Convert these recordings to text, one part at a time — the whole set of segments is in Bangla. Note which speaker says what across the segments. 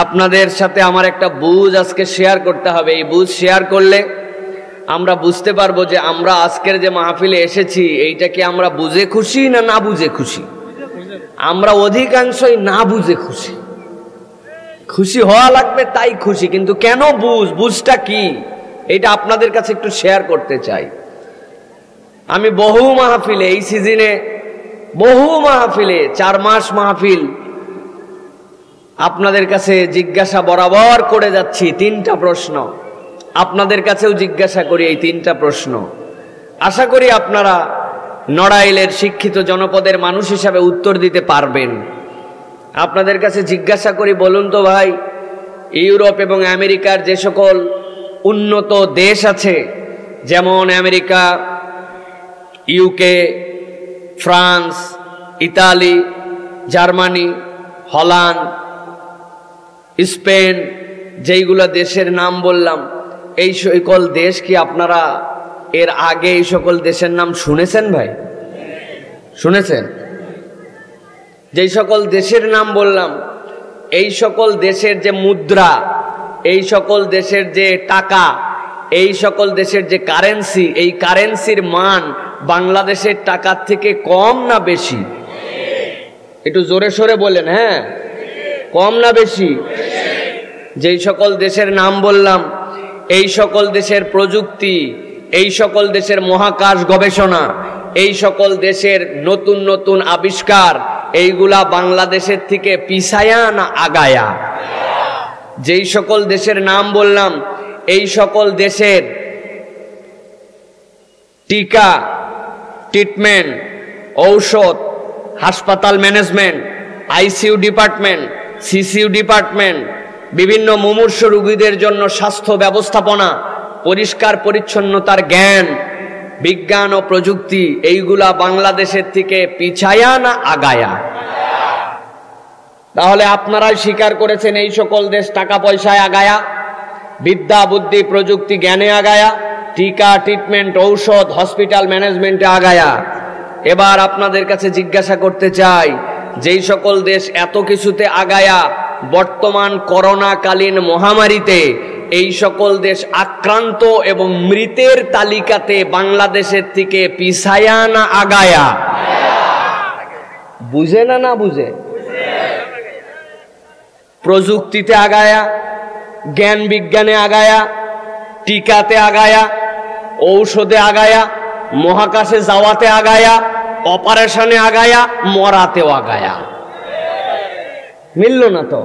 Speaker 1: আপনাদের সাথে আমার একটা বুঝ আজকে শেয়ার করতে হবে। এই বুঝ শেয়ার করলে আমরা বুঝতে পারবো যে আমরা আজকের যে মাহফিলে এসেছি এইটা কি আমরা বুঝে খুশি না না বুঝে খুশি। আমরা অধিকাংশই না বুঝে খুশি। খুশি হওয়া লাগবে তাই খুশি, কিন্তু কেন বুঝটা কি এটা আপনাদের কাছে একটু শেয়ার করতে চাই। আমি বহু মাহফিলে এই সিজনে বহু মাহফিলে 4 মাস মাহফিল আপনাদের কাছে জিজ্ঞাসা বরাবর করে যাচ্ছি। 3টা প্রশ্ন আপনাদের কাছেও জিজ্ঞাসা করি। এই 3টা প্রশ্ন আশা করি আপনারা নড়াইলের শিক্ষিত জনপদের মানুষ হিসাবে উত্তর দিতে পারবেন। আপনাদের কাছে জিজ্ঞাসা করি, বলুন তো ভাই, ইউরোপ এবং আমেরিকার যে সকল উন্নত দেশ আছে, যেমন America, UK, France, Italy, Germany, Holland, Spain, যেইগুলো দেশের নাম বললাম, এই সকল দেশ কি আপনারা এর আগে এই সকল দেশের নাম শুনেছেন ভাই? শুনেছেন? যেই সকল দেশের নাম বললাম, এই সকল দেশের যে মুদ্রা, এই সকল দেশের যে টাকা, এই সকল দেশের যে কারেন্সি, এই কারেন্সির মান বাংলাদেশের টাকার থেকে কম না বেশি? একটু জোরে সোরে বলেন। হ্যাঁ, কম না বেশি? যেই সকল দেশের নাম বললাম, এই সকল দেশের প্রযুক্তি, এই সকল দেশের মহাকাশ গবেষণা, এই সকল দেশের নতুন নতুন আবিষ্কার, এইগুলা বাংলাদেশের থেকে পিছায়া না আগায়া? যেই সকল দেশের নাম বললাম, এই সকল দেশের টিকা, ট্রিটমেন্ট, ঔষধ, হাসপাতাল management, ICU department, CCU department, বিভিন্ন মুমূর্ষ রোগীদের জন্য স্বাস্থ্য ব্যবস্থাপনা, পরিষ্কার পরিচ্ছন্নতার জ্ঞান, বিজ্ঞান ও প্রযুক্তি, এইগুলা বাংলাদেশের থেকে পিছায়া না আগায়া? তাহলে আপনারাই স্বীকার করেছেন এই সকল দেশ টাকা পয়সায় আগায়া, বিদ্যা বুদ্ধি প্রযুক্তি জ্ঞানে আগায়া, টিকা ট্রিটমেন্ট ঔষধ হসপিটাল ম্যানেজমেন্টে আগায়া। এবার আপনাদের কাছে জিজ্ঞাসা করতে চাই, যেই সকল দেশ এত কিছুতে আগায়া, বর্তমান করোনাকালীন মহামারীতে এই সকল দেশ আক্রান্ত এবং মৃতের তালিকাতে বাংলাদেশের থেকে পিছায়া না আগায়া? বুঝে না না বুঝে? প্রযুক্তিতে আগায়া, জ্ঞান বিজ্ঞানে আগায়া, টিকাতে আগায়া, ঔষধে আগায়া, মহাকাশে যাওয়াতে আগায়া, অপারেশনে আগায়া, মরাতেও আগায়া। মিলল না তো?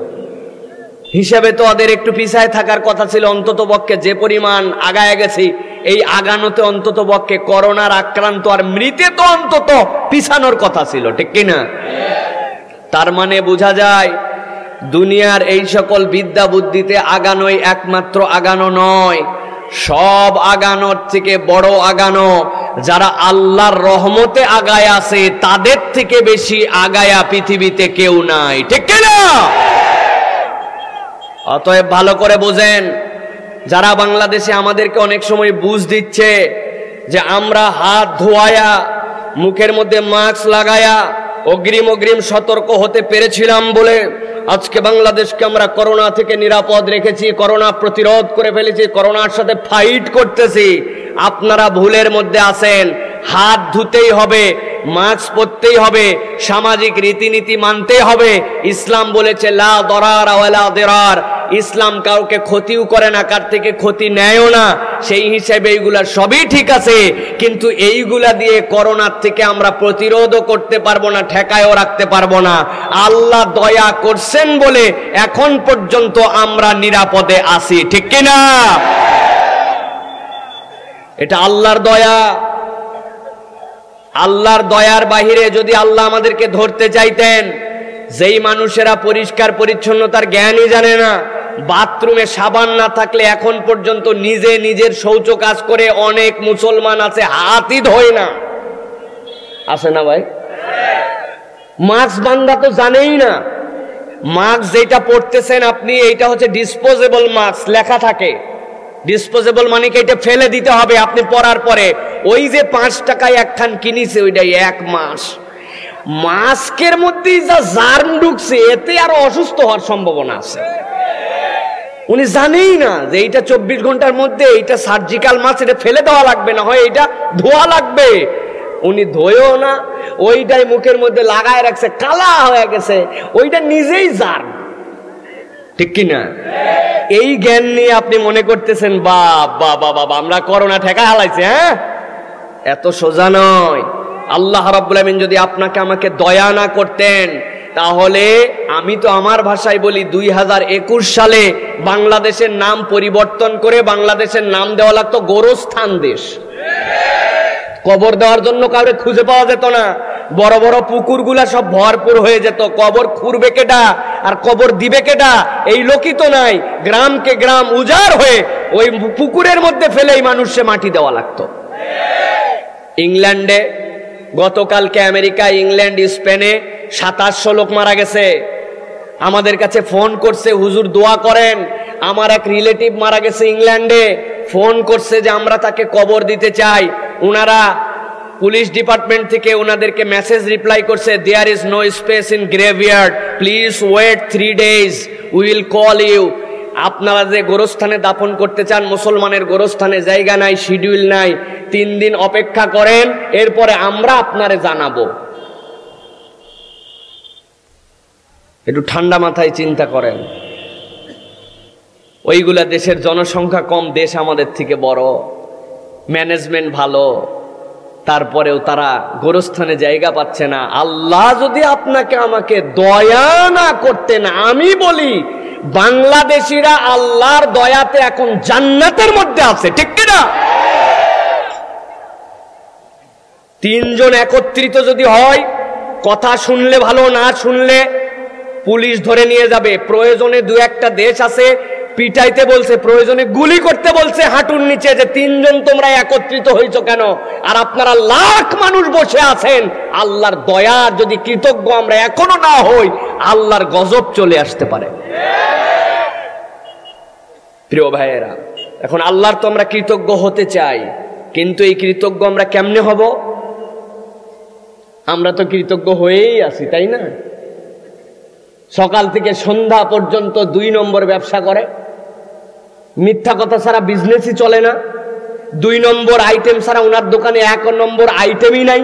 Speaker 1: হিসাবে তো ওদের একটু পিছায় থাকার কথা ছিল। অন্তত পক্ষে যে পরিমাণ আগায় গেছি, এই আগানোতে অন্তত পক্ষে করোনার আক্রান্ত আর মৃতে তো অন্তত পিছানোর কথা ছিল, ঠিক কিনা? তার মানে বোঝা যায় দুনিয়ার এই সকল বিদ্যা বুদ্ধিতে আগানোই একমাত্র আগানো নয়, সব আগানোর থেকে বড় আগানো যারা আল্লাহর রহমতে আগায় আছে, তাদের থেকে বেশি আগায়া পৃথিবীতে কেউ নাই, ঠিক কিনা? অতএব ভালো করে বোঝেন, যারা বাংলাদেশে আমাদেরকে অনেক সময় বুঝ দিচ্ছে যে আমরা হাত ধোয়ায়া, মুখের মধ্যে মাস্ক লাগায়া অগ্রিম সতর্ক হতে পেরেছিলাম বলে আজকে বাংলাদেশকে আমরা করোনা থেকে নিরাপদ রেখেছি, করোনা প্রতিরোধ করে ফেলেছি, করোনার সাথে ফাইট করতেছি। আপনারা ভুলের মধ্যে আছেন। হাত ধুতেই হবে, মাস্ক পরতেই হবে, সামাজিক রীতিনীতি মানতেই হবে। ইসলাম বলেছে লা দরার ওয়ালা দিরার, ইসলাম কাউকে ক্ষতিও করে না, কার থেকে ক্ষতি নেয়ও না। সেই হিসাবে এইগুলা সবই ঠিক আছে, কিন্তু এইগুলা দিয়ে করোনার থেকে আমরা প্রতিরোধও করতে পারবো না, ঠেকায়ও রাখতে পারবো না। আল্লাহ দয়া করছেন বলে এখন পর্যন্ত আমরা নিরাপদে আছি, ঠিক কিনা? এটা আল্লাহর দয়া। আল্লাহর দয়ার বাহিরে যদি আল্লাহ আমাদেরকে ধরতে চাইতেন, যেই মানুষেরা পরিষ্কার পরিচ্ছন্নতার জ্ঞানই জানে না, বাথরুমে সাবান না থাকলে এখন পর্যন্ত নিজে নিজের শৌচ কাজ করে অনেক মুসলমান আছে, হাতই ধোয় না। আছে না ভাই? মাস্ক বান্ধা তো জানেই না। মাস্ক যেটা পড়তেছেন আপনি, এইটা হচ্ছে ডিসপোজেবল মাস্ক, লেখা থাকে। ডিসপোজেবল মানে কি এটা ফেলে দিতে হবে আপনি পরার পরে। ওই যে 5 টাকায় একখান কিনিছে, ওইটাই 1 মাস। মাস্কের মধ্যে যা জার্ম ঢুকছে, এতে আরো অসুস্থ হওয়ার সম্ভাবনা আছে। উনি জানেই না যে এইটা 24 ঘন্টার মধ্যে এইটা সার্জিক্যাল মাছ, এটা ফেলে দেওয়া লাগবে, না হয় এইটা ধোয়া লাগবে। উনি ধোয়েও না, ওইটাই মুখের মধ্যে লাগায় রাখছে, কালা হয়ে গেছে, ওইটা নিজেই জার, ঠিক কিনা? এই জ্ঞান নিয়ে আপনি মনে করতেছেন বাবা বাবা আমরা করোনা ঠেকা হালাইছে। হ্যাঁ, এত সোজা নয়। আল্লাহ রাব্বুল আমিন যদি আপনাকে আমাকে দয়া না করতেন, তাহলে আমি তো আমার ভাষায় বলি 2021 সালে বাংলাদেশের নাম পরিবর্তন করে বাংলাদেশের নাম দেওয়া লাগতো গোরস্থান দেশ। কবর দেওয়ার জন্য কাউরে খুঁজে পাওয়া যেত না, বড় বড় পুকুরগুলা সব ভরপুর হয়ে যেত। কবর খুঁড়বে কেডা আর কবর দিবে কেডা এই লোকই তো নাই। গ্রামকে গ্রাম উজাড় হয়ে ওই পুকুরের মধ্যে ফেলেই মানুষে মাটি দেওয়া লাগতো। ইংল্যান্ডে গতকালকে, আমেরিকা, ইংল্যান্ড, স্পেনে 2700 লোক মারা গেছে। আমাদের কাছে ফোন করছে, হুজুর দোয়া করেন। আমার এক রিলেটিভ মারা গেছে ইংল্যান্ডে, ফোন করছে যে আমরা তাকে কবর দিতে চাই। উনারা পুলিশ ডিপার্টমেন্ট থেকে ওনাদেরকে মেসেজ রিপ্লাই করছে, there is no space in graveyard, please wait 3 days, we will call you. আপনারা যে গোরস্থানে দাফন করতে চান, মুসলমানের গোরস্থানে জায়গা নাই, শিডিউল নাই, 3 দিন অপেক্ষা করেন, এরপরে আমরা আপনারে জানাবো। একটু ঠান্ডা মাথায় চিন্তা করেন। ওইগুলা দেশের জনসংখ্যা কম, দেশ আমাদের থেকে বড়, ম্যানেজমেন্ট ভালো, তারপরেও তারা গোরস্থানে জায়গা পাচ্ছে না। আল্লাহ যদি আপনাকে আমাকে দয়া না করতেন, আমি বলি বাংলাদেশিরা আল্লাহর দয়াতে এখন জান্নাতের মধ্যে আছে, ঠিক কিনা? 3 জন একত্রিত যদি হয়, কথা শুনলে ভালো, না শুনলে পুলিশ ধরে নিয়ে যাবে। প্রয়োজনে 2-1টা দেশ আছে পিটাইতে বলছে, প্রয়োজনে গুলি করতে বলছে হাঁটুর নিচে, যে 3 জন তোমরা একত্রিত হইছো কেন? আর আপনারা লাখ মানুষ বসে আছেন। আল্লাহর দয়া যদি কৃতজ্ঞ আমরা এখনো না হই, আল্লাহর গজব চলে আসতে পারে। প্রিয় ভাইয়েরা, এখন আল্লাহর তো আমরা কৃতজ্ঞ হতে চাই, কিন্তু এই কৃতজ্ঞ আমরা কেমনে হব? আমরা তো কৃতজ্ঞ হয়েই আছি, তাই না? সকাল থেকে সন্ধ্যা পর্যন্ত 2 নম্বর ব্যবসা করে, মিথ্যা কথা ছাড়া বিজনেসই চলে না। 2 নম্বর আইটেম ছাড়া ওনার দোকানে 1 নম্বর আইটেমই নাই।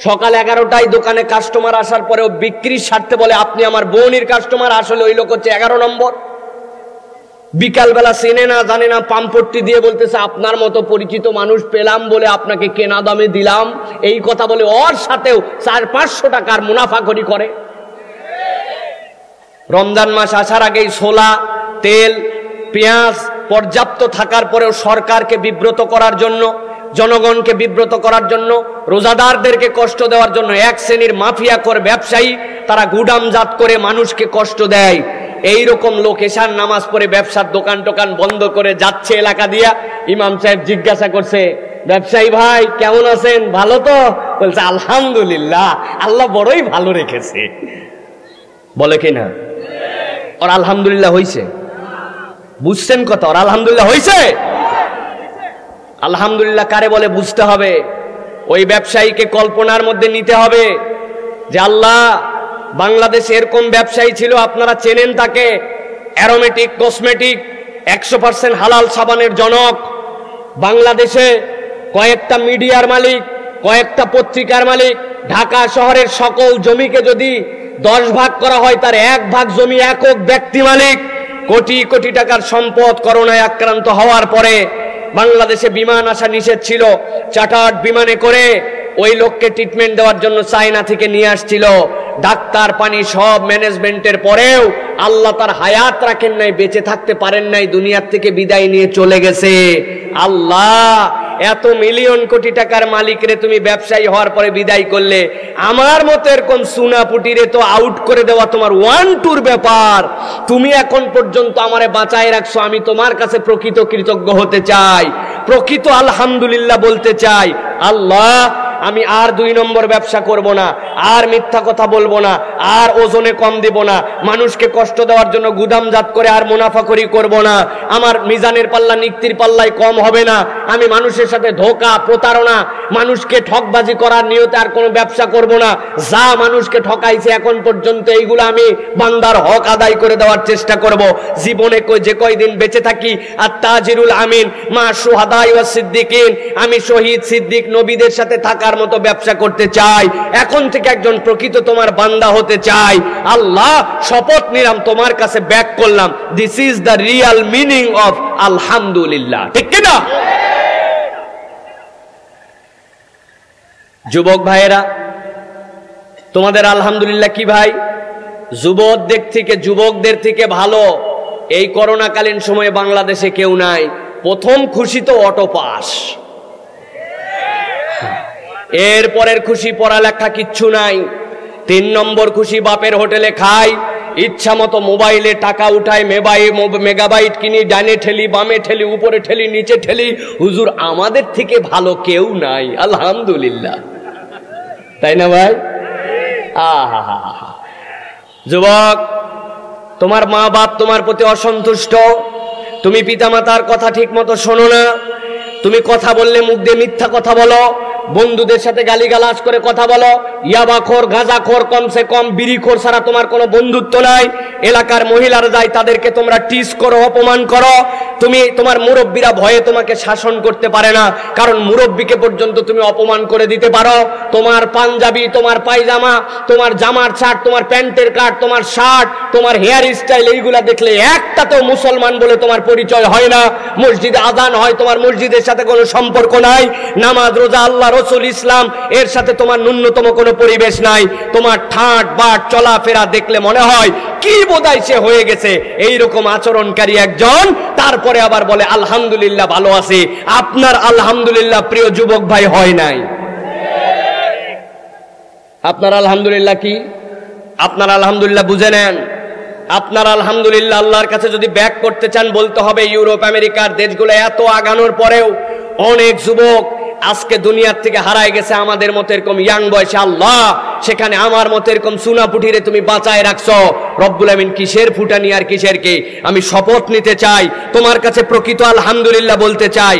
Speaker 1: সকাল 11টায় দোকানে কাস্টমার আসার পরেও বিক্রির স্বার্থে বলে আপনি আমার বোনের কাস্টমার, আসলে ওই লোক হচ্ছে 11 নম্বর। বিকালবেলা চেনে না জানে না, পাম্পট্টি দিয়ে বলতেছে আপনার মতো পরিচিত মানুষ পেলাম বলে আপনাকে কেনা দামে দিলাম, এই কথা বলে ওর সাথেও 400-500 টাকার মুনাফাখরি করে। রমজান মাস আসার আগেই ছোলা, তেল, পেঁয়াজ পর্যাপ্ত থাকার পরেও সরকারকে বিব্রত করার জন্য, জনগণকে বিব্রত করার জন্য, রোজাদারদেরকে কষ্ট দেওয়ার জন্য এক শ্রেণীর মাফিয়া করে ব্যবসায়ী তারা গুদামজাত করে মানুষকে কষ্ট দেয়। এই রকম লোক এশার নামাজ পড়ে ব্যবসার দোকান টোকান বন্ধ করে যাচ্ছে এলাকা দিয়া। ইমাম সাহেব জিজ্ঞাসা করছে, ব্যবসায়ী ভাই কেমন আছেন? ভালো তো? বলছে আলহামদুলিল্লাহ, আল্লাহ বড়ই ভালো রেখেছে। বলে কি না? ওর আলহামদুলিল্লাহ হইছে? বুঝছেন কথা? ওর আলহামদুলিল্লাহ হইছে। আলহামদুলিল্লাহ কারে বলে বুঝতে হবে। ওই ব্যবসায়ীকে কল্পনার মধ্যে নিতে হবে যে আল্লাহ, বাংলাদেশে এরকম ব্যবসায়ী ছিল, আপনারা চেনেন তাকে, অ্যারোমেটিক কসমেটিক 100% হালাল সাবানের জনক। বাংলাদেশে কয়েকটা মিডিয়ার মালিক, কয়েকটা পত্রিকার মালিক। ঢাকা শহরের সকল জমিকে যদি 10 ভাগ করা হয়, তার 1 ভাগ জমি একক ব্যক্তি মালিক। কোটি কোটি টাকার সম্পদ। করোনায় আক্রান্ত হওয়ার পরে বাংলাদেশে বিমান আসা নিষেধ ছিল, চার্টার্ড বিমানে করে ওই লোককে ট্রিটমেন্ট দেওয়ার জন্য চায়না থেকে নিয়ে আসছিল। ডাক্তার পানি সব ম্যানেজমেন্টের পরেও আল্লাহ তার হায়াত রাখেন নাই, বেঁচে থাকতে পারেন নাই, দুনিয়ার থেকে বিদায় নিয়ে চলে গেছে। আল্লাহ, এত মিলিয়ন কোটি টাকার মালিকরে তুমি ব্যবসায়ী হওয়ার পরে বিদায় করলে, আমার মতো এরকম সুনাপুটিরে তো আউট করে দেওয়া তোমার 1-2 ব্যাপার। তুমি এখন পর্যন্ত আমারে বাঁচায় রাখছো, আমি তোমার কাছে প্রকৃত কৃতজ্ঞ হতে চাই, প্রকৃত আলহামদুলিল্লাহ বলতে চাই। আল্লাহ, আমি আর 2 নম্বর ব্যবসা করব না, আর মিথ্যা কথা বলবো না, আর ওজনে কম দিব না, মানুষকে কষ্ট দেওয়ার জন্য গুদামজাত করে আর মুনাফাখুরি করব না, আমার মিজানের পাল্লা নিক্তির পাল্লায় কম হবে না, আমি মানুষের সাথে ধোঁকা প্রতারণা মানুষকে ঠকবাজি করার নিয়তে আর কোনো ব্যবসা করব না, যা মানুষকে ঠকাইছে এখন পর্যন্ত এইগুলো আমি বান্দার হক আদায় করে দেওয়ার চেষ্টা করব। জীবনে যে কয়দিন বেঁচে থাকি আর তাজিরুল আমিন মা শুহাদাই ওয়াস সিদ্দিকিন, আমি শহীদ সিদ্দিক নবীদের সাথে থাকার মতো ব্যবসা করতে চাই। এখন থেকে একজন প্রকৃত তোমার বান্দা হতে চাই। আল্লাহ শপথ নিলাম তোমার কাছে ব্যাক করলাম, this is the Real meaning of আলহামদুলিল্লাহ। ঠিক কি না? যুবক ভাইয়েরা, তোমাদের আলহামদুলিল্লাহ কি ভাই? যুবকদের থেকে ভালো এই করোনাকালীন সময়ে বাংলাদেশে কেউ নাই। প্রথম খুশি তো অটো পাস, এরপরের খুশি পড়ালেখা কিচ্ছু নাই। 3 নম্বর খুশি বাপের হোটেলে খাই, ইচ্ছা মতো মোবাইলে টাকা উঠায়, মেগাবাইট কিনি, ডানে ঠেলি বামে ঠেলি উপরে ঠেলি নিচে ঠেলি। হুজুর আমাদের থেকে ভালো কেউ নাই, আলহামদুলিল্লাহ, তাই না ভাই? যুবক, তোমার মা বাপ তোমার প্রতি অসন্তুষ্ট, তুমি পিতামাতার কথা ঠিক মতো শোনো না, তুমি কথা বললে মুখ দিয়ে মিথ্যা কথা বলো, বন্ধুদের সাথে গালিগালাজ করে কথা বলো, ইয়াবাখোর গাঁজাখোর কমসে কম বিড়িখোর ছাড়া তোমার কোনো বন্ধুত্ব নাই। এলাকার মহিলারা যায় তাদেরকে তোমরা টিজ করো, অপমান করো। তোমার মুরব্বীরা ভয়ে তোমাকে শাসন করতে পারে না, কারণ মুরব্বীকে পর্যন্ত তুমি অপমান করে দিতে পারো। তোমার পাঞ্জাবি, তোমার পায়জামা, তোমার জামার শার্ট, তোমার প্যান্টের কাট, তোমার শার্ট, তোমার হেয়ার স্টাইল, এইগুলা দেখলে একটাতেও মুসলমান বলে তোমার পরিচয় হয় না। মসজিদে আজান হয়, তোমার মসজিদের সাথে কোনো সম্পর্ক নাই। নামাজ রোজা আল্লাহ রসুল ইসলাম এর সাথে তোমার ন্যূনতম কোনো পরিবেশ নাই। তোমার ঠাট বাট চলাফেরা দেখলে মনে হয় কি বোধহয় সে হয়ে গেছে এইরকম আচরণকারী একজন, তারপরে আবার বলে আলহামদুলিল্লাহ ভালো আছে। আপনার আলহামদুলিল্লাহ প্রিয় যুবক ভাই হয় নাই। আপনার আলহামদুলিল্লাহ কি? আপনার আলহামদুলিল্লাহ বুঝে নেন। আপনার আলহামদুলিল্লাহ আল্লাহর কাছে যদি ব্যাক করতে চান, বলতে হবে ইউরোপ আমেরিকার দেশগুলো এত আগানোর পরেও অনেক যুবক আজকে দুনিয়ার থেকে হারায় গেছে আমাদের মতো এরকম ইয়াং বয়সে। আল্লাহ সেখানে আমার মতো এরকম সুনা পুটিরে তুমি বাঁচায় রাখছো। রব্বুল আমিন কিসের ফুটানি আর কিসের কি? আমি শপথ নিতে চাই, তোমার কাছে প্রকৃত আলহামদুলিল্লাহ বলতে চাই।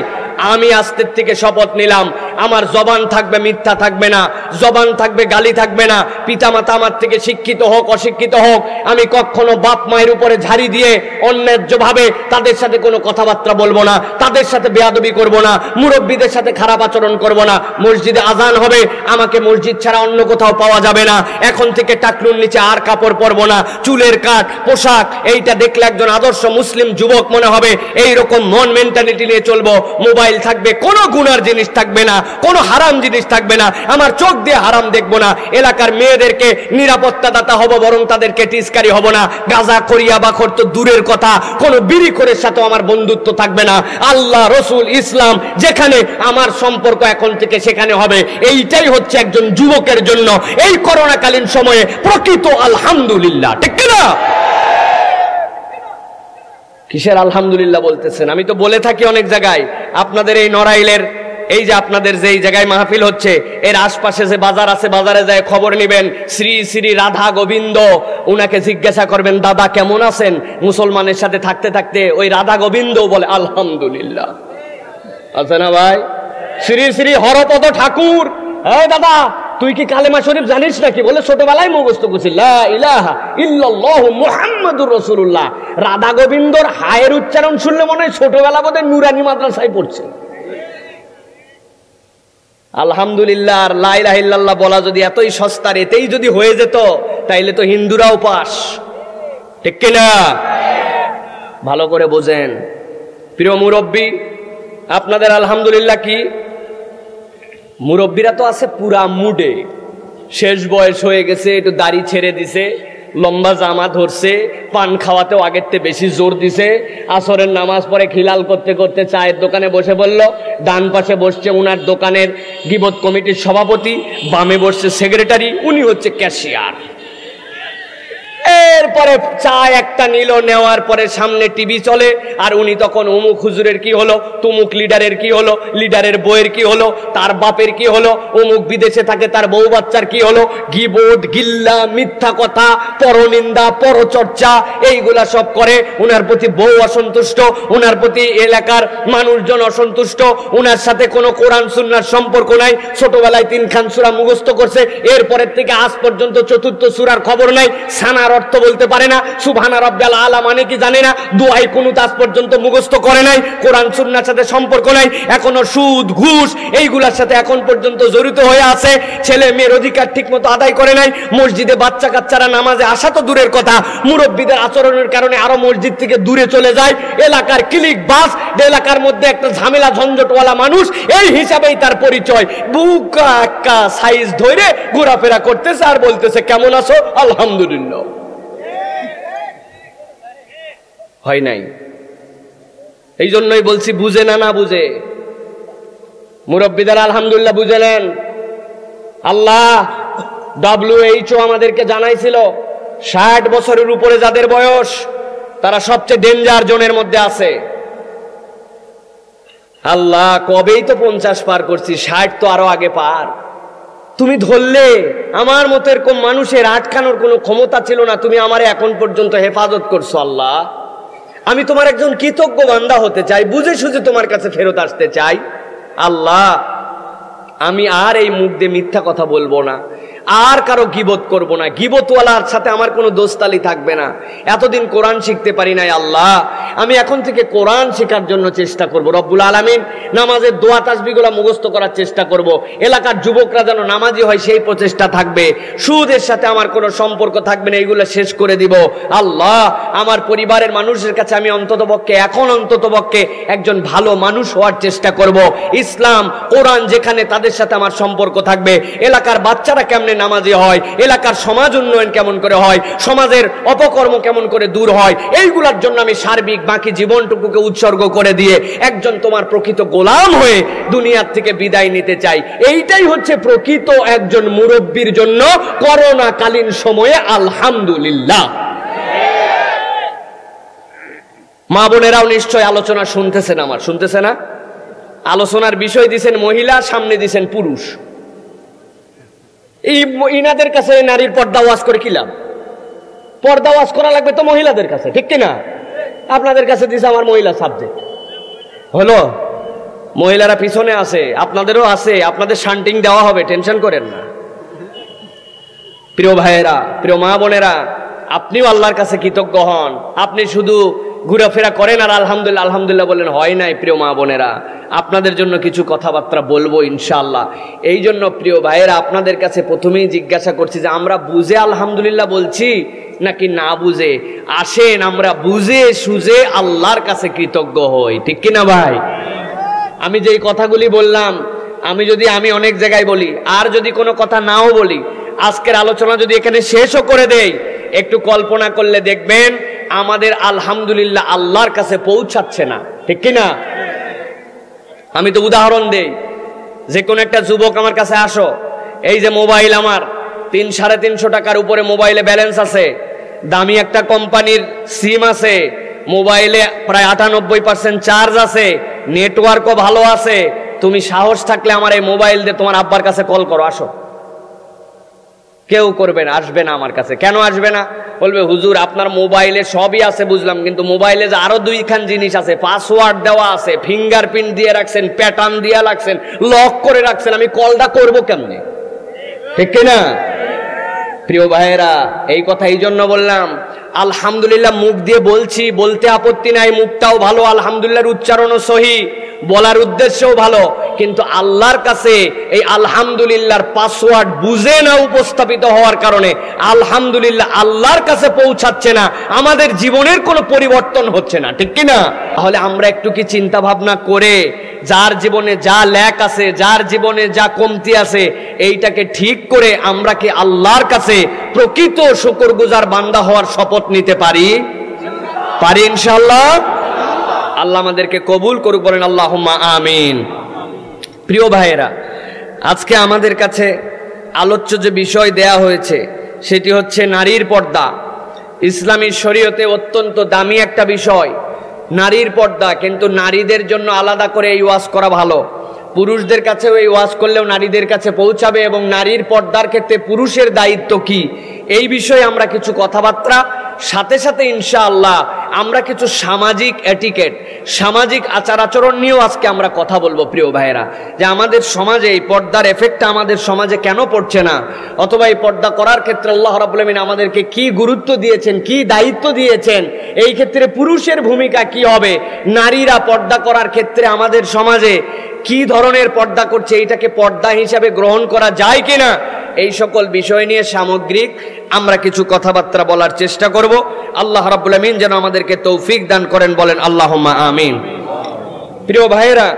Speaker 1: আমি আজকের থেকে শপথ নিলাম, আমার জবান থাকবে মিথ্যা থাকবে না, জবান থাকবে গালি থাকবে না। পিতামাতা আমার থেকে শিক্ষিত হোক অশিক্ষিত হোক, আমি কখনো বাপ মায়ের উপরে ঝাড়ি দিয়ে অন্যায্যভাবে তাদের সাথে কোনো কথাবার্তা বলবো না, তাদের সাথে বেয়াদবি করব না, মুরব্বীদের সাথে খারাপ আচরণ করব না। মসজিদে আজান হবে, আমাকে মসজিদ ছাড়া অন্য কোথাও পাওয়া যাবে না। এখন থেকে টাকলুর নিচে আর কাপড় পরবো না, চুলের কাট পোশাক এইটা দেখলে একজন আদর্শ মুসলিম যুবক মনে হবে। এইরকম মন মেন্টালিটি নিয়ে চলবো। মোবাইল থাকবে, কোনো গুনার জিনিস থাকবে না, কোনো হারাম জিনিস থাকবে না, আমার চোখ দিয়ে হারাম দেখবো না। এলাকার মেয়েদেরকে নিরাপত্তা দাতা হব, বরং তাদেরকে টিস্কারি হব না। গাঁজা করিয়া বা খরচ দূরের কথা, কোনো বিড়ি করের সাথে আমার বন্ধুত্ব থাকবে না। আল্লাহ রসুল ইসলাম যেখানে, আমার সম্পর্ক এখন থেকে সেখানে হবে। এইটাই হচ্ছে একজন যুবকের জন্য এই করোনাকালীন সময়ে প্রকৃত আলহামদুলিল্লাহ। ঠিক না? কিসের আলহামদুলিল্লাহ বলতেছেন? আমি তো বলে থাকি অনেক জায়গায়, আপনাদের এই নড়াইলের এই যে আপনাদের যেই জায়গায় মাহফিল হচ্ছে এর আশপাশে যে বাজার আছে, বাজারে যায় খবর নেবেন, শ্রী শ্রী রাধা গোবিন্দ, উনাকে জিজ্ঞাসা করবেন দাদা কেমন আছেন। মুসলমানের সাথে থাকতে থাকতে ওই রাধা গোবিন্দ বলে আলহামদুলিল্লাহ। আছে না ভাই? শ্রী শ্রী হরপদ ঠাকুর, এই দাদা তুই কি কালেমা শরীফ জানিস নাকি? বলে ছোটবেলায় মুখস্থ করছি, লা ইলাহা ইল্লাল্লাহু মুহাম্মাদুর রাসূলুল্লাহ। রাধা গোবিন্দর হায়ের উচ্চারণ শুনলে মনে হয় ছোটবেলা বোধহয় নুরানি মাদ্রাসায় পড়ছে। আলহামদুলিল্লাহ আর লা ইলাহা ইল্লাল্লাহ বলা যদি এতই সস্তার, এতেই যদি হয়ে যেত, তাইলে তো হিন্দুরাও পাস। ঠিক কিনা? ভালো করে বোঝেন। প্রিয় মুরব্বী, আপনাদের আলহামদুলিল্লাহ কি? মুরব্বীরা তো আছে পুরা মুডে, শেষ বয়স হয়ে গেছে, একটু দাড়ি ছেড়ে দিছে, লম্বা জামা ধরছে, পান খাওয়াতেও আগের থেকে বেশি জোর দিছে। আসরের নামাজ পড়ে খিলাল করতে করতে চায়ের দোকানে বসে বলল। ডান পাশে বসছে উনার দোকানের গিবত কমিটির সভাপতি, বামে বসছে সেক্রেটারি, উনি হচ্ছে ক্যাশিয়ার। এরপরে চা একটা নিল, নেওয়ার পরে সামনে টিভি চলে, আর উনি তখন অমুক হুজুরের কি হলো, তুমুক লিডারের কি হলো, লিডারের বউয়ের কি হলো, তার বাপের কি হলো, অমুক বিদেশে থাকে তার বউ বাচ্চার কি হলো, গিবত গিল্লা মিথ্যা কথা পরনিন্দা পরচর্চা এইগুলা সব করে। উনার প্রতি বউ অসন্তুষ্ট, উনার প্রতি এলাকার মানুষজন অসন্তুষ্ট, উনার সাথে কোনো কোরআন সুন্নাহর সম্পর্ক নাই। ছোটবেলায় 3 খান সূরা মুখস্থ করছে, এরপরের থেকে আজ পর্যন্ত 4th সূরার খবর নাই, সানার অর্থ বলতে পারে না, সুবহানা রাব্বিয়াল আলা মানে কি জানে না, দুআই কুনুত আজ পর্যন্ত মুখস্থ করে নাই, কোরআন সুন্নাহর সাথে সম্পর্ক নাই, এখনো সুদ ঘুষ এইগুলার সাথে এখন পর্যন্ত জড়িত হয়ে আছে, ছেলে মেয়ের অধিকার ঠিকমতো আদায় করে নাই, মসজিদে বাচ্চা কাচ্চারা নামাজে আসা তো দূরের কথা, মুরব্বীদের আচরণের কারণে আরো মসজিদ থেকে দূরে চলে যায়, এলাকার ক্লিক বাস, এলাকার মধ্যে একটা ঝামেলা ঝঞ্ঝটওয়ালা মানুষ, এই হিসাবেই তার পরিচয়। বুকা একা সাইজ ধরে ঘোরাফেরা করতেছে আর বলতেছে কেমন আছো, আলহামদুলিল্লাহ। হয় নাই। এই জন্যই বলছি বুঝে না, না বুঝে মুরব্বীদের আলহামদুলিল্লাহ বুঝে নেন। আল্লাহ WHO আমাদেরকে জানাইছিল 60 বছরের উপরে যাদের বয়স তারা সবচেয়ে ডেঞ্জার জোনের মধ্যে আছে। আল্লাহ কবেই তো 50 পার করছি, 60 তো আরো আগে পার। তুমি ধরলে আমার মতো এরকম মানুষের আটকানোর কোনো ক্ষমতা ছিল না, তুমি আমারে এখন পর্যন্ত হেফাজত করছো। আল্লাহ আমি তোমার একজন কৃতজ্ঞ বান্দা হতে চাই, বুঝে সুঝে তোমার কাছে ফেরত আসতে চাই। আল্লাহ আমি আর এই মুখ দিয়ে মিথ্যা কথা বলবো না, আর কারো গিবত করব না, গিবতওয়ালার সাথে আমার কোনো দোস্তালি থাকবে না। এতদিন কোরআন শিখতে পারি নাই, আল্লাহ আমি এখন থেকে কোরআন শেখার জন্য চেষ্টা করব। রব্বুল আলামিন নামাজের দোয়া তাসবিহগুলো মুখস্থ করার চেষ্টা করব, এলাকার যুবকরা যেন নামাজি হয় সেই প্রচেষ্টা থাকবে, সুদের সাথে আমার কোনো সম্পর্ক থাকবে না, এইগুলো শেষ করে দিব। আল্লাহ আমার পরিবারের মানুষের কাছে আমি অন্ততপক্ষে একজন ভালো মানুষ হওয়ার চেষ্টা করব। ইসলাম কোরআন যেখানে তাদের সাথে আমার সম্পর্ক থাকবে, এলাকার বাচ্চারা কেমনে নামাজি হয়, এলাকার সমাজ উন্নয়ন কেমন করে হয়, সমাজের অপকর্ম কেমন করে দূর হয়, এইগুলোর জন্য আমি সার্বিক বাকি জীবনটুকুকে উৎসর্গ করে দিয়ে একজন তোমার প্রকৃত গোলাম হয়ে দুনিয়ার থেকে বিদায় নিতে চাই। এইটাই হচ্ছে প্রকৃত একজন মুরব্বীর জন্য করোনাকালীন সময়ে আলহামদুলিল্লাহ। মা বোনেরাও নিশ্চয় আলোচনা শুনতেছেন, আমার শুনতেছে না? আলোচনার বিষয় দিছেন মহিলা, সামনে দিছেন পুরুষ। এই ইনাদের কাছে নারীর পর্দা ওয়াজ করে কি লাভ? পর্দা ওয়াজ করা লাগবে তো মহিলাদের কাছে, ঠিক কিনা? আপনাদের কাছে দিছে আমার মহিলা সাবজেক্ট হলো, মহিলারা পিছনে আছে, আপনাদেরও আছে, আপনাদের শান্টিং দেওয়া হবে, টেনশন করেন না। প্রিয় ভাইয়েরা, প্রিয় মা বোনেরা, আপনিও আল্লাহর কাছে কৃতজ্ঞ হন। আপনি শুধু ঘোরাফেরা করেন আর আলহামদুলিল্লাহ আলহামদুলিল্লাহ বলেন, হয় নাই। প্রিয় মা বোনেরা, আপনাদের জন্য কিছু কথাবার্তা বলবো ইনশাআল্লাহ। এই জন্য প্রিয় ভাইয়েরা, আপনাদের কাছে প্রথমেই জিজ্ঞাসা করছি যে আমরা বুঝে আলহামদুলিল্লাহ বলছি নাকি না বুঝে? আসেন আমরা বুঝে সুঝে আল্লাহর কাছে কৃতজ্ঞ হই, ঠিক কিনা ভাই? আমি যেই কথাগুলি বললাম, আমি অনেক জায়গায় বলি, আর যদি কোনো কথা নাও বলি, আজকের আলোচনা যদি এখানে শেষও করে দেই, একটু কল্পনা করলে দেখবেন আমাদের আলহামদুলিল্লাহ আল্লাহর কাছে পৌঁছাচ্ছে না, ঠিক কিনা? আমি তো উদাহরণ দেই, যে কোনো একটা যুবক আমার কাছে আসো, এই যে মোবাইল আমার 300-350 টাকার উপরে মোবাইলে ব্যালেন্স আছে, দামি একটা কোম্পানির সিম আছে, মোবাইলে প্রায় 98% চার্জ আছে, নেটওয়ার্কও ভালো আছে, তুমি সাহস থাকলে আমার এই মোবাইল দিয়ে তোমার আব্বার কাছে কল করো, আসো। কেউ করবে না, আসবে না আমার কাছে। কেন আসবে না? বলবে হুজুর আপনার মোবাইলে সবই আছে বুঝলাম, কিন্তু মোবাইলে যে আরো 2খান জিনিস আছে, পাসওয়ার্ড দেওয়া আছে, ফিঙ্গারপ্রিন্ট দিয়ে রাখছেন, প্যাটার্ন দিয়ে রাখছেন, লক করে রাখছেন, আমি কলটা করবো কেমনে, ঠিক কিনা? প্রিয় ভাইয়েরা, এই কথা এই জন্য বললাম, আলহামদুলিল্লাহ মুখ দিয়ে বলছি, বলতে আপত্তি নাই, মুখটাও ভালো, আলহামদুলিল্লাহর উচ্চারণও সহি, বলার উদ্দেশ্যও ভালো, কিন্তু আল্লাহর কাছে এই আলহামদুলিল্লাহর পাসওয়ার্ড বুঝে না উপস্থাপিত হওয়ার কারণে আলহামদুলিল্লাহ আল্লাহর কাছে পৌঁছাচ্ছে না, আমাদের জীবনের কোনো পরিবর্তন হচ্ছে না, ঠিক কিনা? তাহলে আমরা একটু কি চিন্তা ভাবনা করে যার জীবনে যা ল্যাক আছে, যার জীবনে যা কমতি আছে, এইটাকে ঠিক করে আমরা কি আল্লাহর কাছে প্রকৃত শুকরগুজার বান্দা হওয়ার শপথ নিতে পারি? পারি ইনশাআল্লাহ। আল্লাহ আমাদেরকে কবুল করুক, বলেন আল্লাহুম্মা আমিন। প্রিয় ভাইয়েরা, আজকে আমাদের কাছে আলোচ্য যে বিষয় দেয়া হয়েছে সেটি হচ্ছে নারীর পর্দা। ইসলামী শরীয়তে অত্যন্ত দামি একটা বিষয় নারীর পর্দা, কিন্তু নারীদের জন্য আলাদা করে এই ওয়াজ করা ভালো। পুরুষদের কাছেও এই ওয়াজ করলেও নারীদের কাছে পৌঁছাবে, এবং নারীর পর্দার ক্ষেত্রে পুরুষের দায়িত্ব কি এই বিষয়ে আমরা কিছু কথাবার্তা, সাথে সাথে ইনশাআল্লাহ আমরা কিছু সামাজিক এটিকেট, সামাজিক আচার আচরণ নিয়েও আজকে আমরা কথা বলবো প্রিয় ভাইয়েরা, যে আমাদের সমাজে এই পর্দার এফেক্টটা আমাদের সমাজে কেন পড়ছে না, অথবা এই পর্দা করার ক্ষেত্রে আল্লাহ রাব্বুল আমিন আমাদেরকে কি গুরুত্ব দিয়েছেন, কি দায়িত্ব দিয়েছেন, এই ক্ষেত্রে পুরুষের ভূমিকা কি হবে, নারীরা পর্দা করার ক্ষেত্রে আমাদের সমাজে কি ধরনের পর্দা করছে, এইটাকে পর্দা হিসাবে গ্রহণ করা যায় কিনা, এই সকল বিষয় নিয়ে সামগ্রিক আমরা কিছু কথাবার্তা বলার চেষ্টা করব। আল্লাহ রাব্বুল আমিন যেন আমাদেরকে তৌফিক দান করেন, বলেন আল্লাহুম্মা আমিন। প্রিয় ভাইয়েরা,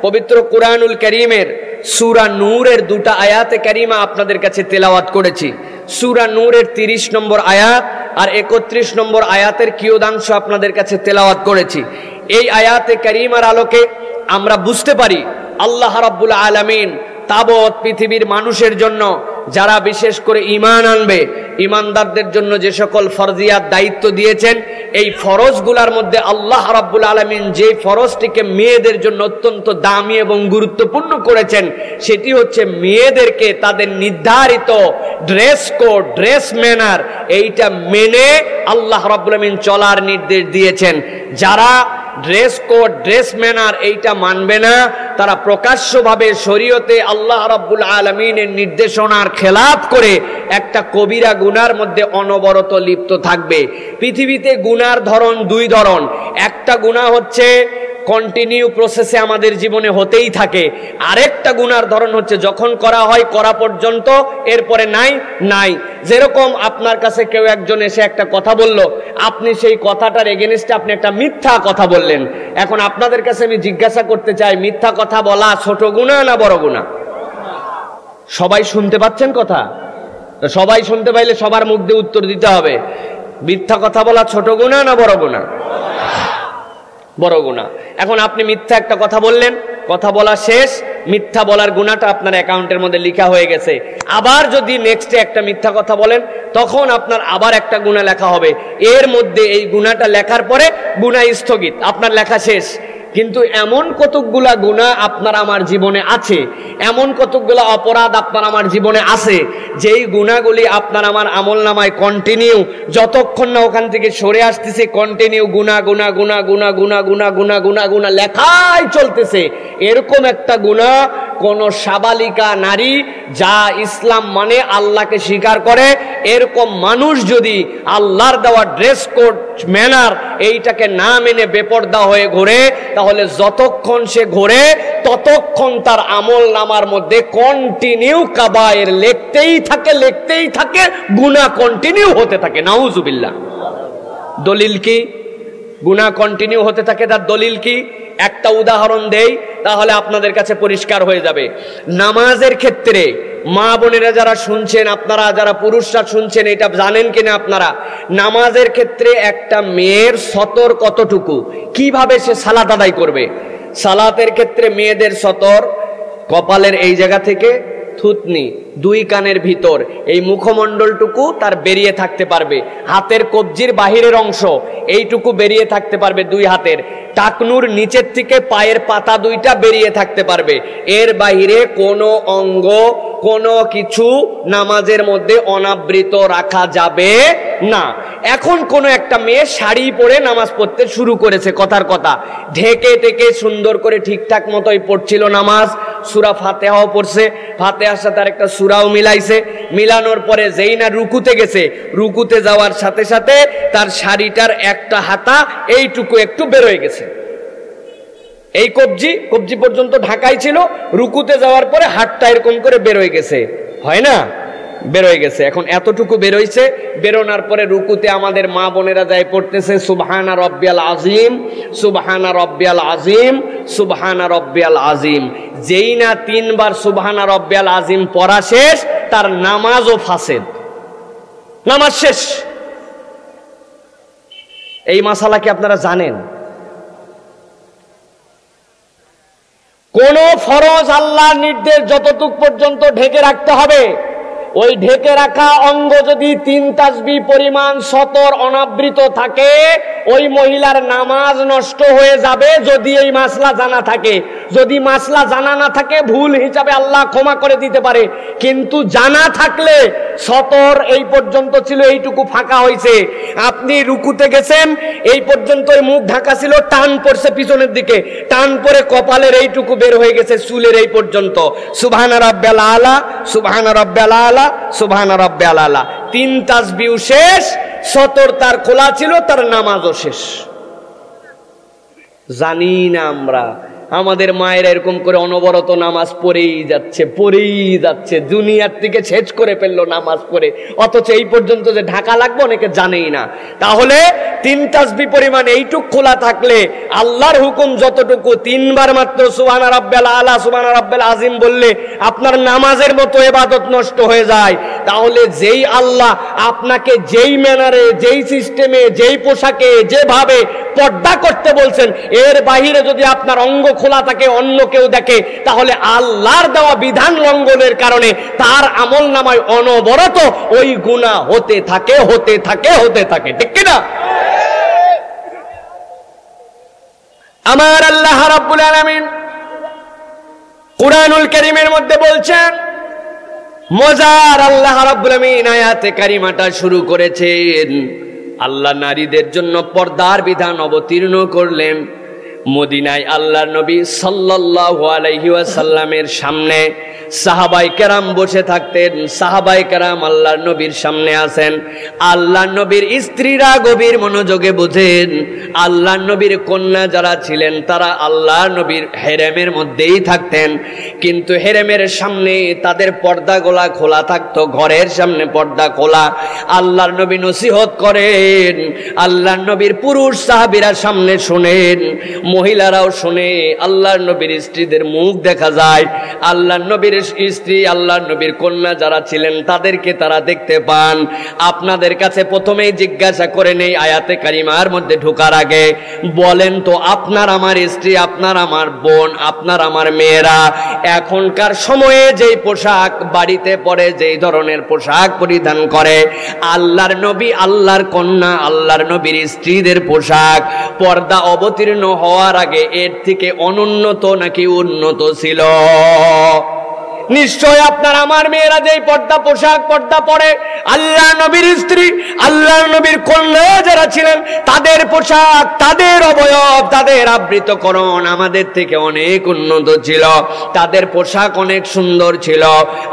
Speaker 1: পবিত্র কুরআনুল কারীমের সূরা নূরের দুটা আয়াতে কারিমা আপনাদের কাছে তেলাওয়াত করেছি। সূরা নূরের 30 নম্বর আয়াত আর 31 নম্বর আয়াতের কিয়দাংশ আপনাদের কাছে তেলাওয়াত করেছি। এই আয়াতে কারিমার আলোকে আমরা বুঝতে পারি আল্লাহ রাব্বুল আলামিন তাবৎ পৃথিবীর মানুষের জন্য, যারা বিশেষ করে ঈমান আনবে, ঈমানদারদের জন্য যে সকল ফরজিয়াত দায়িত্ব দিয়েছেন, এই ফরজগুলোর মধ্যে আল্লাহ রাব্বুল আলামিন যে ফরজটিকে মেয়েদের জন্য অত্যন্ত দামি এবং গুরুত্বপূর্ণ করেছেন, সেটি হচ্ছে মেয়েদেরকে তাদের নির্ধারিত ড্রেস কোড, ড্রেস ম্যানার, এইটা মেনে আল্লাহ রাব্বুল আলামিন চলার নির্দেশ দিয়েছেন। যারা ড্রেস কোড, ড্রেস ম্যানার এইটা মানবে না, তারা প্রকাশ্যভাবে শরীয়তে আল্লাহ রাব্বুল আলামিনের নির্দেশনার খেলাফ করে একটা কবিরা গুনার মধ্যে অনবরত লিপ্ত থাকবে। পৃথিবীতে গুনার ধরন দুই ধরন, একটা গুনাহ হচ্ছে কন্টিনিউ প্রসেসে আমাদের জীবনে হতেই থাকে, আরেকটা গুনার ধরন হচ্ছে যখন করা হয় করা পর্যন্ত, এরপরে নাই নাই। যেরকম আপনার কাছে কেউ একজন এসে একটা কথা বলল, আপনি সেই কথাটার এগেনস্টে আপনি একটা মিথ্যা কথা বললেন। এখন আপনাদের কাছে আমি জিজ্ঞাসা করতে চাই, মিথ্যা কথা বলা ছোট গুনাহ না বড় গুনাহ? সবাই শুনতে পাচ্ছেন কথা? সবাই শুনতে পাইলে সবার মুখ দিয়ে উত্তর দিতে হবে। মিথ্যা কথা বলা ছোট গুনাহ না বড় গুনাহ? বড় গুনাহ। এখন আপনি মিথ্যা একটা কথা বললেন, কথা বলা শেষ, মিথ্যা বলার গুনাহটা আপনার অ্যাকাউন্টের মধ্যে লেখা হয়ে গেছে। আবার যদি নেক্সটে একটা মিথ্যা কথা বলেন, তখন আপনার আবার একটা গুনাহ লেখা হবে। এর মধ্যে এই গুনাহটা লেখার পরে গুনাহ স্থগিত, আপনার লেখা শেষ। কিন্তু এমন কতকগুলা গুনাহ আপনার আমার জীবনে আছে, এমন কতকগুলা অপরাধ আপনার আমার জীবনে আছে, যেই গুনাহগুলি আপনার আমার আমলনামায় কন্টিনিউ, যতক্ষণ না ওখান থেকে সরে আসতেছে, কন্টিনিউ গুনাহ গুনাহ গুনাহ গুনাহ গুনাহ গুনাহ গুনাহ গুনাহ গুনাহ লেখাই চলতেছে। এরকম একটা গুনাহ কোন সাবালিকা নারী, যা ইসলাম মানে, আল্লাহকে স্বীকার করে, এরকম মানুষ যদি আল্লাহর দেওয়া ড্রেস কোড ম্যানার এইটাকে না মেনে বেপরদা হয়ে ঘোরে, তাহলে যতক্ষণ সে ঘোরে ততক্ষণ তার আমল নামার মধ্যে কন্টিনিউ কাবায়ের লিখতেই থাকে, গুনাহ কন্টিনিউ হতে থাকে। নাউজুবিল্লাহ। দলিল কি? গুনাহ কন্টিনিউ হতে থাকে, তার দলিল কি? একটা উদাহরণ দেই, তাহলে আপনাদের কাছে পরিষ্কার হয়ে যাবে। নামাজের ক্ষেত্রে মা বোনেরা যারা শুনছেন, আপনারা যারা পুরুষরা শুনছেন, এটা জানেন কিনা আপনারা, নামাজের ক্ষেত্রে একটা মেয়ের সতর কতটুকু, কিভাবে সে সালাত আদায় করবে? সালাতের ক্ষেত্রে মেয়েদের সতর কপালের এই জায়গা থেকে থুতনি, দুই কানের ভিতর, এই মুখমণ্ডলটুকু তার বেরিয়ে থাকতে পারবে। হাতের কবজির বাহিরের অংশ এইটুকু বেরিয়ে থাকতে পারবে, দুই হাতের টাকনুর নিচের থেকে পায়ের পাতা দুইটা বেরিয়ে থাকতে পারবে। এর বাহিরে কোনো অঙ্গ, কোনো কিছু নামাজের মধ্যে অনাবৃত রাখা যাবে না। এখন কোনো একটা মেয়ে শাড়ি পরে নামাজ পড়তে শুরু করেছে, কথার কথা ঢেকে টেকে সুন্দর করে ঠিকঠাক মতোই পড়ছিল নামাজ, সূরা ফাতিহাও পড়ছে, ফাতিহার সাথে আরেকটা সূরাও মিলাইছে, মিলানোর পরে যেই না রুকুতে গেছে, রুকুতে যাওয়ার সাথে সাথে তার শাড়িটার একটা হাতা এইটুকু একটু বের হয়ে গেছে। এই কবজি পর্যন্ত ঢাকাই ছিল, রুকুতে যাওয়ার পরে হাতটা এরকম করে বের হয়ে গেছে, হয় না? বের হয়ে গেছে। এখন এতটুকু বের হইছে, বেরোনার পরে রুকুতে আমাদের মা বোনেরা যায় পড়তেছে সুবহানা রব্বিয়াল আযীম, সুবহানা রব্বিয়াল আযীম, সুবহানা রব্বিয়াল আযীম। যেই না 3 বার সুবহানা রব্বিয়াল আযীম পড়া শেষ, তার নামাজও ফাসেদ, নামাজ শেষ। এই মাসালা কি আপনারা জানেন? কোন ফরজ আল্লাহর নির্দেশ যতটুক পর্যন্ত ঢেকে রাখতে হবে, ওই ঢেকে রাখা অঙ্গ যদি 3 তাসবিহ পরিমাণ সতর অনাবৃত থাকে, ওই মহিলার নামাজ নষ্ট হয়ে যাবে যদি এই মাসলা জানা থাকে। যদি মাসলা জানা না থাকে ভুল হিসাবে আল্লাহ ক্ষমা করে দিতে পারে, কিন্তু জানা থাকলে সতর এই পর্যন্ত ছিল, এইটুকু ফাঁকা হয়েছে, আপনি রুকুতে গেছেন, এই পর্যন্ত মুখ ঢাকা ছিল, টান পড়ছে পিছনের দিকে, টান পরে কপালের এইটুকু বের হয়ে গেছে চুলের এই পর্যন্ত, সুবহানা রাব্বিয়াল আলা, সুবহানা রাব্বিয়াল আলা, সুবহানা রাব্বিয়াল আলা, 3 তাসবিহ শেষ, সতর তার খোলা ছিল, তার নামাজও শেষ। জানি না আমরা, আমাদের মায়েরা এরকম করে অনবরত নামাজ পড়েই যাচ্ছে, দুনিয়ার থেকে শেষ করে ফেললো নামাজ পড়ে, অথচ এই পর্যন্ত যে ঢাকা লাগবে অনেকে জানেই না। তাহলে 3 তাসবিহ পরিমাণ এইটুক খোলা থাকলে আল্লাহর হুকুম যতটুকু, 3 বার মাত্র সুবহানা রাব্বিয়াল আলা, সুবহানা রাব্বিয়াল আযীম বললে আপনার নামাজের মতো ইবাদত নষ্ট হয়ে যায়। তাহলে যেই আল্লাহ আপনাকে যেই ম্যানারে, যেই সিস্টেমে, যেই পোশাকে, যেভাবে পর্দা করতে বলছেন, এর বাহিরে যদি আপনার অঙ্গ খোলা থাকে, অন্য কেউ দেখে, তাহলে আল্লাহর দেওয়া বিধান লঙ্ঘনের কারণে তার আমলনামায় অনবরত ওই গুনাহ হতে থাকে, ঠিক কি না? আমার আল্লাহ রাব্বুল আলামিন কুরআনুল কারীমের মধ্যে বলছেন, মজার, আল্লাহ রাব্বুল আলামিন আয়াতে কারিমাটা শুরু করেছেন, আল্লাহ নারীদের জন্য পর্দার বিধান অবতীর্ণ করলেন। মদিনায় আল্লাহর নবী সাল্লাল্লাহু আলাইহি ওয়াসাল্লামের সামনে সাহাবায়ে কেরাম বসে থাকতেন। সাহাবায়ে কেরাম আল্লাহর নবীর সামনে আছেন, আল্লাহর নবীর স্ত্রীরা গভীর মনোযোগে বুঝেন। আল্লাহর নবীর কন্যা যারা ছিলেন তারা আল্লাহর নবীর হেরেমের মধ্যেই থাকতেন, কিন্তু হেরেমের সামনে তাদের পর্দাগুলা খোলা থাকতো, ঘরের সামনে পর্দা খোলা। আল্লাহর নবী নসিহত করেন, আল্লাহর নবীর পুরুষ সাহাবীরা সামনে শোনেন, মহিলারাও শোনে। আল্লাহর নবীর স্ত্রীদের মুখ দেখা যায়, আল্লাহর নবীর স্ত্রী, আল্লাহর নবীর কন্যা যারা ছিলেন তাদেরকে তারা দেখতে পান। আপনাদের কাছে প্রথমেই জিজ্ঞাসা করে নেই, আয়াতে কারিমার মধ্যে ঢোকার আগে বলেন তো, আপনার আমার স্ত্রী, আপনার আমার বোন, আপনার আমার মেয়েরা এখনকার সময়ে যেই পোশাক বাড়িতে পরে, যেই ধরনের পোশাক পরিধান করে, আল্লাহর নবী, আল্লাহর কন্যা, আল্লাহর নবীর স্ত্রীদের পোশাক পর্দা অবতীর্ণ হওয়ার আগে এর থেকে অনুন্নত নাকি উন্নত ছিল? নিশ্চয় আপনার আমার মেয়েরা যেই পোশাক পর্দা পরে, আল্লাহ নবীর স্ত্রী, আল্লাহ নবীর কন্যা যারা ছিলেন তাদের পোশাক, তাদের অবয়ব, তাদের আবৃতকরণ আমাদের থেকে অনেক উন্নত ছিল, তাদের পোশাক অনেক সুন্দর ছিল।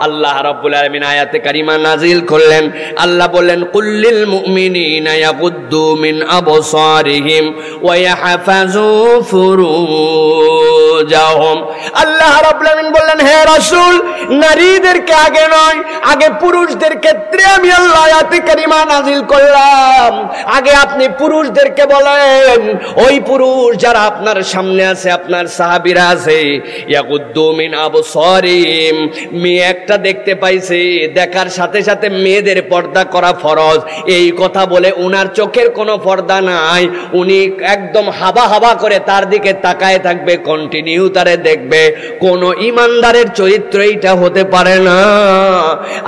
Speaker 1: আল্লাহ রাব্বুল আলামিন আয়াতে কারিমা নাজিল করলেন, আল্লাহ বললেন, কুল্লিল মুমিনিনা ইয়াগুদ্দু মিন আবসারিহিম ওয়া ইয়াহফাযু ফুরুজাহুম। আল্লাহ রাব্বুল আলামিন বললেন, হে রাসূল, নারীদেরকে আগে নয়, আগে পুরুষদের ক্ষেত্রে আমি আল্লাহ আয়াতে কারিমা নাজিল করলাম। আগে আপনি পুরুষদেরকে বলেন, ওই পুরুষ যারা আপনার সামনে আছে, আপনার সাহাবীরা আছে, ইয়াগুদ্দু মিন আবসারিহিম, মেয়ে একটা দেখতে পাইছে, দেখার সাথে সাথে মেয়েদের পর্দা করা ফরজ, এই কথা বলে উনার চোখের কোনো পর্দা নাই, উনি একদম হাবা হাবা করে তার দিকে তাকায় থাকবে, কন্টিনিউ তারে দেখবে, কোন ইমানদারের চরিত্র এটা হতে পারে না।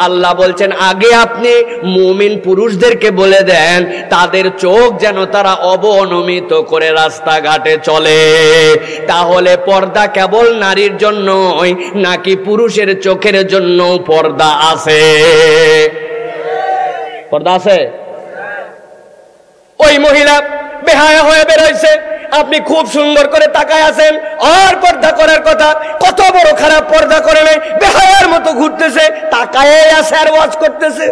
Speaker 1: আল্লাহ বলছেন, আগে আপনি মুমিন পুরুষদেরকে বলে দেন তাদের চোখ যেন তারা অবনমিত করে রাস্তাঘাটে চলে। তাহলে পর্দা কেবল নারীর জন্যই নাকি পুরুষের চোখের জন্য পর্দা আছে? পর্দা আছে। ওই মহিলা বেহায়া হয়ে বেরোইছে, আপনি খুব সুন্দর করে তাকায় আছেন, আর পর্দা করার কথা, কত বড় খারাপ পর্দা করে নেই, বেহায়ার মতো ঘুরতেছে, তাকায় আছে আর ওয়াজ করতেছে।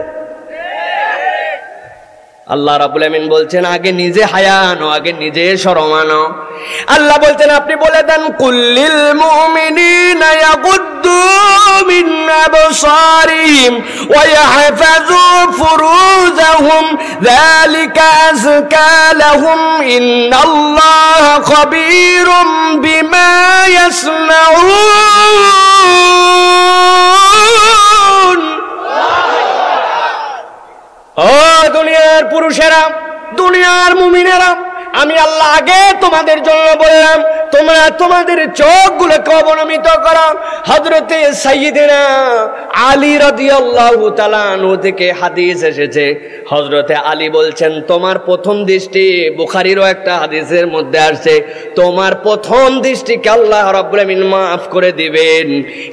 Speaker 1: আল্লাহ রাব্বুল আমিন বলছেন, আগে নিজে হায়া আনো, আগে নিজে শরম আনো। আল্লাহ বলছেন, আপনি বলে দেন, কুল্লিল মুমিনিনা ইয়াগুদ্দু মিন আবসারিহিম ওয়া ইয়াহফাযু ফুরুজাহুম যালিকা আযকা লাহুম ইন্নাল্লাহা খাবীরুম বিমা ইয়াসনাউন। ও দুনিয়ার পুরুষেরা, দুনিয়ার মুমিনেরা,
Speaker 2: আমি আল্লাহ আগে তোমাদের জন্য বললাম তোমরা তোমাদের চোখগুলোকে অবনমিত করো। হযরতে সাইয়্যিদিনা আলী রাদিয়াল্লাহু তাআলা আনহু থেকে হাদিস এসেছে, হযরতে আলী বলছেন তোমার প্রথম দৃষ্টি, বুখারীরও একটা হাদিসের মধ্যে আসছে, তোমার প্রথম দৃষ্টিকে আল্লাহ রাব্বুল আমিন মাফ করে দিবেন,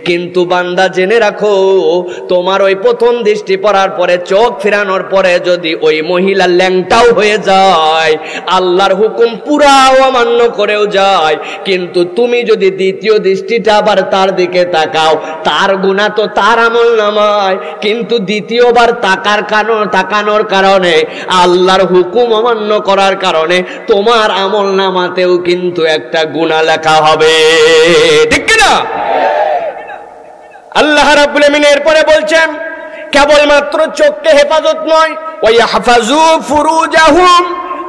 Speaker 2: কিন্তু বান্দা জেনে রাখো তোমার ওই প্রথম দৃষ্টি পড়ার পরে চোখ ফেরানোর পরে যদি ওই মহিলা ল্যাংটাও হয়ে যায়, আল্লাহর হুকুম পুরা অমান্য করেও যায়, কিন্তু তুমি যদি দ্বিতীয় দৃষ্টিটা আবার তার দিকে তাকাও, তার গুনাহ তো তার আমলনামায়, কিন্তু দ্বিতীয়বার তাকানোর কারণে আল্লাহর হুকুম অমান্য করার কারণে তোমার আমলনামাতেও কিন্তু একটা গুনাহ লেখা হবে, ঠিক কি না? আল্লাহ রাব্বুল আমিন এরপরে বলছেন কেবলমাত্র চোখকে হেফাজত নয়, ওয়াহফাজু ফুরুজাহুম,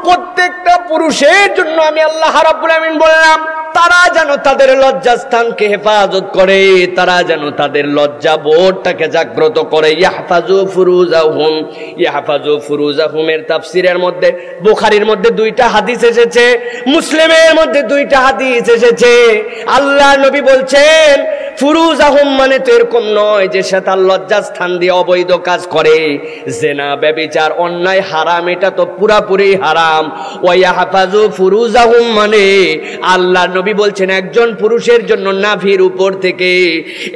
Speaker 2: প্রত্যেকটা পুরুষের জন্য আমি আল্লাহ রাব্বুল আমিন বললাম তারা যেন তাদের লজ্জাস্থানকে হেফাজত করে, তারা যেন তাদের লজ্জা বোধটাকে জাগ্রত করে। ইয়াহফাজু ফুরুজাহুম, ইয়াহফাজু ফুরুজাহুমের তাফসীরের মধ্যে বুখারীর মধ্যে দুইটা হাদিস এসেছে, মুসলিমের মধ্যে দুইটা হাদিস এসেছে। আল্লাহ নবী বলছেন ফুরুজাহুম মানে তো এরকম নয় যে সে তার লজ্জাস্থান দিয়ে অবৈধ কাজ করে, জিনা ব্যভিচার অন্যায় হারাম, এটা তো পুরাপুরি হারাম। ওয়াহফাজু ফুরুজাহুম মানে আল্লাহ নবী বলছেন একজন পুরুষের জন্য নাভির উপর থেকে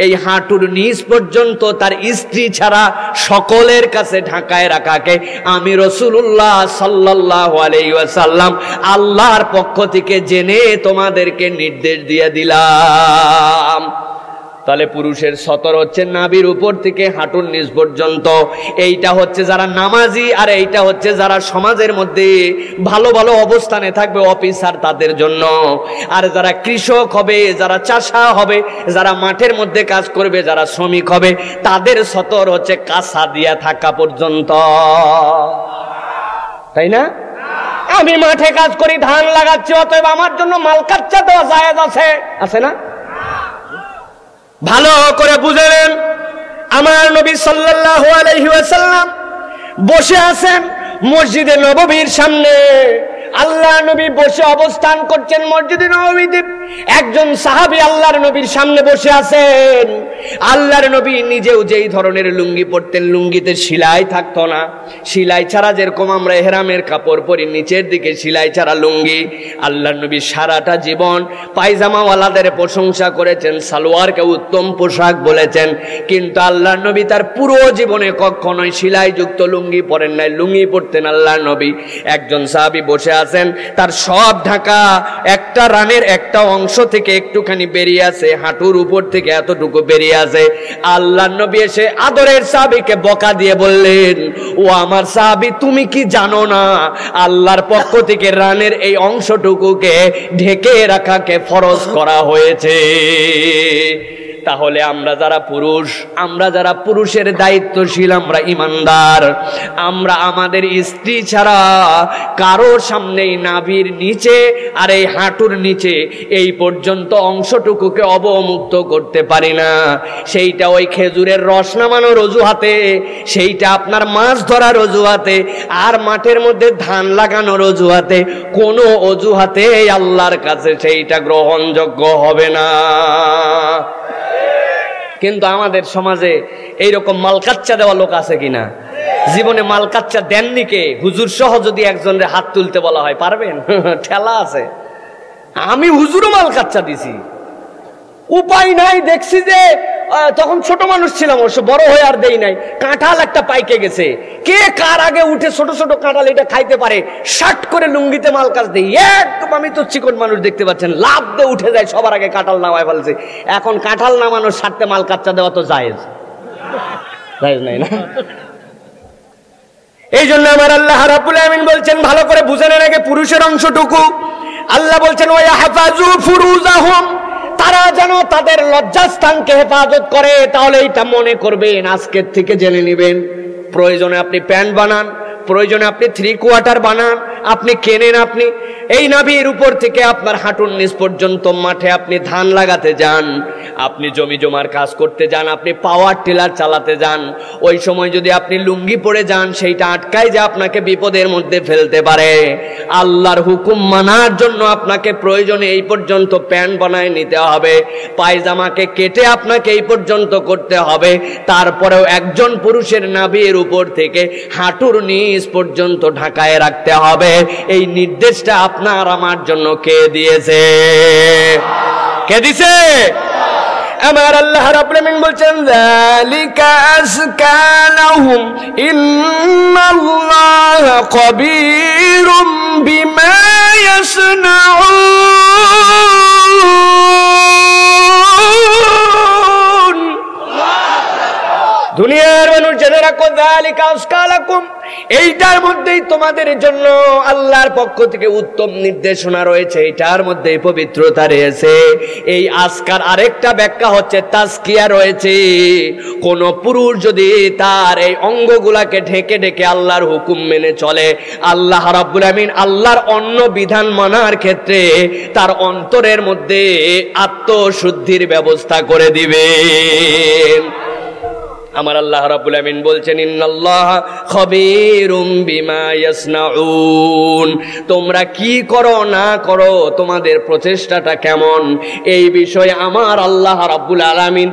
Speaker 2: এই হাঁটুর নিচ পর্যন্ত তার স্ত্রী ছাড়া সকলের কাছে ঢাকায় রাখাকে আমি রাসূলুল্লাহ সাল্লাল্লাহু আলাইহি ওয়াসাল্লাম আল্লাহর পক্ষ থেকে জেনে তোমাদেরকে নির্দেশ দিয়ে দিলাম। তাহলে পুরুষের সতর হচ্ছে নাভির উপর থেকে হাঁটুর নিচ পর্যন্ত, এইটা হচ্ছে যারা নামাজি, আর এইটা হচ্ছে যারা সমাজের মধ্যে ভালো ভালো অবস্থানে থাকবে, অফিসার তাদের জন্য। আর যারা কৃষক হবে, যারা চাষা হবে, যারা মাঠের মধ্যে কাজ করবে, যারা শ্রমিক হবে, তাদের সতর হচ্ছে কাঁচা দিয়া থাকা পর্যন্ত, তাই না? আমি মাঠে কাজ করি, ধান লাগাচ্ছি, অতএব আমার জন্য মাল কাচ্চা দেওয়া জায়েজ আছে, আছে না? ভালো করে বুঝলেন, আমার নবী সাল্লাল্লাহু আলাইহি ওয়াসাল্লাম বসে আছেন মসজিদে নববীর সামনে। আল্লাহ নবী বসে অবস্থান করছেন মসজিদে নববীতে। একজন সাহাবী আল্লাহর নবীর সামনে বসে আছেন। আল্লাহর নবী নিজেও যেই ধরনের লুঙ্গি পরতেন, লুঙ্গিতে সেলাই থাকতো না, সেলাই ছাড়া যেরকম আমরা ইহরামের কাপড় পরি নিচের দিকে সেলাই ছাড়া লুঙ্গি, আল্লাহর নবী সারাটা জীবন পায়জামাওয়ালাদের প্রশংসা করেছেন, সালোয়ারকে উত্তম পোশাক বলেছেন, কিন্তু আল্লাহর নবী তার পুরো জীবনে কখনোই সেলাইযুক্ত লুঙ্গি পরেন নাই, লুঙ্গি পরতেন আল্লাহর নবী। একজন সাহাবী বসে আছেন, তার সব ঢাকা, একটা রানের একটা অংশ থেকে একটুখানি বেরিয়ে আছে, হাঁটুর উপর থেকে এতটুকু বেরিয়ে আছে। আল্লাহর নবী এসে আদরের সাহাবীকে বকা দিয়ে বললেন, ও আমার সাহাবী, তুমি কি জানো না আল্লাহর পক্ষ থেকে রানের এই অংশটুকুকে ঢেকে রাখাকে ফরজ করা হয়েছে? তাহলে আমরা যারা পুরুষ, আমরা যারা পুরুষের দায়িত্বশীল, আমরা ইমানদার, আমরা আমাদের স্ত্রী ছাড়া কারোর সামনেই নাভির নিচে আর এই হাঁটুর নিচে এই পর্যন্ত অংশটুকুকে অবমুক্ত করতে পারি না। সেইটা ওই খেজুরের রস নামানোর অজুহাতে, সেইটা আপনার মাছ ধরার অজুহাতে, আর মাঠের মধ্যে ধান লাগানোর অজুহাতে, কোনো অজুহাতে আল্লাহর কাছে সেইটা গ্রহণযোগ্য হবে না। কিন্তু আমাদের সমাজে এইরকম মালকাচ্চা দেওয়া লোক আছে কিনা? জীবনে মালকাচ্চা দেননি কে? হুজুর সহ যদি একজনের হাত তুলতে বলা হয়, পারবেন? ঠেলা আছে। আমি হুজুরও মালকাচ্চা দিছি, উপায় নাই। দেখছি যে তখন ছোট মানুষ ছিলাম, অবশ্য বড় হয়ে আর দেই নাই। কাঁঠাল একটা পাইকে গেছে, কে কার আগে উঠে ছোট ছোট কাঁঠাল এটা খাইতে পারে, শার্ট করে লুঙ্গিতে মাল কাজ দেই, একদম আমি তো চিকন মানুষ দেখতে পাচ্ছেন, লাভ দিয়ে উঠে যায়, সবার আগে কাঁঠাল নামায় ফেলছে। এখন কাঁঠাল নামানোর স্বার্থে মাল কাচ্চা দেওয়া তো জায়েজ, জায়েজ নাই না? এই জন্য আমার আল্লাহ রাব্বুল আমিন বলছেন, ভালো করে বুঝে নেন আগে পুরুষের অংশটুকু। আল্লাহ বলছেন ওয়াহফাজু ফুরুজাহুম, তারা যেন তাদের লজ্জাস্থানকে হেফাজত করে। তাহলে এইটা মনে করবেন, আজকের থেকে জেনে নেবেন। প্রয়োজনে আপনি প্যান্ট বানান, প্রয়োজনে আপনি 3/4 বানান, আপনি কেনেন, আপনি এই নাভির উপর থেকে আপনার হাঁটুর নিচ পর্যন্ত মাঠে আপনি ধান লাগাতে যান,
Speaker 1: আপনি জমি জমার কাজ করতে যান, আপনি পাওয়ার টিলার চালাতে যান, ওই সময় যদি আপনি লুঙ্গি পরে যান সেইটা আটকায় যে আপনাকে বিপদের মধ্যে ফেলতে পারে। আল্লাহর হুকুম মানার জন্য আপনাকে প্রয়োজনে এই পর্যন্ত প্যান্ট বানায় নিতে হবে, পায়জামাকে কেটে আপনাকে এই পর্যন্ত করতে হবে, তারপরেও একজন পুরুষের নাভির উপর থেকে হাঁটুর নিচ পর্যন্ত ঢাকায় রাখতে হবে। এই নির্দেশটা আপনার আমার জন্য কে দিয়েছে? কে দিছে? আমার আল্লাহ রাব্বুল আলামিন বলছেন যালিকা আযকা লাহুম ইন্নাল্লাহা খাবীরুম বিমা ইয়াসনাউন। দুনিয়ার মানুষ জেনে রাখো যালিকা আযকা লাকুম, এইটার মধ্যেই তোমাদের জন্য আল্লাহর পক্ষ থেকে উত্তম নির্দেশনা রয়েছে, এইটার মধ্যে পবিত্রতা রয়েছে। এই আজকার আরেকটা ব্যাখ্যা হচ্ছে তাজকিয়া রয়েছে। কোন পুরুষ যদি তার এই অঙ্গগুলাকে ঢেকে ঢেকে আল্লাহর হুকুম মেনে চলে, আল্লাহ রাব্বুল আমিন আল্লাহর অন্য বিধান মানার ক্ষেত্রে তার অন্তরের মধ্যে আত্মশুদ্ধির ব্যবস্থা করে দিবেন। আমার আল্লাহ রাব্বুল আমিন বলছেন ইন্নাল্লাহা খাবীরুম বিমা ইয়াসনাউন, তোমরা কি করো না করো, তোমাদের প্রচেষ্টাটা কেমন, এই বিষয়ে আমার আল্লাহ রাব্বুল আলামিন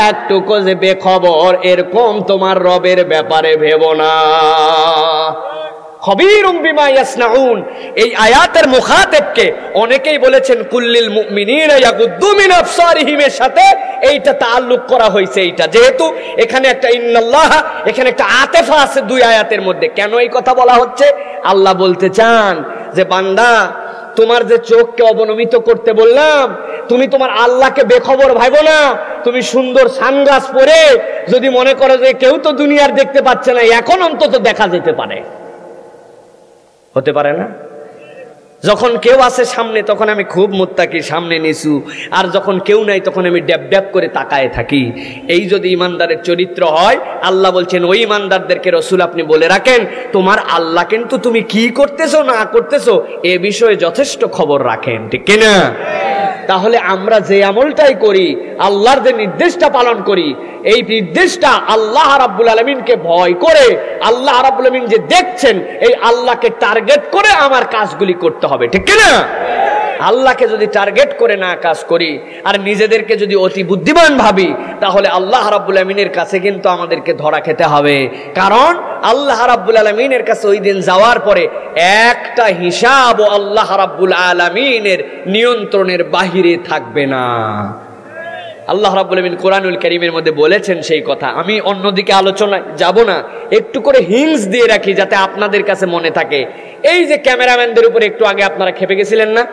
Speaker 1: একটুকু যে বেখবর এরকম তোমার রবের ব্যাপারে ভেবো না। খবীরুম বিমা ইয়াসনাউন, এই আয়াতের মুখাতেবকে অনেকেই বলেছেন কুল্লিল মুমিনিনা ইয়াগুদ্দু মিন আবসারিহিমের সাথে এইটা তাআল্লুক করা হয়েছে। এইটা যেহেতু এখানে একটা ইন্নাল্লাহ, এখানে একটা আতেফা আছে দুই আয়াতের মধ্যে। কেন এই কথা বলা হচ্ছে? আল্লাহ বলতে চান যে বান্দা, তোমার যে চোখকে অবনমিত করতে বললাম, তুমি তোমার আল্লাহকে বেখবর ভাইবো না। তুমি সুন্দর সানগ্লাস পরে যদি মনে করো যে কেউ তো দুনিয়ার দেখতে পাচ্ছে না, এখন অন্তত দেখা যেতে পারে, হতে পারে না? যখন কেউ আসে সামনে তখন আমি খুব মুত্তাকি, সামনে নিচু, আর যখন কেউ নাই তখন আমি ড্যাব ড্যাব করে তাকায় থাকি। এই যদি ইমানদারের চরিত্র হয়, আল্লাহ বলছেন ওই ইমানদারদেরকে রসুল আপনি বলে রাখেন তোমার আল্লাহ কিন্তু তুমি কি করতেছো না করতেছো এ বিষয়ে যথেষ্ট খবর রাখেন, ঠিক কিনা? তাহলে আমরা যে আমলটাই করি, আল্লাহর যে নির্দেশটা পালন করি, এই নির্দেশটা আল্লাহ রাব্বুল আলামিনকে ভয় করে, আল্লাহ রাব্বুল আলামিন যে দেখছেন এই আল্লাহকে টার্গেট করে আমার কাজগুলি করতে হবে, ঠিক কিনা? আল্লাহকে যদি টার্গেট করে না কাজ করি আর নিজেদেরকে যদি অতি বুদ্ধিমান ভাবি, তাহলে আল্লাহ রাব্বুল আলামিনের কাছে কিন্তু আমাদেরকে ধরা খেতে হবে। কারণ আল্লাহ রাব্বুল আলামিনের কাছে ওই দিন যাওয়ার পরে একটা হিসাব ও আল্লাহ রাব্বুল আলামিনের নিয়ন্ত্রণের বাহিরে থাকবে না। আল্লাহ রাব্বুল আলামিন কোরআনুল কারীমের মধ্যে বলেছেন সেই কথা। আমি অন্যদিকে আলোচনায় যাব না, একটু করে হিংস দিয়ে রাখি যাতে আপনাদের কাছে মনে থাকে। এই যে ক্যামেরাম্যানদের উপরে একটু আগে আপনারা খেপে গেছিলেন না,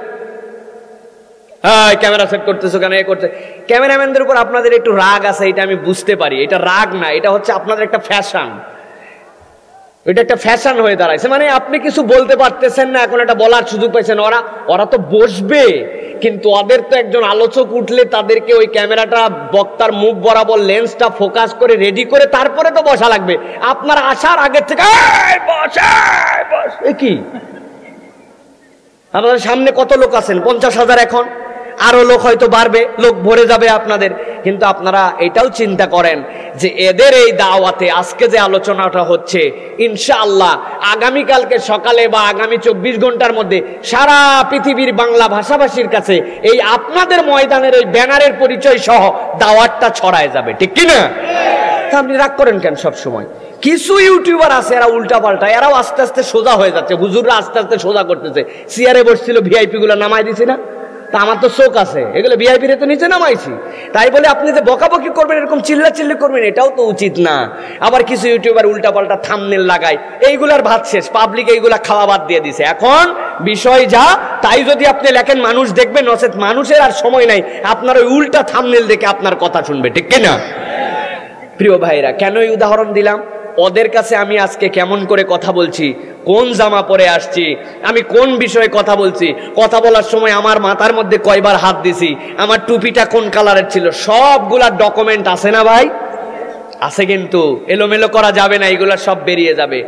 Speaker 1: ক্যামেরা সেট করতেছো কেন, এ করতে, ক্যামেরাম্যানদের উপর আপনাদের একটু রাগ আছে, এটা আমি বুঝতে পারি। এটা রাগ না, এটা হচ্ছে আপনাদের একটা ফ্যাশন। এটা একটা ফ্যাশন হয়ে দাঁড়াইছে, মানে আপনি কিছু বলতে পারতেছেন না, এখন এটা বলার সুযোগ পাইছেন। ওরা তো বসবে, কিন্তু ওদের তো একজন আলোচক উঠলে তাদেরকে ওই ক্যামেরাটা বক্তার মুখ বরাবর লেন্সটা ফোকাস করে রেডি করে তারপরে তো বসা লাগবে। আপনার আসার আগের থেকে কি আপনাদের সামনে কত লোক আছেন? 50,000। এখন আরো লোক হয়তো বাড়বে, লোক ভরে যাবে আপনাদের। কিন্তু আপনারা এটাও চিন্তা করেন যে এদের এই দাওয়াতে আজকে যে আলোচনাটা হচ্ছে, ইনশাআল্লাহ আগামীকালকে সকালে বা আগামী 24 ঘন্টার মধ্যে সারা পৃথিবীর বাংলা ভাষাভাষীর কাছে এই আপনাদের ময়দানের এই ব্যানারের পরিচয় সহ দাওয়াতটা ছড়ায় যাবে, ঠিক কিনা? আপনি রাগ করেন কেন? সব সময় কিছু ইউটিউবার আছে এরা উল্টা পাল্টা, এরাও আস্তে আস্তে সোজা হয়ে যাচ্ছে। হুজুররা আস্তে আস্তে সোজা করতেছে। চেয়ারে বসছিল, ভিআইপি গুলো নামাই দিছি না, তা আমার তো চোখ আছে, এগুলো ভিআইপি রে তো নিচে নামাইছি। তাই বলে আপনি যে বকাবকি করবেন, এরকম চিল্লা চিল্লি করবেন, এটাও তো উচিত না। আবার কিছু ইউটিউবার উল্টা পাল্টা থাম্বনেল লাগায়, এইগুলার ভাত শেষ, পাবলিক এইগুলা খাওয়া বাদ দিয়ে দিছে। এখন বিষয় যা তাই যদি আপনি লেখেন মানুষ দেখবেন, নচেত মানুষের আর সময় নাই আপনার ওই উল্টা থাম্বনেল দেখে আপনার কথা শুনবে, ঠিক কিনা? প্রিয় ভাইরা, কেন এই উদাহরণ দিলাম? ওদের কাছে আমি আজকে কেমন করে কথা বলছি, কোন জামা পরে আসছি, আমি কোন বিষয়ে কথা বলছি, কথা বলার সময় আমার মাথার মধ্যে কয়বার হাত দিছি, আমার টুপিটা কোন কালারের ছিল, সবগুলা ডকুমেন্ট আছে না ভাই? আছে, কিন্তু এলোমেলো করা যাবে না, এগুলা সব বেরিয়ে যাবে।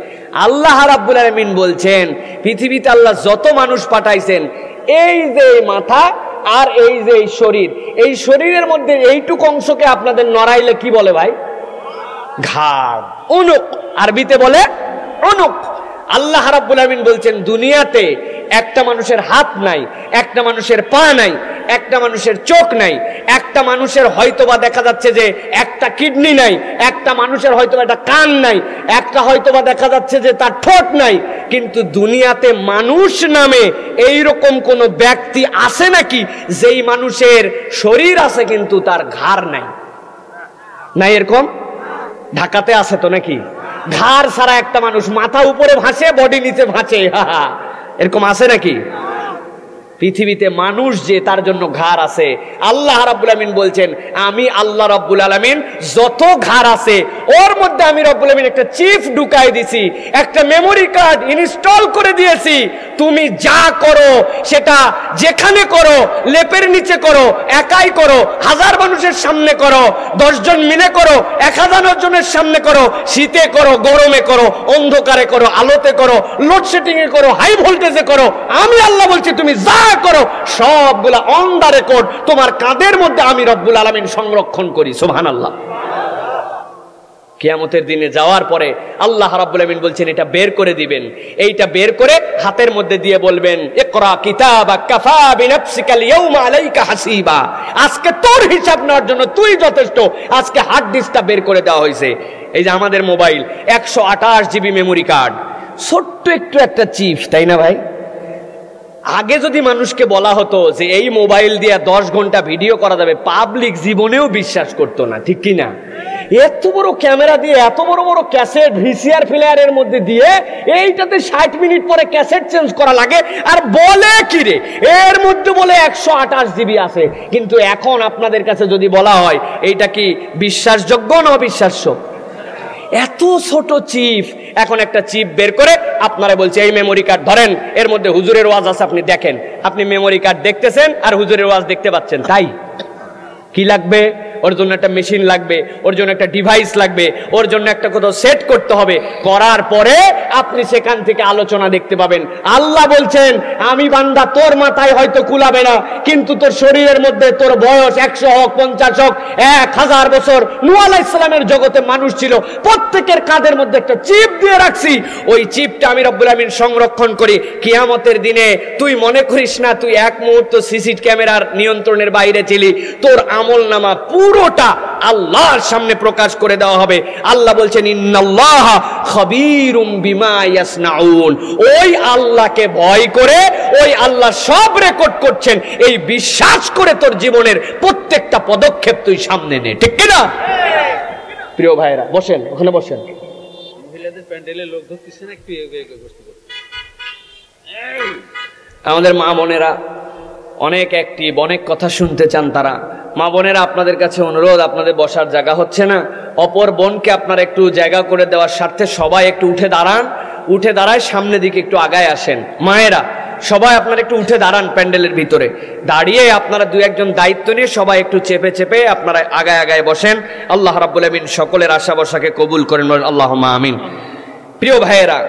Speaker 1: আল্লাহ রাব্বুল আলামিন বলছেন পৃথিবীতে আল্লাহ যত মানুষ পাঠাইছেন, এই যে মাথা
Speaker 2: আর এই যে এই শরীর, এই শরীরের মধ্যে এইটুকু অংশকে আপনাদের নড়াইলে কি বলে ভাই? ঘাড়, উনুক, আরবিতে বলে উনুক। আল্লাহ রাব্বুল আমিন বলছেন দুনিয়াতে একটা মানুষের হাত নাই, একটা মানুষের পা নাই, একটা মানুষের চোখ নাই, একটা মানুষের হয়তোবা দেখা যাচ্ছে যে একটা কিডনি নাই, একটা মানুষের হয়তোবা একটা কান নাই, একটা হয়তোবা দেখা যাচ্ছে যে তার ঠোঁট নাই, কিন্তু দুনিয়াতে মানুষ নামে এইরকম কোন ব্যক্তি আছে নাকি যেই মানুষের শরীর আছে কিন্তু তার ঘাড় নাই? নাই এরকম? ঢাকাতে আছে তো নাকি? ঘাড় ছাড়া একটা মানুষ, মাথা উপরে ভাসে বডি নিচে ভাসে, এরকম আছে নাকি? পৃথিবীতে মানুষ যে তার জন্য ঘাড় আছে। আল্লাহ রাব্বুল আমিন বলছেন আমি আল্লাহ রাব্বুল আলামিন যত ঘাড় আছে ওর মধ্যে আমি রাব্বুল আমিন একটা চিপ ঢুকাই দিছি, একটা মেমোরি কার্ড ইনস্টল করে দিয়েছি। তুমি যা করো সেটা যেখানে করো, লেপের নিচে করো, একাই করো, 1000 মানুষের সামনে করো, 10 জন মিলে করো, 1000 জনের সামনে করো, শীতে করো, গরমে করো, অন্ধকারে করো, আলোতে করো, লোডশেডিং এ করো, হাই ভোল্টেজে করো, আমি আল্লাহ বলছি তুমি যা করো সবগুলা অন দা রেকর্ড তোমার কাঁধের মধ্যে আমি রব্বুল আলামিন সংরক্ষণ করি। সুবহানাল্লাহ। কিয়ামতের দিনে যাওয়ার পরে আল্লাহ রাব্বুল আমিন বলছেন এটা বের করে দিবেন, এইটা বের করে হাতের মধ্যে দিয়ে বলবেন ইকরা কিতাবাক কাফা বিনাফসিকাল ইয়াউমা আলাইকা হাসিবা, আজকে তোর হিসাব নেওয়ার জন্য তুই যথেষ্ট। আজকে হার্ড ডিস্কটা বের করে দেওয়া হয়েছে। এই যে আমাদের মোবাইল 128 জিবি মেমোরি কার্ড, ছোট্ট একটু একটা চিপ, তাই না ভাই? আগে যদি মানুষকে বলা হতো যে এই মোবাইল দিয়ে 10 ঘন্টা ভিডিও করা যাবে, পাবলিক জীবনেও বিশ্বাস করতো না, ঠিক কি না? এত বড় ক্যামেরা দিয়ে, এত বড় বড় ক্যাসেট ভিসিআর প্লেয়ারের মধ্যে দিয়ে এইটাতে 60 মিনিট পরে ক্যাসেট চেঞ্জ করা লাগে, আর বলে কি রে এর মধ্যে বলে 128 জিবি আছে। কিন্তু এখন আপনাদের কাছে যদি বলা হয় এইটা কি বিশ্বাসযোগ্য না অবিশ্বাস্য? এত ছোট চিপ, এখন একটা চিপ বের করে আপনারা বলছে এই মেমোরি কার্ড ধরেন, এর মধ্যে হুজুরের ওয়াজ আছে, আপনি দেখেন। আপনি মেমোরি কার্ড দেখতেছেন আর হুজুরের ওয়াজ দেখতে পাচ্ছেন, তাই কি লাগবে? ওর জন্য একটা মেশিন লাগবে, ওর জন্য একটা ডিভাইস লাগবে, ওর জন্য একটা কোথাও সেট করতে হবে, করার পরে আপনি সেখান থেকে আলোচনা দেখতে পাবেন। আল্লাহ বলছেন আমি বান্দা তোর মাথায় হয়তো কুলাবে না, কিন্তু তোর শরীরের মধ্যে তোর বয়স 100 হোক 50 হোক 1000 বছর, নূহ আলাইহিস সালামের জগতে মানুষ ছিল, প্রত্যেকের কাঁধের মধ্যে একটা চিপ দিয়ে রাখছি। ওই চিপটা আমি রব্বুল আমিন সংরক্ষণ করি। কিয়ামতের দিনে তুই মনে করিস না তুই এক মুহূর্ত সিসি ক্যামেরার নিয়ন্ত্রণের বাইরে ছিলি, তোর আমলনামা পুরোটা আল্লাহর সামনে প্রকাশ করে দেওয়া হবে। আল্লাহ বলছেন ইন্নাল্লাহা খাবীরুম বিমা ইয়াসনাউন, ওই আল্লাহকে ভয় করে ওই আল্লাহ সব রেকর্ড করছেন, এই বিশ্বাস করে তোর জীবনের প্রত্যেকটা পদক্ষেপ তুই সামনে নে, ঠিক কি না? প্রিয় ভাইরা বসেন, ওখানে বসেন। মহিলাদের প্যান্ডেলে লোক ধরতেছে না, একটু বসতে বলুন। আমাদের মা বোনেরা অনেক অ্যাক্টিভ, অনেক কথা শুনতে চান তারা। মা বোনেরা আপনাদের কাছে অনুরোধ, আপনাদের বসার জায়গা হচ্ছে না, অপর বোনকে আপনারা একটু জায়গা করে দেওয়ার স্বার্থে সবাই একটু উঠে দাঁড়ান, উঠে দাঁড়ায় সামনের দিকে একটু আগায় আসেন। মায়েরা সবাই আপনারা একটু উঠে দাঁড়ান, প্যান্ডেলের ভিতরে দাঁড়িয়ে আপনারা 2-1 জন দায়িত্ব নিয়ে সবাই একটু চেপে চেপে আপনারা আগায় আগায় বসেন। আল্লাহ রাব্বুল আমিন সকলের আশা বসাকে কবুল করেন, আল্লাহুম্মা আমিন। প্রিয় ভাইয়েরা,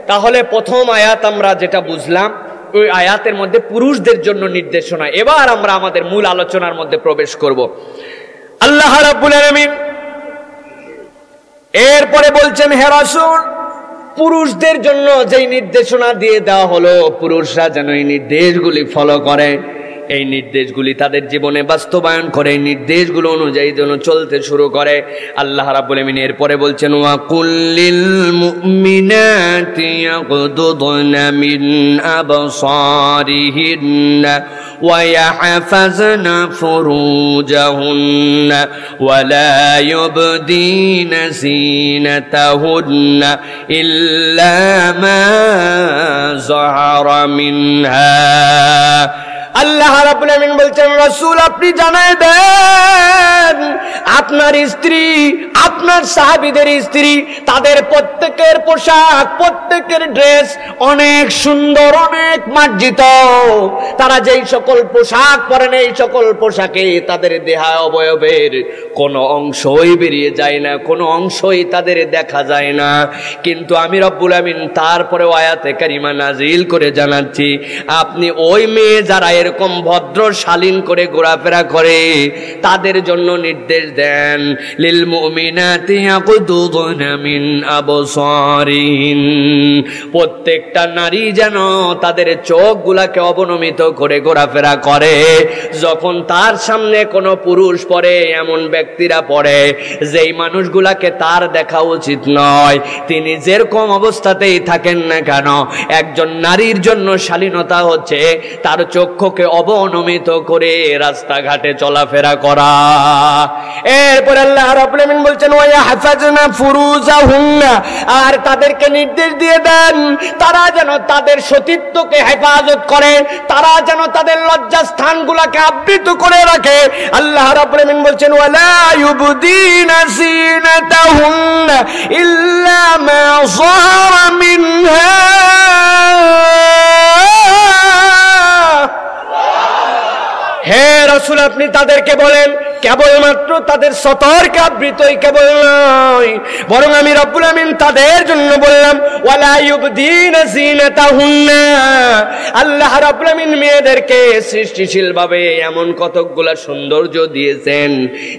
Speaker 2: তাহলে প্রথম আয়াত আমরা যেটা বুঝলাম, ওই আয়াতের মধ্যে পুরুষদের জন্য নির্দেশনা। এবার আমরা আমাদের মূল আলোচনার মধ্যে প্রবেশ করব। আল্লাহ রাব্বুল আলামিন এরপরে বলছেন হে রাসূল, পুরুষদের জন্য যেই নির্দেশনা দিয়ে দেওয়া হলো, পুরুষরা যেন এই নির্দেশগুলি ফলো করে, এই নির্দেশগুলি তাদের জীবনে বাস্তবায়ন করে, এই নির্দেশগুলো অনুযায়ী যেন চলতে শুরু করে। আল্লাহ রাব্বুল আমিন এরপরে বলছেন ওয়া কুল্লিল মুমিনাতি ইয়াগদুদনা মিন আবসারিহিন্না ওয়া ইয়াহফাজনা ফুরুজাহুন্না ওয়া লা ইউবদিনা যিনাতাহুন্না ইল্লা মা যাহারা মিনহা। আল্লাহ রাব্বুল আমিন বলছেন রাসূল আপনি জানায় দেন আপনার স্ত্রী, আপনার সাহাবীদের স্ত্রী, তাদের প্রত্যেকের পোশাক, প্রত্যেকের ড্রেস অনেক সুন্দর, অনেক মার্জিত। তারা যেই সকল পোশাক পরেন, এই সকল পোশাকে তাদের দেহা অবয়বের কোনো অংশই বেরিয়ে যায় না, কোনো অংশই তাদের দেখা যায় না। কিন্তু আমি রব্বুল আমিন তারপরে আয়াতে কারিমা নাজিল করে জানাচ্ছি, আপনি ওই মেয়ে যারা এরকম
Speaker 1: ভদ্র শালীন করে ঘোরাফেরা করে তাদের জন্য নির্দেশ দেন লিল মুমিনাতি ইয়াকুদুনা মিন আবসারিন, প্রত্যেকটা নারী যেন তাদের চোখগুলাকে অবনমিত করে ঘোরাফেরা করে যখন তার সামনে কোনো পুরুষ পড়ে। এমন ব্যক্তিরা পড়ে যেই মানুষগুলাকে তার দেখা উচিত নয়, তিনি যেরকম অবস্থাতেই থাকেন না কেন, একজন নারীর জন্য শালীনতা হচ্ছে তার চক্ষুকে অবনমিত করে রাস্তাঘাটে চলাফেরা করা। এরপর আল্লাহ রাব্বুল আলামিন বলছেন ওয়া ইয়াহফাজনা ফুরুজাহুন্না, আর তাদেরকে নির্দেশ দিয়ে দেন তারা যেন তাদের সতীত্বকে হেফাজত করে, তারা যেন তাদের লজ্জাস্থানগুলোকে আবৃত করে রাখে। আল্লাহ রাব্বুল আলামিন বলছেন ওয়ালা ইউবদিনা জিনাতাহুন্না ইল্লা মা যাহারা মিনহা, হে রাসূল আপনি তাদেরকে বলেন কেবলমাত্র তাদের সতর্ক আবৃতই কেবল নয়, বরং আমি রব্বুল আমিন তাদের জন্য বললাম ওয়ালা ইউবদিনা জিনাতাহুন্না। আল্লাহ রব্বুল আমিন মেয়েদেরকে সৃষ্টিশীল ভাবে এমন কতকগুলা সৌন্দর্য দিয়েছেন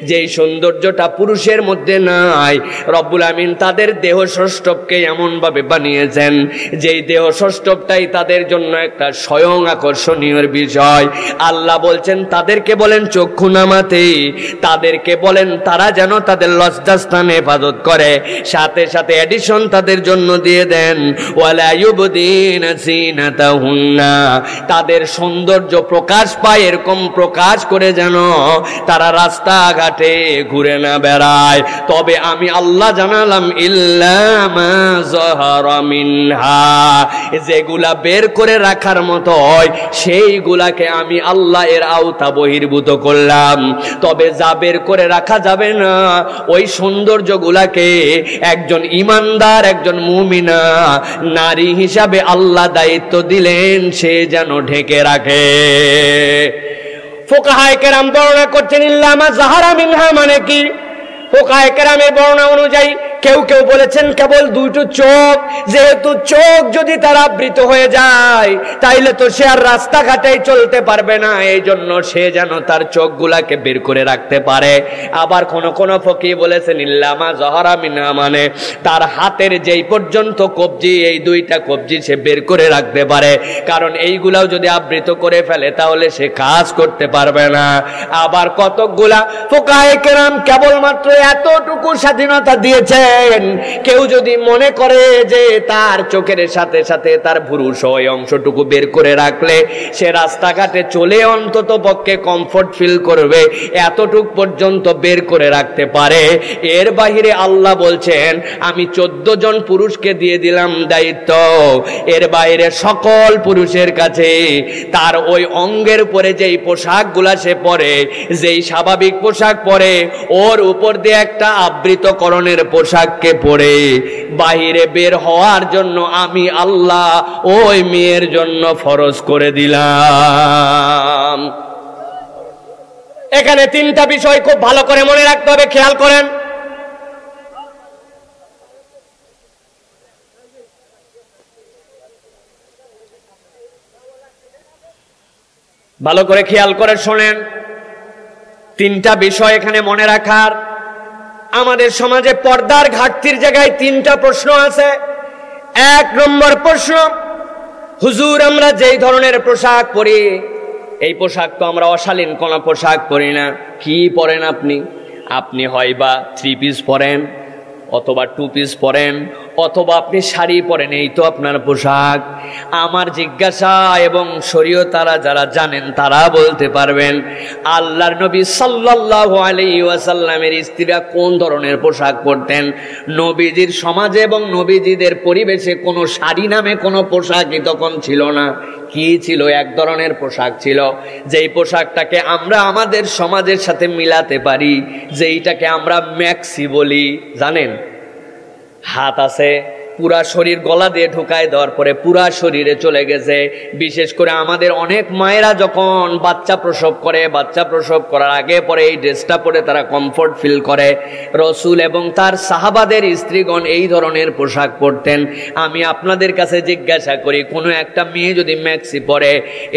Speaker 1: যেই সৌন্দর্যটা পুরুষের মধ্যে নাই। রব্বুল আমিন তাদের দেহ সৌষ্ঠবকে এমন ভাবে বানিয়েছেন যেই দেহ সৌষ্ঠবটাই তাদের জন্য একটা স্বয়ং আকর্ষণীয় বিষয়। আল্লাহ বলছেন তাদেরকে বলেন চক্ষু নামাতে, তাদেরকে বলেন তারা যেন তাদের লজ্জাস্থান হেফাজত করে, সাথে সাথে এডিশন তাদের জন্য দিয়ে দেন ওয়ালা ইউবদিনা জিনাতাহুন্না, তাদের সৌন্দর্য প্রকাশ পায় এরকম প্রকাশ করে যেন তারা রাস্তাঘাটে ঘুরে না বেড়ায়। তবে আমি আল্লাহ জানালাম ইল্লা মা যাহারা মিনহা, যেগুলা বের করে রাখার মতো হয় সেইগুলাকে আমি আল্লাহ এর আওতা বহির্ভূত করলাম। তবে যা বের করে রাখা যাবে না ওই সৌন্দর্যগুলাকে একজন ইমানদার একজন মুমিনা নারী হিসাবে আল্লাহ দায়িত্ব দিলেন সে যেন ঢেকে রাখে। ফুকাহায়ে কেরাম বর্ণনা করছেন ইল্লা মা যাহারা মিনহা মানে কি? ফুকাহায়ে কেরামের বর্ণনা অনুযায়ী কেউ কেউ বলেছেন কেবল দুটো চোখ, যেহেতু চোখ যদি তার আবৃত হয়ে যায় তাইলে তো সে আর রাস্তাঘাটেই চলতে পারবে না, এই জন্য সে যেন তার চোখগুলাকে বের করে রাখতে পারে। আবার কোন কোন ফকিহ বলেছেন ইল্লা মা যাহারা মিনহা মানে তার হাতের যেই পর্যন্ত কবজি, এই দুইটা কবজি সে বের করে রাখতে পারে, কারণ এইগুলাও যদি আবৃত করে ফেলে তাহলে সে কাজ করতে পারবে না। আবার কতকগুলা ফুকাহায়ে কেরাম কেবলমাত্র এতটুকু স্বাধীনতা দিয়েছে, কেউ যদি মনে করে যে তার চোখের সাথে সাথে তার ভুরুষ ওই অংশটুকু বের করে রাখলে সে রাস্তাঘাটে চলে অন্তত পক্ষে কমফোর্ট ফিল করবে, এতটুক পর্যন্ত বের করে রাখতে পারে। এর বাহিরে আল্লাহ বলছেন আমি 14 জন পুরুষকে দিয়ে দিলাম দায়িত্ব, এর বাইরে সকল পুরুষের কাছে তার ওই অঙ্গের উপরে যেই পোশাকগুলা সে পরে, যেই স্বাভাবিক পোশাক পরে, ওর উপর দিয়ে একটা আবৃতকরণের পোশাককে পরে বাহিরে বের হওয়ার জন্য আমি আল্লাহ ওই মেয়ের জন্য ফরজ করে দিলাম। এখানে 3টা বিষয় খুব ভালো করে মনে রাখতে হবে, খেয়াল করেন। ভালো করে খেয়াল করে শোনেন, 3টা বিষয় এখানে মনে রাখার। আমাদের সমাজে পর্দার ঘাটতির জায়গায় 3টা প্রশ্ন আছে। 1 নম্বর প্রশ্ন, হুজুর আমরা যেই ধরনের পোশাক পরি এই পোশাক তো আমরা অশালীন কোনো পোশাক পরি না। কি পরেন আপনি? আপনি হয়বা 3 পিস পরেন, অথবা 2 পিস পরেন, অথবা আপনি শাড়ি পরেন, এই তো আপনার পোশাক। আমার জিজ্ঞাসা, এবং শরীয়তারা যারা জানেন তারা বলতে পারবেন আল্লাহর নবী সাল্লাল্লাহু আলাইহি ওয়াসাল্লামের স্ত্রীরা কোন ধরনের পোশাক পরতেন? নবীজির সমাজে এবং নবীজিদের পরিবেশে কোনো শাড়ি নামে কোনো পোশাকই তখন ছিল না। কি ছিল? এক ধরনের পোশাক ছিল, যেই পোশাকটাকে আমরা আমাদের সমাজের সাথে মিলাতে পারি, যেইটাকে আমরা ম্যাক্সি বলি। জানেন, হাত আছে, পুরা শরীর গলা দিয়ে ঢুকায় দেওয়ার পরে পুরা শরীরে চলে গেছে। বিশেষ করে আমাদের অনেক মায়েরা যখন বাচ্চা প্রসব করে, বাচ্চা প্রসব করার আগে পরে এই ড্রেসটা পরে তারা কমফোর্ট ফিল করে। রসুল এবং তার সাহাবাদের স্ত্রীগণ এই ধরনের পোশাক পরতেন। আমি আপনাদের কাছে জিজ্ঞাসা করি, কোনো একটা মেয়ে যদি ম্যাক্সি পরে,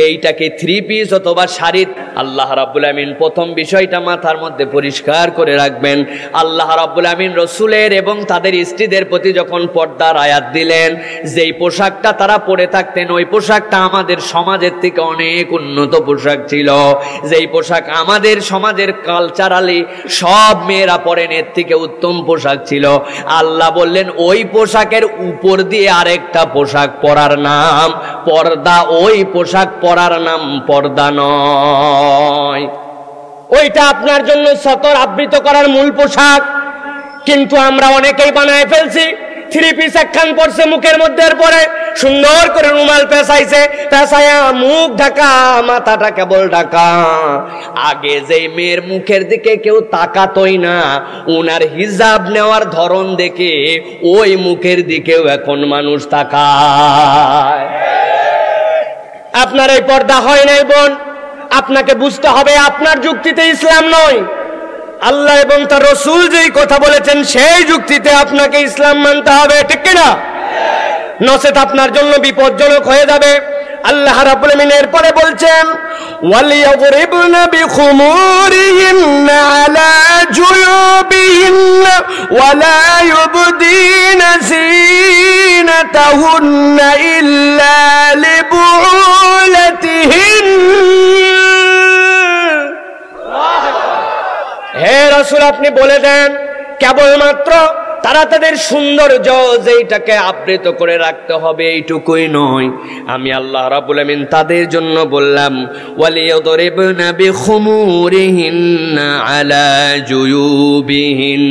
Speaker 1: এইটাকে 3 পিস অথবা শাড়ি? আল্লাহ রাব্বুল আমিন প্রথম বিষয়টা মাথার মধ্যে পরিষ্কার করে রাখবেন। আল্লাহ রাব্বুল আমিন রসুলের এবং তাদের স্ত্রীদের প্রতি যখন পর্দার আয়াত দিলেন, যেই পোশাকটা তারা পরে থাকতেন ওই পোশাকটা আমাদের সমাজের থেকে অনেক উন্নত পোশাক ছিল। যেই পোশাক আমাদের সমাজের কালচারালি সব মেয়েরা পরেন, এর থেকে উত্তম পোশাক ছিল। আল্লাহ বললেন ওই পোশাকের উপর দিয়ে আরেকটা পোশাক পরার নাম পর্দা, ওই পোশাক পরার নাম পর্দা নয়।
Speaker 2: ওইটা আপনার জন্য সতর আবৃত করার মূল পোশাক, কিন্তু আমরা অনেকেই বানায় ফেলছি। 3 পিস একখান পরছে মুখের মধ্যে, পরে সুন্দর করে রুমাল পেঁচাইছে, পেঁচায়া মুখ ঢাকা, মাথাটা কেবল ঢাকা। আগে যেই মেয়ের মুখের দিকে কেউ তাকাতই না, উনার হিজাব নেওয়ার ধরন দেখে ওই মুখের দিকেও এখন মানুষ তাকায়। আপনার এই পর্দা হয় নাই বোন, আপনাকে বুঝতে হবে আপনার যুক্তিতে ইসলাম নয়, আল্লাহ এবং তার রসুল যেই কথা বলেছেন সেই যুক্তিতে আপনাকে ইসলাম মানতে হবে, ঠিক কিনা? নচেত আপনার জন্য বিপজ্জনক হয়ে যাবে। আল্লাহ রাব্বুল আমিন এরপরে বলছেন, ওয়ালিয়াযরিবনা বিখুমুরিহিন্না আলা জুয়ুবিহিন্না ওয়ালা ইউবদিনা যিনাতাহুন্না ইল্লা লিবুলাতিহিন্না। হে রাসূল, আপনি বলে দেন কেবলমাত্র তারা তাদের সৌন্দর্য যেইটাকে আবৃত করে রাখতে হবে এইটুকুই নয়। আমি আল্লাহ রাব্বুল আমিন তাদের জন্য বললাম, ওয়ালিয়াদরিবনা বিখুমুরিহিন্না আলা জুয়ুবিহিন।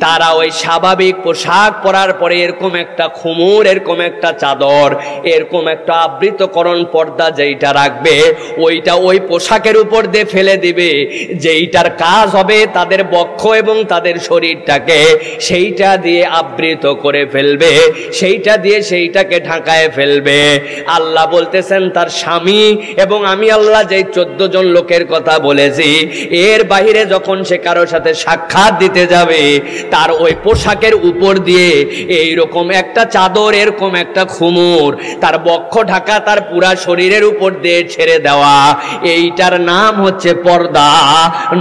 Speaker 2: তারা ওই স্বাভাবিক পোশাক পরার পরে এরকম একটা খুমুর, এরকম একটা চাদর, এরকম একটা আবৃতকরণ পর্দা যেইটা রাখবে, ওইটা ওই পোশাকের উপর দিয়ে ফেলে দিবে, যেইটার কাজ হবে তাদের বক্ষ এবং তাদের শরীরটাকে সেইটা দিয়ে আবৃত করে ফেলবে, সেইটা দিয়ে সেইটাকে ঢাকায় ফেলবে। আল্লাহ বলতেছেন তার স্বামী এবং আমি আল্লাহ যেই 14 জন লোকের কথা বলেছি, এর বাহিরে যখন সে কারোর সাথে সাক্ষাৎ দিতে যাবে, তার ওই পোশাকের উপর দিয়ে এইরকম একটা চাদর, এরকম একটা খুমুর, তার বক্ষ ঢাকা, তার পুরা শরীরের উপর দিয়ে ছেড়ে দেওয়া, এইটার নাম হচ্ছে পর্দা।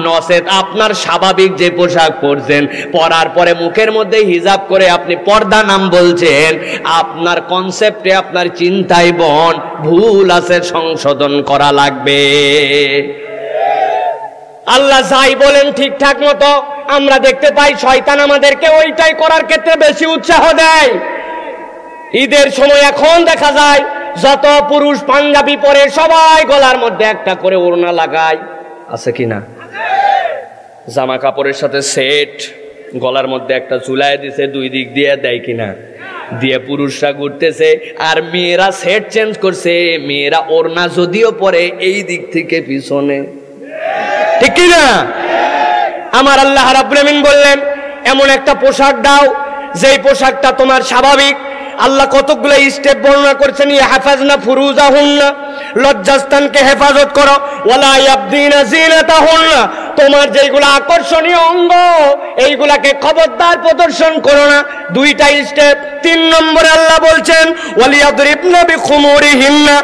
Speaker 2: নচেত আপনার স্বাভাবিক যে পোশাক পরছেন, পরার পরে মুখের মধ্যে হিজাব করে আপনি পর্দা নাম বলছেন, আপনার কনসেপ্টে, আপনার চিন্তায় বোন ভুল আছে, সংশোধন করা লাগবে। আল্লাহ যাই বলেন ঠিকঠাক মতো আমরা দেখতে পাই, শয়তান আমাদেরকে ওইটাই করার ক্ষেত্রে বেশি উৎসাহ দেয়। ঈদের সময় এখন দেখা যায় যত পুরুষ পাঞ্জাবি পরে সবাই গলার মধ্যে একটা করে ওড়না লাগায়, আছে কিনা? জামা কাপড়ের সাথে সেট, গলার মধ্যে একটা ঝুলায় দিছে, 2 দিক দিয়ে দেয় কিনা, দিয়ে পুরুষরা ঘুরতেছে। আর মেয়েরা সেট চেঞ্জ করছে, মেয়েরা ওড়না যদিও পরে এই দিক থেকে পিছনে, ঠিক কিনা? আমার আল্লাহ রাব্বুল আমিন বললেন এমন একটা পোশাক দাও যেই পোশাকটা তোমার স্বাভাবিক। আল্লাহ কতগুলো স্টেপ বর্ণনা করছেন, ইয়াহফাজনা ফুরুজাহুন্না, লজ্জাস্থানকে হেফাজত করো, ওয়ালা ইয়াবদিনা যিনাতাহুন্না, তোমার যেগুলো আকর্ষণীয় অঙ্গ এইগুলাকে খবরদার প্রদর্শন করো না। 2টা স্টেপ। 3 নম্বরে আল্লাহ বলছেন ওয়ালিয়াদরিবনা বিখুমুরিহিন্না,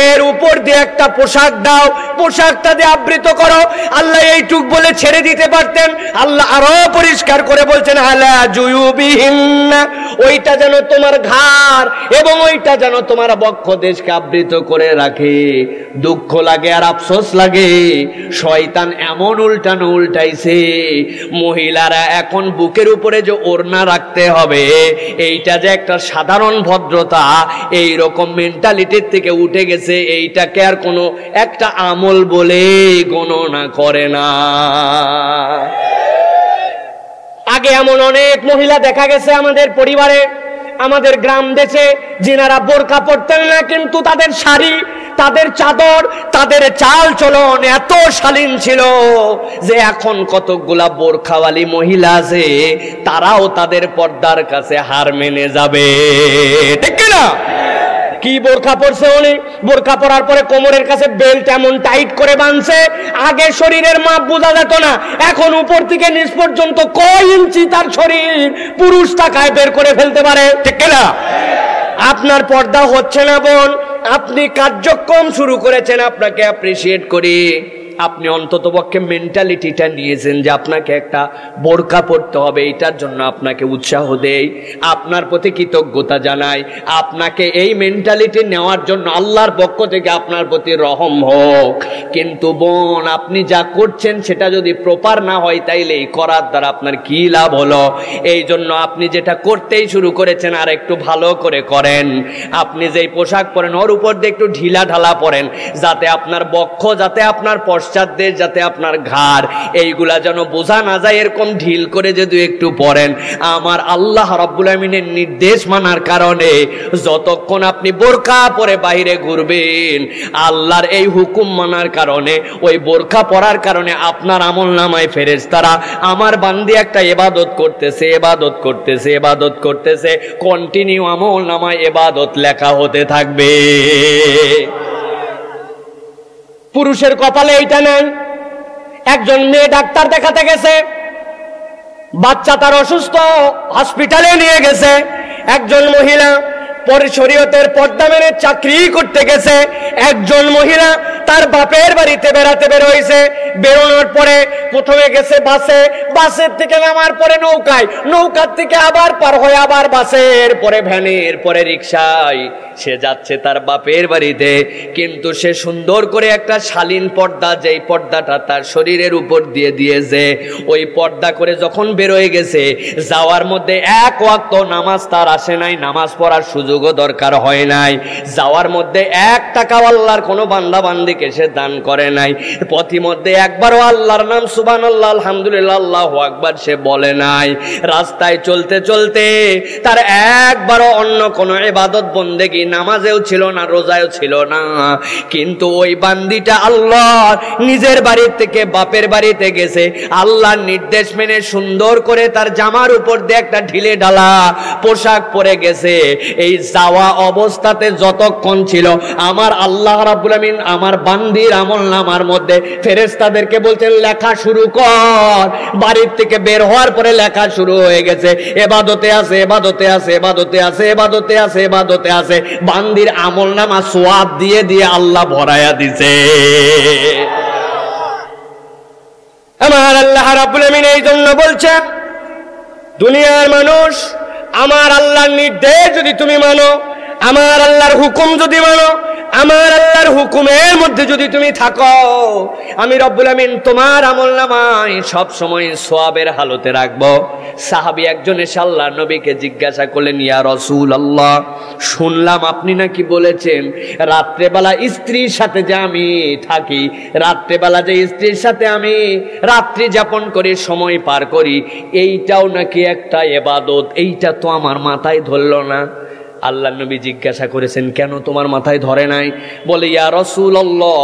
Speaker 2: এর উপর দিয়ে একটা পোশাক দাও, পোশাকটা দিয়ে আবৃত করো। আল্লাহ এইটুক বলে ছেড়ে দিতে পারতেন, আল্লাহ আরো পরিষ্কার করে বলছেন আলা জুয়ুবিহিন্না, ওইটা যেন তোমার ঘাড় এবং ওইটা যেন তোমার বক্ষ দেশকে আবৃত করে রাখে। দুঃখ লাগে আর আফসোস লাগে, শয়তান এমন উল্টানো উল্টাইছে, মহিলারা এখন বুকের উপরে যে ওড়না রাখতে হবে এইটা যে একটা সাধারণ ভদ্রতা, এই রকম মেন্টালিটির থেকে উঠে গেছে, এইটাকে আর কোনো একটা আমল বলে গণনা করে না। আগে এমন অনেক মহিলা দেখা গেছে আমাদের পরিবারে, আমাদের গ্রাম দেশে, যিনারা বোরকা পরতেন না, কিন্তু তাদের শাড়ি, তাদের চাদর, তাদের চাল চলন এত শালীন ছিল যে এখন কতগুলা বোরখাওয়ালি মহিলা আছে, তারাও তাদের পর্দার কাছে হার মেনে যাবে, ঠিক না? কি বোরখা পরছে উনি, বোরখা পরার পরে কোমরের কাছে বেল্ট এমন টাইট করে বাঁধছে, আগে শরীরের মাপ বোঝা যেত না, এখন উপর থেকে নিচ পর্যন্ত কয় ইঞ্চি তার শরীর পুরুষ তাকায় বের করে ফেলতে পারে, ঠিক না? আপনার পর্দা হচ্ছে না বোন, আপনি কার্যক্রম শুরু করেছেন, আপনাকে অ্যাপ্রিসিয়েট করি। আপনি অন্ততপক্ষে মেন্টালিটিটা নিয়েছেন যে আপনাকে একটা বোরকা পরতে হবে, এটার জন্য আপনাকে উৎসাহ দেই, আপনার প্রতি কৃতজ্ঞতা জানাই। আপনাকে এই মেন্টালিটি নেওয়ার জন্য আল্লাহর পক্ষ থেকে আপনার প্রতি রহম হোক। কিন্তু বোন, আপনি যা করছেন সেটা যদি প্রপার না হয় তাইলে এই করার দ্বারা আপনার কি লাভ হলো? এই জন্য আপনি যেটা করতেই শুরু করেছেন আর একটু ভালো করে করেন। আপনি যেই পোশাক পরেন ওর উপর দিয়ে একটু ঢিলা ঢালা পরেন, যাতে আপনার বক্ষ, যাতে আপনার পশ্চাৎদেশ, যাতে আপনার ঘাড়, এইগুলা যেন বোঝা না যায়, এরকম ঢিল করে যদি একটু পরেন। আমার আল্লাহ রাব্বুল আমিনের নির্দেশ মানার কারণে যতক্ষণ আপনি বোরকা পরে বাইরে ঘুরবেন, আল্লাহর এই হুকুম মানার কারণে, ওই বোরকা পরার কারণে আপনার আমলনামায় ফেরেশতারা আমার বান্দি একটা ইবাদত করতেছে, ইবাদত করতেছে, ইবাদত করতেছে, কন্টিনিউ আমলনামায় ইবাদত লেখা হতে থাকবে। পুরুষের কপালে এইটা নেই। একজন মেয়ে ডাক্তার দেখাতে গেছে, বাচ্চা তার অসুস্থ, হসপিটালে নিয়ে গেছে। একজন মহিলা পরে শরীয়তের পর্দা মেনে চাকরি করতে গেছে। একজন মহিলা তার বাপের বাড়িতে বেড়াতে বের হয়েছে, বেরোনোর পরে প্রথমে গেছে বাসে, বাসের থেকে নামার পরে নৌকায়, নৌকার থেকে আবার পার হয়ে আবার বাসের পরে ভ্যানের পরে রিক্সায় সে যাচ্ছে তার বাপের বাড়িতে। কিন্তু সে সুন্দর করে একটা শালীন পর্দা, যেই পর্দাটা তার শরীরের উপর দিয়ে দিয়েছে, ওই পর্দা করে যখন বেরোয় গেছে, যাওয়ার মধ্যে এক ওয়াক্ত নামাজ তার আসে নাই, নামাজ পড়ার সুযোগও দরকার হয় নাই। যাওয়ার মধ্যে 1 টাকা আল্লাহর কোনো বান্দা বান্দিকে সে দান করে নাই। পথিমধ্যে একবারও আল্লাহর নাম সুবহানাল্লাহ, আলহামদুলিল্লাহ, আল্লাহু আকবার সে বলে নাই। রাস্তায় চলতে চলতে তার একবারও অন্য কোনো ইবাদত বন্দেগী, নামাজেও ছিল না, রোজায়ও ছিল না। কিন্তু ওই বান্দিটা আল্লাহ নিজের বাড়ি থেকে বাপের বাড়িতে গেছে, আল্লাহর নির্দেশ মেনে সুন্দর করে তার জামার উপর দিয়ে একটা ঢিলে ঢালা পোশাক পরে গেছে। এই যাওয়া অবস্থাতে যতক্ষণ ছিল, আমার আল্লাহ রাব্বুল আমিন আমার বান্দির আমলনামার মধ্যে ফেরেশতাদেরকে বলছেন লেখা শুরু কর। বাড়ির থেকে বের হওয়ার পরে লেখা শুরু হয়ে গেছে, ইবাদতে আছে, ইবাদতে আছে, ইবাদতে আছে, ইবাদতে আছে, ইবাদতে আছে। বান্দির আমলনামা সওয়াব দিয়ে দিয়ে আল্লাহ ভরায়া দিছে। আমার আল্লাহ রাব্বুল আমিন এই জন্য বলছেন, দুনিয়ার মানুষ, আমার আল্লাহর নির্দেশ যদি তুমি মানো, আমার আল্লাহর হুকুম যদি মানো, আমার আল্লাহর হুকুমের মধ্যে যদি তুমি থাকো, আমি রব্বুল আমিন তোমার আমলনামায় সব সময় সওয়াবের হালতে রাখবো। সাহাবী একজন এসে আল্লাহর নবীকে জিজ্ঞাসা করলেন, ইয়া রাসূলুল্লাহ, শুনলাম আপনি নাকি বলেছেন রাত্রেবেলা স্ত্রীর সাথে যে আমি থাকি, রাত্রেবেলা যে স্ত্রীর সাথে আমি রাত্রি যাপন করি, সময় পার করি, এইটাও নাকি একটা ইবাদত। এইটা তো আমার মাথায় ধরল না। আল্লাহ নবী জিজ্ঞাসা করেছেন, কেন তোমার মাথায় ধরে নাই? বলে, ইয়া রাসূলুল্লাহ,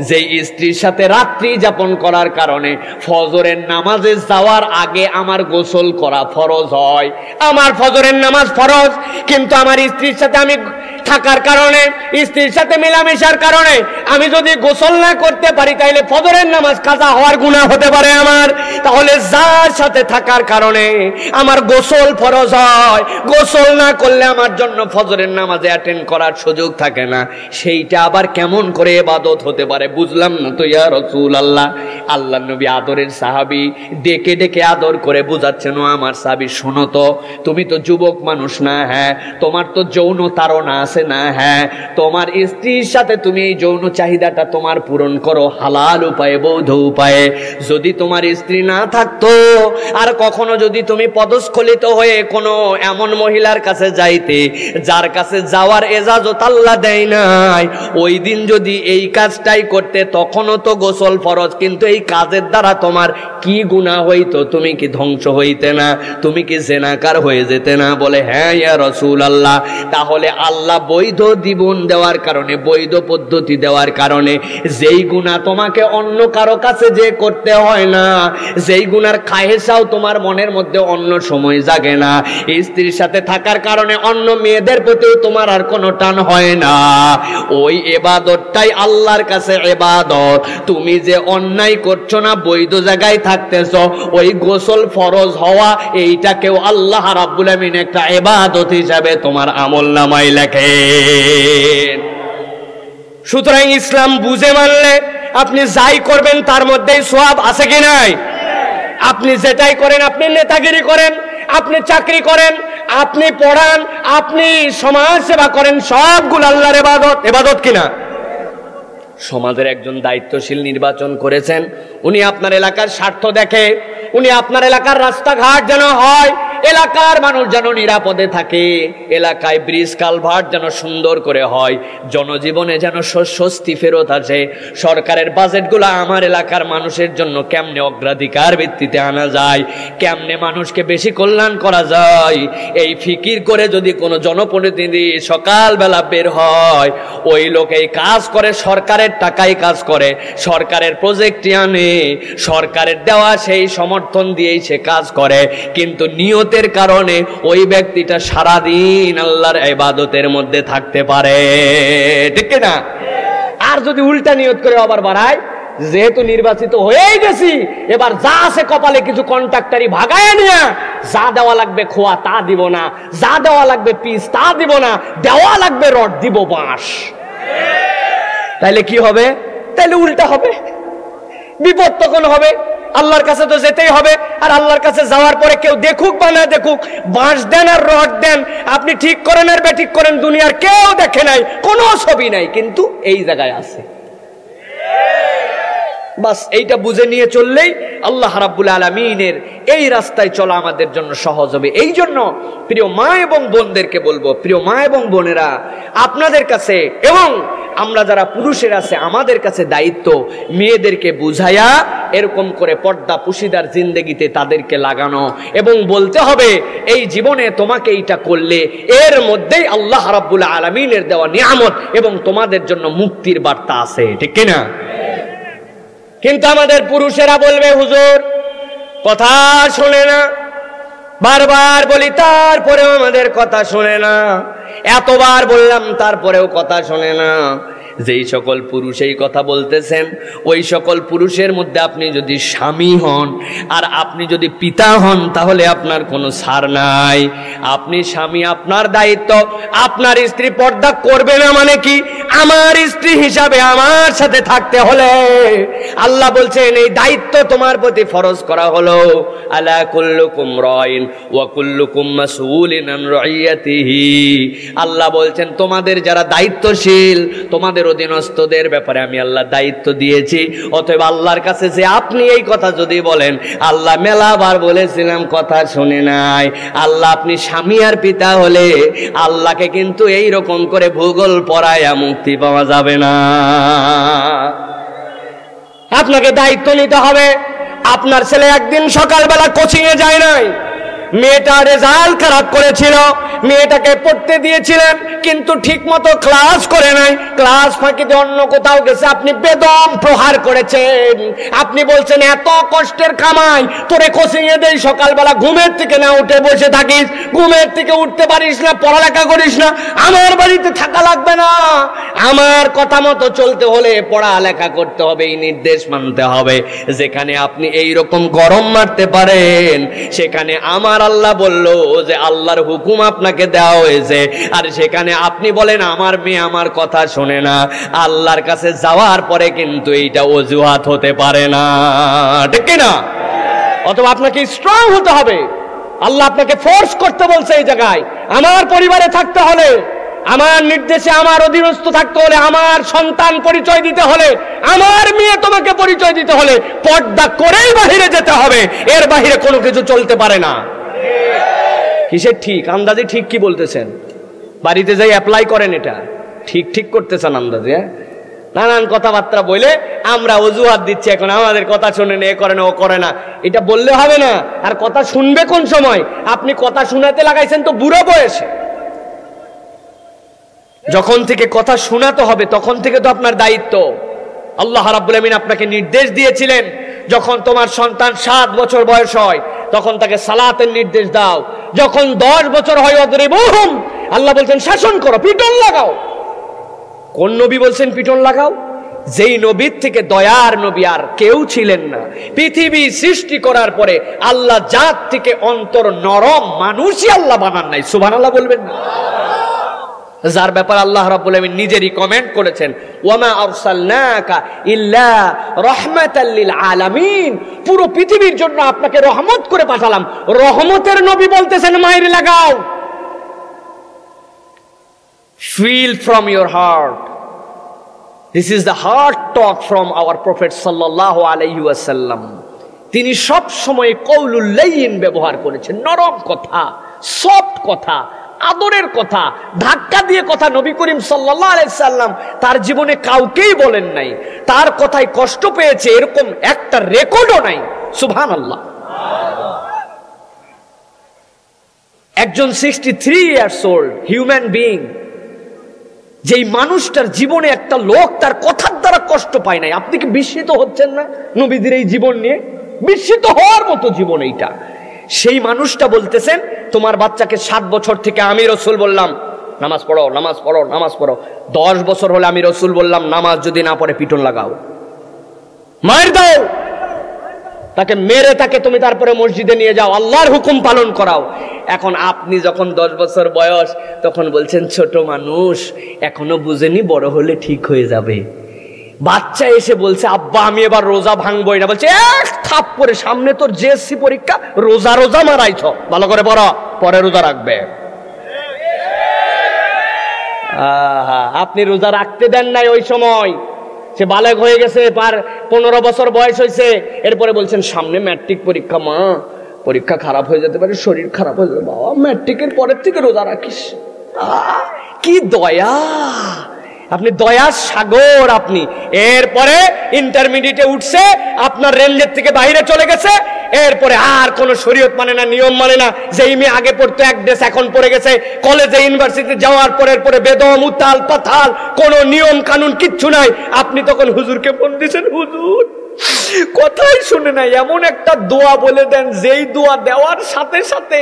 Speaker 2: যে স্ত্রীর সাথে রাত্রি যাপন করার কারণে ফজরের নামাজে যাওয়ার আগে আমার গোসল করা ফরজ হয়। আমার ফজরের নামাজ ফরজ, কিন্তু আমার স্ত্রীর সাথে আমি থাকার কারণে, স্ত্রীর সাথে মেলামেশার কারণে আমি যদি গোসল না করতে পারি, তাইলে ফজরের নামাজ কাজা হওয়ার গুনাহ হতে পারে আমার। তাহলে যার সাথে থাকার কারণে আমার গোসল ফরজ হয়, গোসল না করলে আমার জন্য ফজরের নামাজে অ্যাটেন্ড করার সুযোগ থাকে না, সেইটা আবার কেমন করে ইবাদত হতে পারে? বুঝলাম না তো ইয়া রাসূলুল্লাহ। আল্লাহর নবী আদরের সাহাবী, ডেকে ডেকে আদর করে বুঝাচ্ছেন, ও আমার সাহাবী, শোনো তো, তুমি তো যুবক মানুষ না? হ্যাঁ। তোমার তো যৌন তাড়না আছে না? হ্যাঁ। তোমার স্ত্রীর সাথে তুমি এই যৌন চাহিদাটা তোমার পূরণ করো হালাল উপায়ে, বৈধ উপায়ে। যদি তোমার স্ত্রী না থাকতো, আর কখনো যদি তুমি পদস্খলিত হয়ে কোনো এমন মহিলার কাছে যাইতে
Speaker 1: যার কাছে যাওয়ার এজাজত আল্লাহ দেয় নাই, ওই দিন যদি এই কাজটাই করতে তখনও তো গোসল ফরজ, কিন্তু এই কাজের দ্বারা তোমার কি গুনাহ হইতো? তুমি কি ধ্বংস হইতে না? তুমি কি জেনাকার হয়ে যেতে না? বলে হ্যাঁ ইয়া রাসূলুল্লাহ। তাহলে আল্লাহ বৈধ জীবন দেওয়ার কারণে, বৈধ পদ্ধতি দেওয়ার কারণে যেই গুনাহ তোমাকে অন্য কারো কাছে যে করতে হয় না, যেই গুনার খায়েশাও তোমার মনের মধ্যে অন্য সময় জাগে না, স্ত্রীর সাথে থাকার কারণে অন্য মেয়েদের প্রতিও তোমার আর কোনো টান হয় না, ওই ইবাদতটাই আল্লাহর কাছে ইবাদত। তুমি যে অন্যায় করছো না, বৈধ জায়গায় থাকতেছ, ওই গোসল ফরজ হওয়া এইটাকেও আল্লাহ রাব্বুল আমিন একটা ইবাদত হিসাবে তোমার আমলনামায় লেখেন।
Speaker 2: সুতরাং ইসলাম বুঝে মানলে আপনি যাই করবেন তার মধ্যেই সওয়াব আছে কি নাই? আপনি যেটাই করেন, আপনি নেতাগিরি করেন, আপনি চাকরি করেন, আপনি পড়ান, আপনি সমাজ সেবা করেন, সবগুলো আল্লাহর ইবাদত। ইবাদত কিনা?
Speaker 1: সমাজের একজন দায়িত্বশীল নির্বাচন করেছেন, উনি আপনার এলাকার স্বার্থ দেখে, উনি আপনার এলাকার রাস্তাঘাট যেন হয়, এলাকার মানুষ যেন নিরাপদে থাকে, এলাকায় ব্রিজ কালভার্ট যেন সুন্দর করে হয়, জনজীবনে যেন স্বস্তি ফেরত আসে, সরকারের বাজেটগুলো আমার এলাকার মানুষের জন্য কেমনে অগ্রাধিকার ভিত্তিতে আনা যায়, কেমনে মানুষকে বেশি কল্যাণ করা যায়, এই ফিকির করে যদি কোনো জনপ্রতিনিধি সকালবেলা বের হয়, ওই লোক এই কাজ করে, সরকারের টাকায় কাজ করে, সরকারের প্রজেক্টই আনে, সরকারের দেওয়া সেই সমর্থন দিয়েই সে কাজ করে, কিন্তু নিয়তের কারণে ওই ব্যক্তিটা সারাদিন আল্লাহর ইবাদতের মধ্যে থাকতে পারে, ঠিক না?
Speaker 2: আর যদি উল্টা নিয়ত করে আবার বাড়ায়, যেহেতু নির্বাচিত হয়েই গেছি, এবার যা আছে কপালে কিছু কন্ট্রাক্টারি ভাগায় নিয়ে, যা দেওয়া লাগবে খোয়া তা দিব না, যা দেওয়া লাগবে পিস তা দিব না, দেওয়া লাগবে রড দিব বাঁশ, তাইলে কি হবে? তাইলে উল্টা হবে, বিপদ তখন হবে। আল্লাহর কাছে তো যেতেই হবে, আর আল্লাহর কাছে যাওয়ার পরে কেউ দেখুক বা না দেখুক, বাঁশ দেন আর রড দেন, আপনি ঠিক করেন আর বেঠিক করেন, দুনিয়ার কেউ দেখে নাই, কোনো ছবি নাই, কিন্তু এই জায়গায় আছে। বাস এইটা বুঝে নিয়ে চললেই আল্লাহ রাব্বুল আলামিনের এই রাস্তায় চলা আমাদের জন্য সহজ হবে। এই জন্য প্রিয় মা এবং বোনদেরকে বলবো, প্রিয় মা এবং বোনেরা, আপনাদের কাছে এবং আমরা যারা পুরুষের আছে আমাদের কাছে দায়িত্ব মেয়েদেরকে বুঝাইয়া এরকম করে পর্দা পুশিদার জিন্দেগিতে তাদেরকে লাগানো এবং বলতে হবে এই জীবনে তোমাকে এইটা করলে এর মধ্যেই আল্লাহ রাব্বুল আলামিনের দেওয়া নিয়ামত এবং তোমাদের জন্য মুক্তির বার্তা আছে, ঠিক কিনা? কিন্তু আমাদের পুরুষেরা বলবে হুজুর কথা শোনে না, বারবার বলি তারপরেও আমাদের কথা শোনে না, এতবার বললাম তারপরেও কথা শোনে না।
Speaker 1: যেই সকল পুরুষ এই কথা বলতেছেন, ওই সকল পুরুষের মধ্যে আপনি যদি স্বামী হন আর আপনি যদি পিতা হন, তাহলে আপনার কোনো ছাড় নাই। আপনি স্বামী, আপনার দায়িত্ব, আপনার স্ত্রী পর্দা করবে না মানে কি? আমার স্ত্রী হিসাবে আমার সাথে থাকতে হলে আল্লাহ বলছেন এই দায়িত্ব তোমার প্রতি ফরজ করা হলো। আলা কুল্লুকুম রাইন ওয়া কুল্লুকুম মাসউলিন আন রাইয়াতিহি। আল্লাহ বলছেন তোমাদের যারা দায়িত্বশীল, তোমাদের অধীনস্থদের ব্যাপারে আমি আল্লাহ দায়িত্ব দিয়েছি। অতএব আল্লাহর কাছে যে আপনি এই কথা যদি বলেন, আল্লাহ মেলাবার বলেছিলাম কথা শুনে নাই। আল্লাহ আপনি স্বামী আর পিতা হলে আল্লাহকে কিন্তু এই রকম করে ভূগোল পড়ায়া মুক্তি পাওয়া যাবে না।
Speaker 2: আপনাকে দায়িত্ব নিতে হবে। আপনার ছেলে একদিন সকালবেলা কোচিং এ যায় নাই, মেয়েটা রেজাল্ট খারাপ করেছিল, মেয়েটাকে পড়তে দিয়েছিলেন কিন্তু ঠিক মতো ক্লাস করে নাই, ক্লাস ফাঁকিতে অন্য কোথাও গেছে, আপনি বেদম প্রহার করেছেন। আপনি বলছেন এত কষ্টের কামাই তোরে কোচিং এ দেই, সকালবেলা ঘুমের থেকে না উঠে বসে থাকিস, ঘুমের থেকে উঠতে পারিস না, পড়ালেখা করিস না, আমার বাড়িতে থাকা লাগবে না, আমার কথা মতো চলতে হলে পড়ালেখা করতে হবে, এই নির্দেশ মানতে হবে। যেখানে আপনি এই রকম গরম মারতে পারেন, সেখানে আমার আল্লাহ বলল যে আল্লাহর হুকুম আপনাকে দেওয়া হয়েছে, আর সেখানে আপনি বলেন আমার মেয়ে আমার কথা শোনে না। আল্লাহর কাছে যাওয়ার পরে কিন্তু এইটা অজুহাত হতে পারে না, ঠিক না? অথবা আপনাকে স্ট্রং হতে হবে। আল্লাহ আপনাকে ফোর্স করতে বলছে এই জায়গায়, আমার পরিবারে থাকতে হলে, আমার নির্দেশে আমার অধীনস্থ থাকতে হলে, আমার সন্তান পরিচয় দিতে হলে, আমার মেয়ে তোমাকে পরিচয় দিতে হলে পর্দা করেই বাহিরে যেতে হবে, এর বাহিরে কোনো কিছু চলতে পারে না।
Speaker 1: কিসের ঠিক? আন্দাজে ঠিক কি বলতেছেন?
Speaker 2: বাড়িতে যাই অ্যাপ্লাই করেন, এটা ঠিক ঠিক করতেছেন আন্দাজে। নানান কথাবার্তা বলে আমরা অজুহাত দিচ্ছি, এখন আমাদের কথা শুনে এ করে না ও করে না, এটা বললে হবে না। আর কথা শুনবে কোন সময়? আপনি কথা শোনাতে লাগাইছেন তো বুড়ো বয়সে। যখন থেকে কথা শোনাতে হবে তখন থেকে তো আপনার দায়িত্ব। আল্লাহ রাব্বুল আমিন আপনাকে নির্দেশ দিয়েছিলেন, যখন তোমার সন্তান 7 বছর বয়স হয় তখন তাকে সালাতের নির্দেশ দাও, যখন 10 বছর হয় অদরিবুহুম, আল্লাহ বলছেন শাসন করো, পিটন লাগাও। কোন নবী বলছেন পিটন লাগাও? যেই নবীর থেকে দয়ার নবী আর কেউ ছিলেন না। পৃথিবী সৃষ্টি করার পরে আল্লাহ জাত থেকে অন্তর নরম মানুষই আল্লাহ বানান নাই। সুবহানাল্লাহ বলবেন না? যার ব্যাপার আল্লাহ রাব্বুল আমিন নিজেরই কমেন্ট করেছেন, ওয়ামা আরসালনাকা ইল্লা রাহমাতাল লিল আলামিন, পুরো পৃথিবীর জন্য আপনাকে রহমত করে পাঠালাম। রহমতের নবী বলতেছেন মাইর লাগাও। Feel from your heart. This is the heart talk from our Prophet sallallahu alayhi wasallam. তিনি সব সময় কওলুল লাইন ব্যবহার করেছেন, নরম কথা, সফট কথা, আদরের কথা, ধাক্কা দিয়ে কথা নবী করিম সাল্লাল্লাহু আলাইহি সাল্লাম তার জীবনে কাউকেই বলেন নাই। তার কথায় কষ্ট পেয়েছে এরকম একটা রেকর্ডও নাই। সুবহানাল্লাহ। একজন 63 ইয়ার্স ওল্ড হিউম্যান বিইং, যেই মানুষটার জীবনে একটা লোক তার কথার দ্বারা কষ্ট পায় নাই। আপনি কি বিস্মিত হচ্ছেন না নবীদের এই জীবন নিয়ে? বিস্মিত হওয়ার মতো জীবন এইটা। সেই মানুষটা বলতেছেন, তোমার বাচ্চাকে 7 বছর থেকে আমি রাসূল বললাম নামাজ পড়ো, নামাজ পড়ো, নামাজ পড়ো। 10 বছর হলে আমি রাসূল বললাম নামাজ যদি না পড়ে পিটন লাগাও, মার দাও, তাকে মেরে তাকে তুমি তারপরে মসজিদে নিয়ে যাও, আল্লাহর হুকুম পালন করাও। এখন আপনি যখন 10 বছর বয়স তখন বলছেন ছোট মানুষ, এখনো বুঝেনি, বড় হলে ঠিক হয়ে যাবে। বাচ্চা এসে বলছে আব্বা আমি এবার রোজা ভাঙবই না, বলছে এক থাপ্পড়ে, সামনে তোর জেএসসি পরীক্ষা, রোজা রোজা মারাইছ, ভালো করে পড়ো, পরে রোজা রাখবে। আপনি রোজা রাখতে দেন নাই ওই সময়, সে বালেগ হয়ে গেছে, 15 বছর বয়স হয়েছে, এরপরে বলছেন সামনে ম্যাট্রিক পরীক্ষা, মা পরীক্ষা খারাপ হয়ে যেতে পারে, শরীর খারাপ হয়ে যাবে, বাবা ম্যাট্রিকের পরের থেকে রোজা রাখিস। কি দয়া! আপনি দয়ার সাগর আপনি। এরপরে ইন্টারমিডিয়েটে উঠছে, আপনার রেঞ্জের থেকে বাইরে চলে গেছে, এরপরে আর কোন শরীয়ত মানে না, নিয়ম মানে না। যেই মেয়ে আগে পড়তো এক ড্রেস, এখন পড়ে গেছে। কলেজে ইউনিভার্সিটি যাওয়ার পরে বেদম উতাল পাতাল, কোন নিয়ম কানুন কিচ্ছু নাই। আপনি তখন হুজুরকে ফোন দিয়েছেন, হুজুর কথাই শুনে নাই, এমন একটা দোয়া বলে দেন যেই দোয়া দেওয়ার সাথে সাথে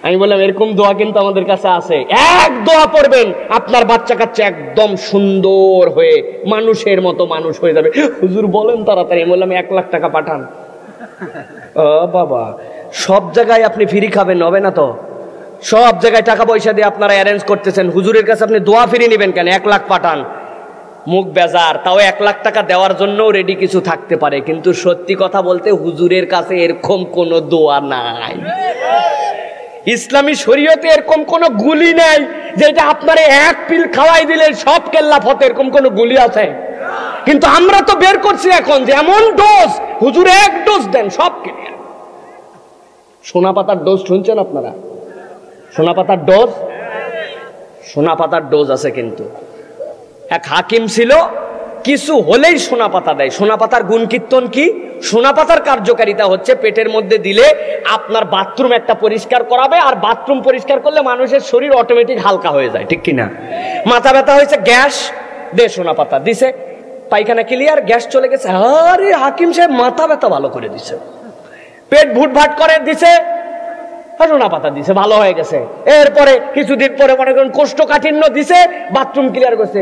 Speaker 2: আমি বললাম এরকম দোয়া কিন্তু আমাদের কাছে আছে। এক দোয়া পড়বেন, আপনার বাচ্চা কাচ্চা একদম সুন্দর হয়ে মানুষের মতো মানুষ হয়ে যাবে। হুজুর বলেন তাড়াতাড়ি। আমি বললাম 1 লাখ টাকা পাঠান। ও বাবা, সব জায়গায় আপনি ফ্রি খাবেন, হবে না তো? সব জায়গায় টাকা পয়সা দিয়ে আপনারা অ্যারেঞ্জ করতেছেন, হুজুরের কাছে আপনি দোয়া ফ্রি নেবেন কেন? 1 লাখ পাঠান। মুখ বেজার, তাও 1 লাখ টাকা দেওয়ার জন্য রেডি কিছু থাকতে পারে, কিন্তু সত্যি কথা বলতে হুজুরের কাছে এরকম কোনো দোয়া নাই। ইসলামী শরীয়তে এরকম কোন গুলি নাই যেটা আপনারে এক পিল খাওয়াই দিলে সব কেল্লা ফতে, এরকম কোন গুলি আছে? কিন্তু আমরা তো বের করছি এখন যে এমন ডোজ, হুজুর 1 ডোজ দেন সব ক্লিয়ার। সোনা পাতার ডোজ শুনছেন আপনারা? সোনা পাতার ডোজ, সোনা পাতার ডোজ আছে। কিন্তু এক হাকিম ছিল, কিছু হলেই সোনা পাতা দেয়। সোনা পাতার গুণ কীর্তন কি? সোনা পাতার কার্যকারিতা হচ্ছে পেটের মধ্যে দিলে আপনার বাথরুম একটা পরিষ্কার করাবে, আর বাথরুম পরিষ্কার করলে মানুষের শরীর অটোমেটিক হালকা হয়ে যায়, ঠিক কিনা? মাথা ব্যথা হয়েছে, গ্যাস দে, সোনা পাতা দিছে, পায়খানা ক্লিয়ার, গ্যাস চলে গেছে। আরে হাকিম সাহেব মাথা ব্যথা ভালো করে দিছে। পেট ভুটভাট করে দিছে, সোনা পাতা দিছে, ভালো হয়ে গেছে। এরপরে কিছুদিন পরে মনে করেন কোষ্ঠকাঠিন্য দিছে, বাথরুম ক্লিয়ার করছে।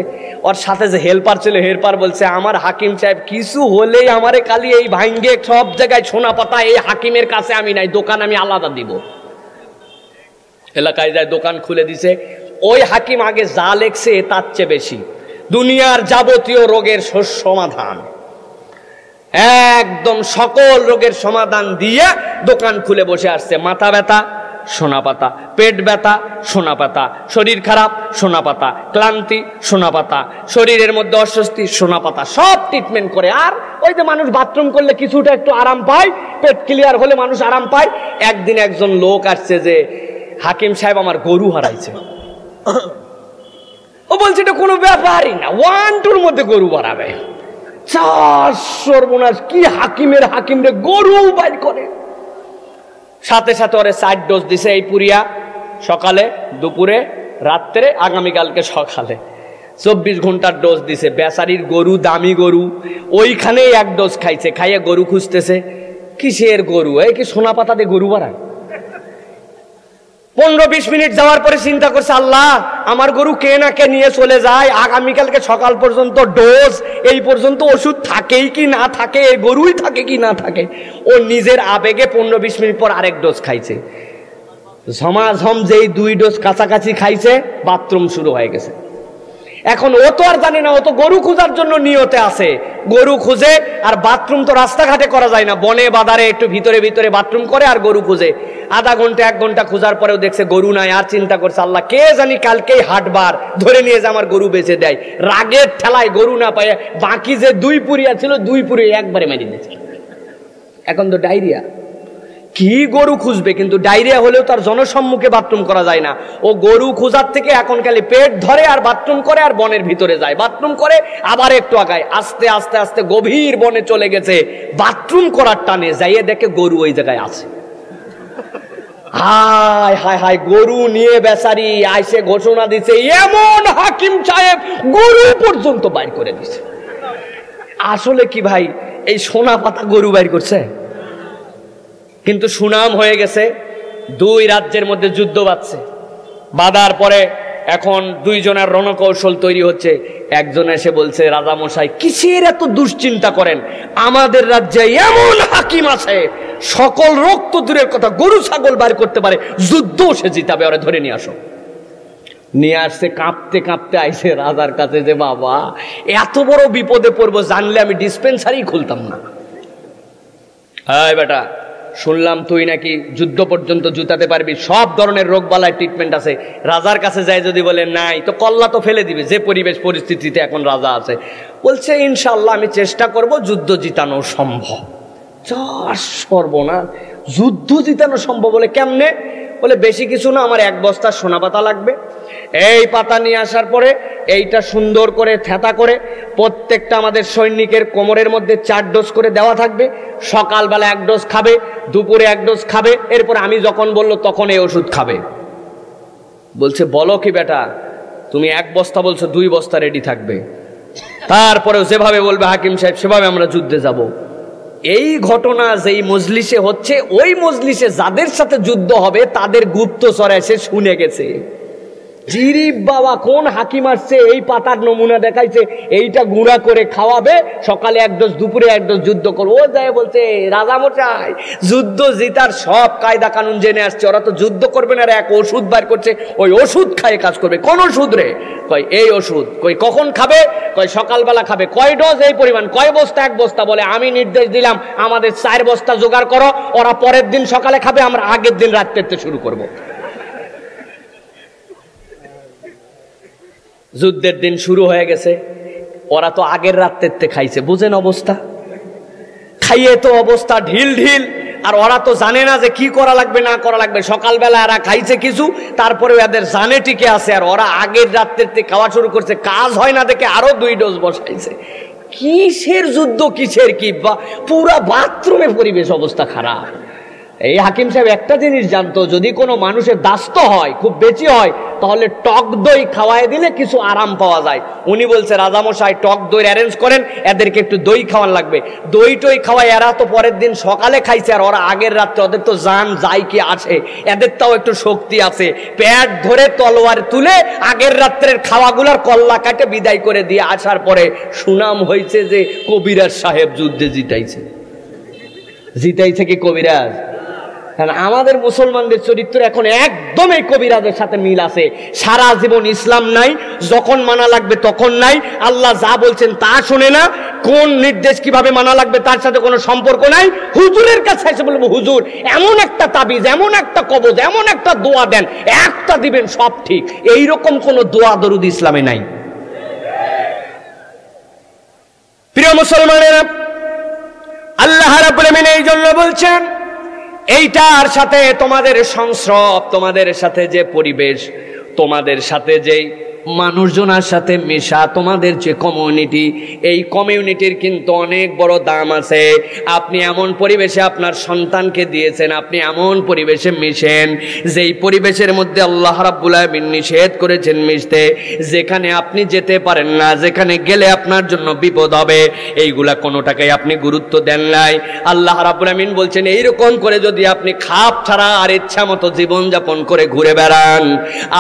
Speaker 2: ওর সাথে যে হেল্পার ছিল, হেল্পার বলছে আমার হাকিম সাহেব কিছু হলেই আমারে খালি এই ভাঙ্গে সব জায়গায় সোনা পাতা, এই হাকিমের কাছে আমি নাই, দোকান আমি আলাদা দিব। এলাকায় যায় দোকান খুলে দিছে। ওই হাকিম আগে যা লেখছে তার চেয়ে বেশি, দুনিয়ার যাবতীয় রোগের সমাধান, একদম সকল রোগের সমাধান দিয়ে দোকান খুলে বসে আসছে। মাথা ব্যথা সোনা পাতা, পেট ব্যথা সোনা পাতা, শরীর খারাপ সোনা পাতা, ক্লান্তি সোনা পাতা, শরীরের মধ্যে অস্বস্তি সোনা পাতা, সব ট্রিটমেন্ট করে। আর ওই যে মানুষ বাথরুম করলে কিছুটা একটু আরাম পায়, পেট ক্লিয়ার হলে মানুষ আরাম পায়। একদিন একজন লোক আসছে যে হাকিম সাহেব আমার গরু হারাইছে। ও বলছে এটা কোনো ব্যাপারই না, 1-2 মধ্যে গরু বাড়াবে। সর্বনাশ, কি হাকিম রে গরু বাইর করে। সাথে সাথে ওরে 4 ডোজ দিছে, এই পুরিয়া সকালে, দুপুরে, রাত্রে, আগামীকালকে সকালে, 24 ঘন্টার ডোজ দিছে। বেচারির গরু, দামি গরু, ওইখানেই 1 ডোজ খাইছে। খাইয়ে গরু খুঁজতেছে, কিসের গরু, এই কি সোনা পাতা দিয়ে গরু বাড়ায়? 15-20 মিনিট যাওয়ার পরে চিন্তা করছে, আল্লাহ আমার গরু কে না কে নিয়ে চলে যায়, আগামীকালকে সকাল পর্যন্ত ডোজ, এই পর্যন্ত ওষুধ থাকেই কি না থাকে, এই গরুই থাকে কি না থাকে। ও নিজের আবেগে 15-20 মিনিট পর আরেক ডোজ খাইছে। ঝমাঝম যেই 2 ডোজ কাছাকাছি খাইছে, বাথরুম শুরু হয়ে গেছে। এখন ও তো আর জানে না, ও তো গরু খোঁজার জন্য নিয়তে আছে, গরু খুঁজে। আর বাথরুম তো রাস্তাঘাটে করা যায় না, বনে বাদারে একটু ভিতরে ভিতরে বাথরুম করে আর গরু খুঁজে। আধা ঘন্টা 1 ঘন্টা খোঁজার পরেও দেখছে গরু নাই। আর চিন্তা করছে, আল্লাহ কে জানি কালকেই হাটবার ধরে নিয়ে যে আমার গরু বেঁচে দেয়। রাগের ঠেলায় গরু না পায়, বাকি যে 2 পুরিয়া ছিল 2 পুরিয়া একবারে মেরে দিয়েছে। এখন তো ডায়রিয়া, কি গরু খুঁজবে? কিন্তু ডায়রিয়া হলেও তার জনসম্মুখে বাথরুম করা যায় না। ও গরু খোঁজার থেকে এখন খালি পেট ধরে আর বাথরুম করে, আর বনের ভিতরে যায়, বাথরুম করে, আবার একটু আগায়, আস্তে আস্তে আস্তে গভীর বনে চলে গেছে। বাথরুম করার টানে যাইয়ে দেখে গরু ওই জায়গায় আছে। হায় হায় হায়, গরু নিয়ে বেচারি আইসে ঘোষণা দিছে, এমন হাকিম সাহেব গরু পর্যন্ত বাইর করে দিছে। আসলে কি ভাই, এই সোনা পাতা গরু বাইর করছে? কিন্তু সুনাম হয়ে গেছে। 2 রাজ্যের মধ্যে যুদ্ধ বাঁধছে, বাঁধার পরে এখন 2 জনের রণকৌশল তৈরি হচ্ছে। একজন এসে বলছে, রাজামশাই কিসের এত দুশ্চিন্তা করেন, আমাদের রাজ্যে এমন হাকিম আছে, সকল রক্ত দূরের কথা গরু ছাগল বার করতে পারে, যুদ্ধ সে জিতাবে, ওরা ধরে নিয়ে আসো। নিয়ে আসছে, কাঁপতে কাঁপতে আইসে রাজার কাছে, যে বাবা এত বড় বিপদে পড়বো জানলে আমি ডিসপেন্সারি খুলতাম না। হ্যাঁ বেটা, শুনলাম তুই নাকি যুদ্ধ পর্যন্ত জুতাতে পারবি, সব ধরনের রোগ বালায় ট্রিটমেন্ট আছে। রাজার কাছে যায় যদি বলে নাই, তো কল্লা তো ফেলে দিবে, যে পরিবেশ পরিস্থিতিতে এখন রাজা আছে। বলছে ইনশাল্লাহ আমি চেষ্টা করব, যুদ্ধ জিতানো সম্ভব। সর্বনাশ, যুদ্ধ জিতানো সম্ভব বলে কেমনে? বলে বেশি কিছু না, আমার 1 বস্তা সোনা পাতা লাগবে। এই পাতা নিয়ে আসার পরে এইটা সুন্দর করে থেতা করে প্রত্যেকটা আমাদের সৈনিকের কোমরের মধ্যে 4 ডোজ করে দেওয়া থাকবে। সকালবেলা 1 ডোজ খাবে, দুপুরে 1 ডোজ খাবে, এরপর আমি যখন বললো তখন এই ওষুধ খাবে। বলছে বলো কি বেটা, তুমি 1 বস্তা বলছো, 2 বস্তা রেডি থাকবে। তারপরেও যেভাবে বলবে হাকিম সাহেব সেভাবে আমরা যুদ্ধে যাব। এই ঘটনা যেই মজলিসে হচ্ছে, ওই মজলিসে যাদের সাথে যুদ্ধ হবে তাদের গুপ্তচর এসে শুনে গেছে। জিরি বাবা, কোন হাকিম আসছে, এই পাতার নমুনা দেখাইছে, এইটা গুঁড়া করে খাওয়াবে, সকালে 1 ডোজ, দুপুরে 1 ডোজ, যুদ্ধ করবো। ও যায় বলছে, রাজামশাই যুদ্ধ জিতার সব কায়দা কানুন জেনে আসছে, ওরা তো যুদ্ধ করবে না, 1 ওষুধ বার করছে, ওই ওষুধ খায় কাজ করবে। কোন ওষুধ রে? কই এই ওষুধ। কই কখন খাবে? কই সকালবেলা খাবে। কয় ডোজ? এই পরিমাণ। কয় বস্তা? 1 বস্তা। বলে আমি নির্দেশ দিলাম আমাদের 4 বস্তা জোগাড় করো, ওরা পরের দিন সকালে খাবে, আমরা আগের দিন রাত্রে শুরু করব। যুদ্ধের দিন শুরু হয়ে গেছে, ওরা তো আগের রাত্রেতে খাইছে, বুঝেন অবস্থা, খাইয়ে তো অবস্থা ঢিল ঢিল। আর ওরা তো জানে না যে কি করা লাগবে না করা লাগবে। সকালবেলা এরা খাইছে কিছু, তারপরে এদের জানে টিকে আছে, আর ওরা আগের রাত্রেতে খাওয়া শুরু করছে। কাজ হয় না দেখে আরো 2 ডোজ বসাইছে। কিসের যুদ্ধ, কিসের কি, পুরা বাথরুমে পরিবেশ অবস্থা খারাপ। এই হাকিম সাহেব একটা জিনিস জানতো, যদি কোনো মানুষের দাস্ত হয়, খুব বেশি হয়, তাহলে টক দই খাওয়াই দিলে কিছু আরাম পাওয়া যায়। উনি বলছে, রাজামশাই টক দই অ্যারেঞ্জ করেন, এদেরকে একটু দই খাওয়ান লাগবে। দই টই খাওয়াই, এরা তো পরের দিন সকালে খাইছে, আর ওরা আগের রাত্রে, ওদের তো জান যাই কি আছে, এদের তাও একটু শক্তি আছে। পেট ধরে তলোয়ার তুলে আগের রাত্রের খাওয়াগুলার কল্লা কাটে বিদায় করে দিয়ে আসার পরে সুনাম হয়েছে যে কবিরাজ সাহেব যুদ্ধে জিতাইছে। জিতাইছে কি কবিরাজ? কারণ আমাদের মুসলমানদের চরিত্র এখন একদম এই কবিরাজের সাথে মিল আছে। সারা জীবন ইসলাম নাই, যখন মানা লাগবে তখন নাই, আল্লাহ যা বলছেন তা শোনে না, কোন নির্দেশ কিভাবে মানা লাগবে তার সাথে কোনো সম্পর্ক নাই। হুজুরের কাছে এসে বলবো, হুজুর এমন একটা তাবিজ, এমন একটা কবজ, এমন একটা দোয়া দেন, একটা দিবেন সব ঠিক। এইরকম কোন দোয়া দরুদ ইসলামে নাই। প্রিয় মুসলমানেরা, আল্লাহ রাব্বুল আমিন এই জন্য বলছেন, এইটার সাথে তোমাদের সংস্রব, তোমাদের সাথে যে পরিবেশ, তোমাদের সাথে যেই মানুষজনের সাথে মেশা, তোমাদের যে কমিউনিটি, এই কমিউনিটির কিন্তু অনেক বড় দাম আছে। আপনি এমন পরিবেশে আপনার সন্তানকে দিয়েছেন, আপনি এমন পরিবেশে মিশেন যেই পরিবেশের মধ্যে আল্লাহ রাব্বুল আলামিন নিষেধ করেছেন মিশতে, যেখানে আপনি যেতে পারেন না, যেখানে গেলে আপনার জন্য বিপদ হবে, এইগুলা কোনোটাকেই আপনি গুরুত্ব দেন নাই। আল্লাহ রাব্বুল আলামিন বলছেন এইরকম করে যদি আপনি খাপ ছাড়া আর ইচ্ছা মতো জীবনযাপন করে ঘুরে বেড়ান,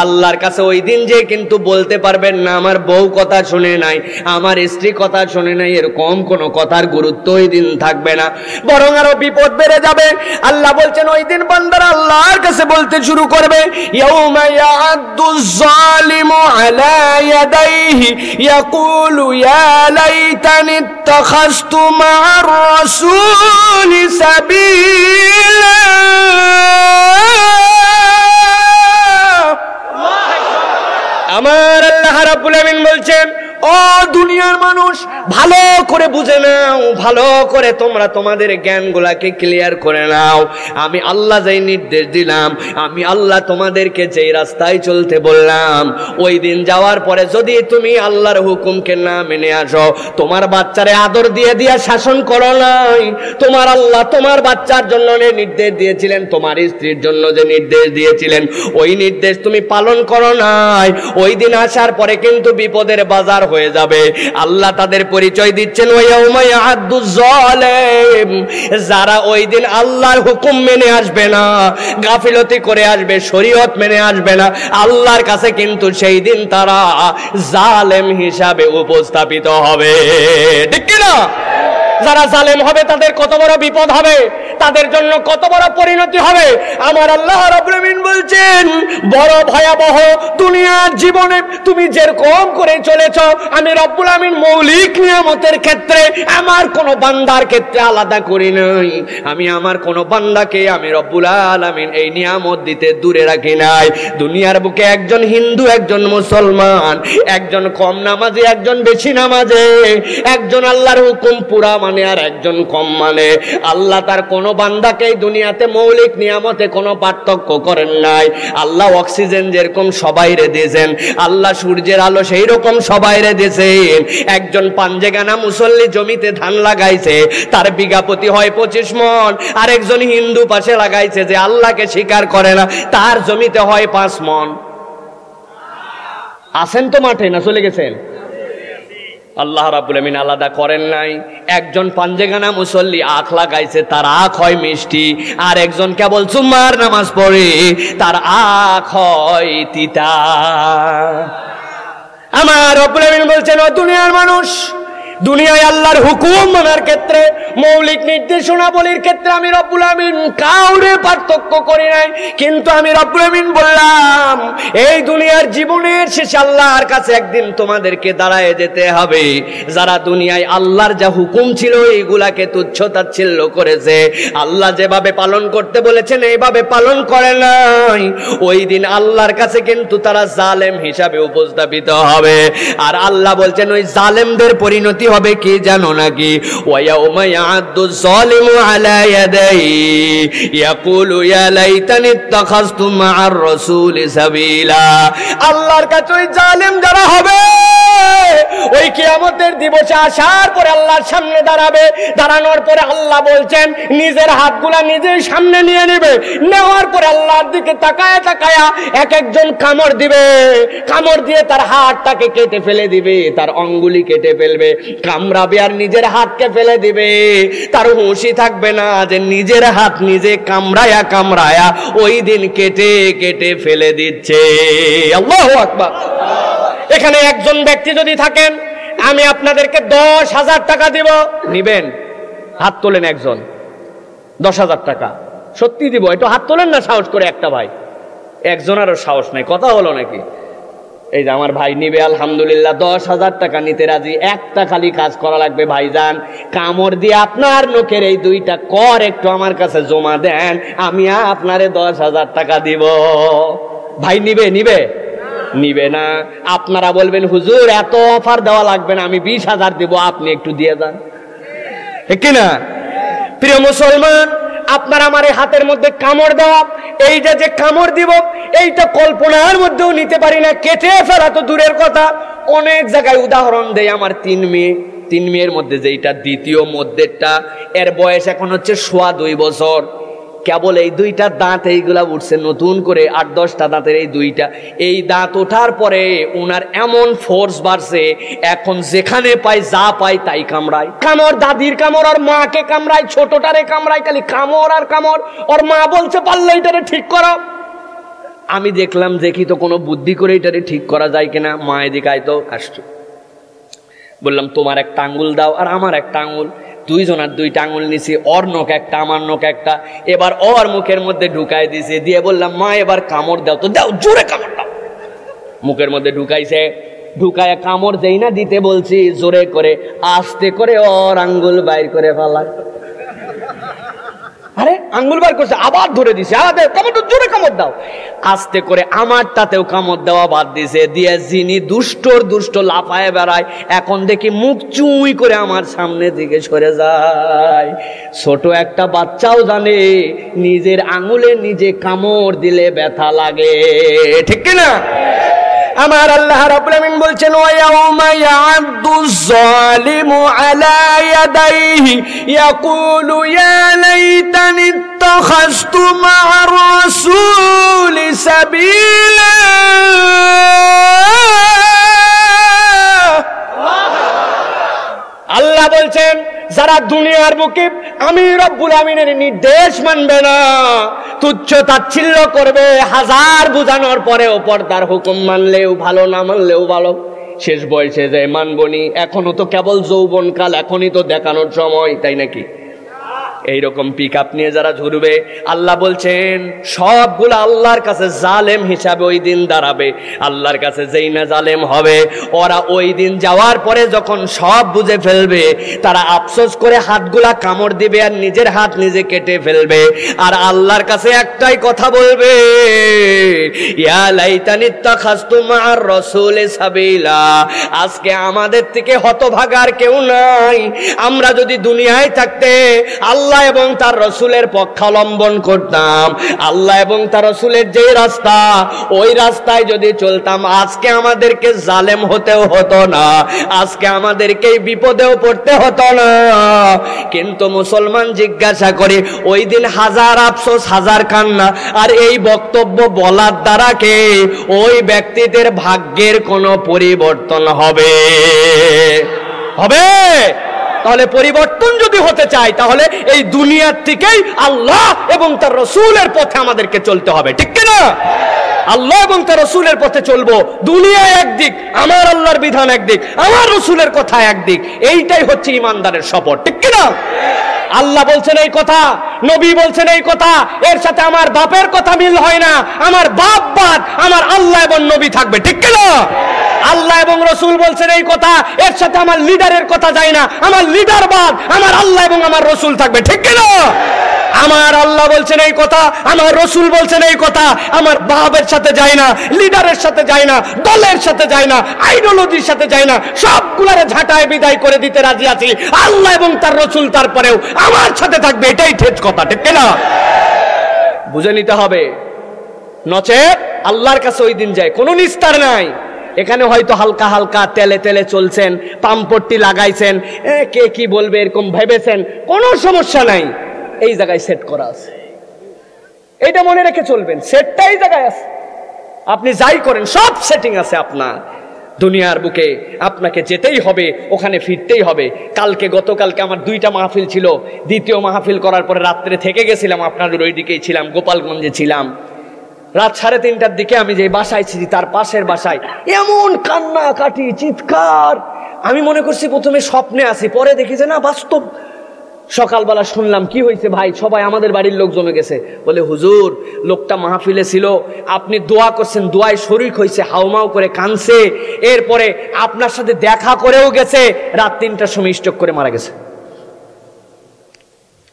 Speaker 2: আল্লাহর কাছে ওই দিন যে কিন্তু বলতে পারবেন না আমার বউ কথা শুনে নাই, আমার স্ত্রী কথা শুনে নাই, এরকম কোন কথার গুরুত্ব ওই দিন থাকবে না, বরং আরো বিপদ বেড়ে যাবে। আল্লাহ বলছেন ওই দিন বান্দারা আল্লাহর কাছে বলতে শুরু করবে, ইয়াউমা ইয়া'আদ্দুজ যালিমু আলা ইয়াদাইহি ইয়াকুলু ইয়া লাইতানি ইত্তাখাযতু মা'আর রাসূলি সাবিলা। আমার আল্লাহ রাব্বুল আলামিন বলছেন, ও দুনিয়ার মানুষ ভালো করে বুঝে নাও, ভালো করে তোমরা তোমাদের জ্ঞানগুলাকে ক্লিয়ার করে নাও। আমি আল্লাহ যেই নির্দেশ দিলাম, আমি আল্লাহ তোমাদেরকে যেই রাস্তায় চলতে বললাম, ওই দিন যাওয়ার পরে যদি তুমি আল্লাহর হুকুমকে না মেনে আসো, তোমার বাচ্চারে আদর দিয়ে দিয়া শাসন করো নাই, তোমার আল্লাহ তোমার বাচ্চার জন্য যে নির্দেশ দিয়েছিলেন, তোমার স্ত্রীর জন্য যে নির্দেশ দিয়েছিলেন, ওই নির্দেশ তুমি পালন করো নাই, ওই দিন আসার পরে কিন্তু বিপদের বাজার হয়ে যাবে। আল্লাহ তাদের পরিচয় দিচ্ছেন, ওয়ায়াউমা ইয়া'আদ্দুজ যালিম, যারা ওই দিন আল্লাহর হুকুম মেনে আসবে না, গাফিলতি করে আসবে, শরীয়ত মেনে আসবে না, আল্লাহর কাছে কিন্তু সেই দিন তারা জালেম হিসাবে উপস্থাপিত হবে। ঠিক কি না? যারা জালেম হবে তাদের কত বড় বিপদ হবে, তাদের জন্য কত বড় পরিণতি হবে। আমার আল্লাহ রাব্বুল আলামিন বলছেন বড় ভয়াবহ দুনিয়ার জীবনে তুমি যেরকম করে চলেছো, আমি রব্বুল আলামিন মৌলিক নিয়ামতের ক্ষেত্রে আমার কোন বান্দার ক্ষেত্রে আলাদা করি নাই। আমি আমার কোন বান্দাকে আমি রব্বুল আলামিন এই নিয়ামত দিতে দূরে রাখি নাই। দুনিয়ার বুকে একজন হিন্দু, একজন মুসলমান, একজন কম নামাজি, একজন বেশি নামাজে, একজন আল্লাহর হুকুম পুরা মানে আর একজন কম মানে, আল্লাহ তার কোন বান্দাকে এই দুনিয়াতে মৌলিক নিয়ামতে কোনো পার্থক্য করেন নাই। আল্লাহ অক্সিজেন যেরকম সবাইরে দিয়েছেন, আল্লাহ সূর্যের আলো সেই রকম সবাইরে দিয়েছেন। একজন পাঞ্জেগানা মুসল্লি জমিতে ধান লাগাইছে, তার বিঘা প্রতি হয় 25 মণ, আর একজন হিন্দু পাশে লাগাইছে যে আল্লাহকে স্বীকার করে না, তার জমিতে হয় 5 মণ। আছেন তো মাঠে না চলে গেছেন? আল্লাহ রাব্বুল আমিন আলাদা করেন নাই। একজন পাঞ্জেগানা মুসল্লি আখ লাগাইছে, তার আখ হয় মিষ্টি, আর একজন কেবল জুম্মার নামাজ পড়ে, তার আখ হয় তিতা। আমার রব্বুল আমিন বলছেন, ও দুনিয়ার মানুষ, দুনিয়ায় আল্লাহর হুকুম মানার ক্ষেত্রে, মৌলিক নির্দেশনাবলীর ক্ষেত্রে আমি রব্বুল আমিন কাউরে পার্থক্য করি নাই। কিন্তু আমি রব্বুল আমিন বললাম এই দুনিয়ার জীবনের শেষে আল্লাহর কাছে একদিন তোমাদেরকে দাঁড়ায় যেতে হবে। যারা দুনিয়ায় আল্লাহর যা হুকুম ছিল এইগুলাকে তুচ্ছ তাচ্ছিল্য করেছে, আল্লাহ যেভাবে পালন করতে বলেছেন এইভাবে পালন করে নাই, ওই দিন আল্লাহর কাছে কিন্তু তারা জালেম হিসাবে উপস্থাপিত হবে। আর আল্লাহ বলছেন ওই জালেমদের পরিণতি হবে কি জানো নাকি? ওয়ায়াউমা ইয়া'আদ্দুজ যালিমু আলা ইয়াদাইহি ইয়াকুলু ইয়া লাইতানি ইত্তাখাযতু মা'আর রাসূলি সাবিলা। আল্লাহর কাছে ওই জালেম যারা হবে, ওই কিয়ামতের দিবসে আসার পরে আল্লাহর সামনে দাঁড়াবে। দাঁড়ানোর পরে আল্লাহ বলছেন নিজের হাতগুলা নিজের সামনে নিয়ে নেবে, নেওয়ার পরে আল্লাহর দিকে তাকায়া তাকায়া এক একজন কামড় দিবে, কামড় দিয়ে তার হাতটাকে কেটে ফেলে দিবে, তার অঙ্গুলি কেটে ফেলবে, কামড়াবে আর নিজের হাতকে ফেলে দিবে। তার হুঁশই থাকবে না যে নিজের হাত নিজে কামড়ায়া কামড়ায়া ওই দিন কেটে কেটে ফেলে দিচ্ছে। আল্লাহু আকবার। এখানে একজন ব্যক্তি যদি থাকেন, আমি আপনাদেরকে 10,000 টাকা দিব, নিবেন? হাত তোলেন একজন। 10,000 টাকা সত্যি দিব, একটু হাত তোলেন না সাহস করে। একটা ভাই, একজনেরও সাহস নাই, কথা হলো নাকি? এই যে আমার ভাই নিবে, আলহামদুলিল্লাহ 10,000 টাকা নিতে রাজি। একটা খালি কাজ করা লাগবে ভাইজান, কামড় দিয়ে আপনার নখের এই 2টা কর একটু আমার কাছে জমা দেন, আমি আপনারে 10,000 টাকা দিব। ভাই নিবে? নিবে? নিবে না। আপনারা বলবেন হুজুর এত অফার দেওয়া লাগবে না, আমি 20,000 দিব, আপনি একটু দিয়ে যান, ঠিক না? প্রিয় মুসলমান, আপনার আমার এই হাতের মধ্যে কামড় দেওয়া, এই যে কামড় দিব এইটা কল্পনার মধ্যেও নিতে পারি না, কেটে ফেলা তো দূরের কথা। অনেক জায়গায় উদাহরণ দেয়। আমার 3 মেয়ের মধ্যে যেইটা দ্বিতীয় মধ্যেরটা, এর বয়স এখন হচ্ছে 2.25 বছর। কেবল এই 2টা দাঁত এইগুলা উঠছে নতুন করে, 8-10টা দাঁতের এই 2টা, এই দাঁত ওঠার পরে ওনার এমন ফোর্স বাড়ছে, এখন যেখানে পাই যা পাই তাই কামড়ায়। কামড়, দাদির কামড়, আর মাকে কামড়ায়, ছোটটারে কামড়ায়, খালি কামড় আর কামড়। ওর মা বলছে পারলে এটারে ঠিক করো। আমি দেখলাম দেখি তো কোনো বুদ্ধি করে এটারে ঠিক করা যায় কিনা। মা এদিকে আয় তো, আসছো। বললাম তোমার একটা আঙ্গুল দাও আর আমার একটা আঙ্গুল, 2 জনের 2টা আঙ্গুল নিছি, ওর নখ একটা আমার নখ একটা, এবার ওর মুখের মধ্যে ঢুকাই দিছে, দিয়ে বললাম মা এবার কামড় দাও। তো দাও, জোরে কামড় দাও। মুখের মধ্যে ঢুকাইছে, ঢুকায় কামড় দেই না, দিতে বলছি জোরে করে, আস্তে করে ওর আঙ্গুল বাইর করে ফেলায়। আরে আঙ্গুল বার করছে, আবার ধরে দিছে, কামড় জোরে কামড় দাও। আস্তে করে আমারটাতেও কামড় দেওয়া বাদ দিছে, দিয়ে যিনি দুষ্ট লাফায় বেড়ায়, এখন দেখি মুখ চুই করে আমার সামনে দিকে সরে যায়। ছোট একটা বাচ্চাও জানে নিজের আঙ্গুলে নিজে কামড় দিলে ব্যথা লাগে, ঠিক কিনা? আমার আল্লাহ রাব্বুল আমিন বলছেন, ওয়া ইয়াউমা ইয়া'আদ্দুজ যালিমু আলা ইয়াদাইহি ইয়াকুলু ইয়া লাইতানি ইত্তাখাযতু মা'আর রাসূলি সাবিলা। আল্লাহ বলছেন, যারা দুনিয়ার বুকে আমি রব্বুল আমিনের নির্দেশ মানবে না, তুচ্ছ তাচ্ছিল্য করবে, হাজার বুঝানোর পরেও পর্দার হুকুম মানলেও ভালো, না মানলেও ভালো, শেষ বয়সে যায় মানবনি, এখনো তো কেবল যৌবনকাল, এখনই তো দেখানোর সময়, তাই নাকি? এইরকম পিকআপ নিয়ে যারা ঝুরবে, আল্লাহ বলছেন সবগুলো আল্লাহর কাছে জালেম হিসাবে ওই দিন দাঁড়াবে। আল্লাহর কাছে যেই না জালেম হবে, ওরা ওই দিন যাওয়ার পরে যখন সব বুঝে ফেলবে, তারা আফসোস করে হাতগুলা কামড় দিবে আর নিজের হাত নিজে কেটে ফেলবে, আর আল্লাহর কাছে একটাই কথা বলবে, ইয়া লাইতানি ইত্তাখাযতু মা'আর রাসূলি সাবিলা। আজকে আমাদের থেকে হতভাগার কেউ নাই। আমরা যদি দুনিয়ায় থাকতে আল্লাহ এবং তার রসুলের পক্ষাবলম্বন করতাম, আল্লাহ এবং তার রসুলের যে রাস্তা, ওই রাস্তায় যদি চলতাম, আজকে আমাদেরকে জালেম হতেও হতো না, আজকে আমাদেরকে বিপদেও পড়তে হতো না। কিন্তু মুসলমান জিজ্ঞাসা করে, ওই দিন হাজার আফসোস, হাজার কান্না, আর এই বক্তব্য বলার দ্বারা কে ওই ব্যক্তিদের ভাগ্যের কোনো পরিবর্তন হবে? তাহলে পরিবর্তন যদি হতে চাই, তাহলে এই দুনিয়ার থেকেই আল্লাহ এবং তার রসুলের পথে আমাদেরকে চলতে হবে, ঠিক কিনা? আল্লাহ এবং তার রসুলের পথে চলবো। দুনিয়ায় একদিক, আমার আল্লাহর বিধান একদিক, আমার রসুলের কথা একদিক, এইটাই হচ্ছে ইমানদারের শপথ, ঠিক কিনা? আল্লাহ বলছেন এই কথা, নবী বলছেন এই কথা, এর সাথে আমার বাপের কথা মিল হয় না। আমার বাপ বাদ, আমার আল্লাহ এবং নবী থাকবে, ঠিক কিনা? আল্লাহ এবং রসুল বলছেন এই কথা, এর সাথে আমার লিডারের কথা যায় না। আমার লিডার বাদ, আমার আল্লাহ এবং আমার রসুল থাকবে, ঠিক কিনা? আমার আল্লাহ বলছেন এই কথা, আমার রসুল বলছেন এই কথা, আমার বাপের সাথে যায় না, লিডারের সাথে যায় না, দলের সাথে যায় না, আইডিওলজির সাথে যায় না, সবগুলারে ঝাঁটায় বিদায় করে দিতে রাজি আছি। আল্লাহ এবং তার রসুল তারপরেও আমার সাথে থাকবে, এটাই ঠিক কথা, ঠিক কিনা? বুঝে নিতে হবে, নচেত আল্লাহর কাছে ওই দিন যায় কোনো নিস্তার নাই। এখানে হয়তো হালকা হালকা তেলে তেলে চলছেন, পাম্পট্টি লাগাইছেন, কে কি বলবে এরকম ভেবেছেন, কোনো সমস্যা নাই। এই জায়গায় সেট করা আছে, এইটা মনে রেখে চলবেন, সেটটাই জায়গায় আছে। আপনি যাই করেন সব সেটিং আছে আপনার। দুনিয়ার বুকে আপনাকে যেতেই হবে, ওখানে ফিরতেই হবে। গতকালকে আমার 2টা মাহফিল ছিল, দ্বিতীয় মাহফিল করার পরে রাত্রে থেকে গেছিলাম, আপনাদের ওই দিকেই ছিলাম, গোপালগঞ্জে ছিলাম। রাত 3:30টার দিকে আমি যে বাসায় ছিলি, তার পাশের বাসায় এমন কান্নাকাটি, চিৎকার। আমি মনে করছি প্রথমে স্বপ্নে আছি, পরে দেখি যে না, বাস্তব। সকালবেলা শুনলাম কি হয়েছে ভাই, সবাই আমাদের বাড়ির লোকজন গেছে, বলে হুজুর লোকটা মাহফিলে ছিল, আপনি দোয়া করছেন, দোয়ায় শরীক হয়েছে, হাউমাউ করে কানছে, এরপরে আপনার সাথে দেখা করেও গেছে, রাত 3টার সময় স্ট্রোক করে মারা গেছে।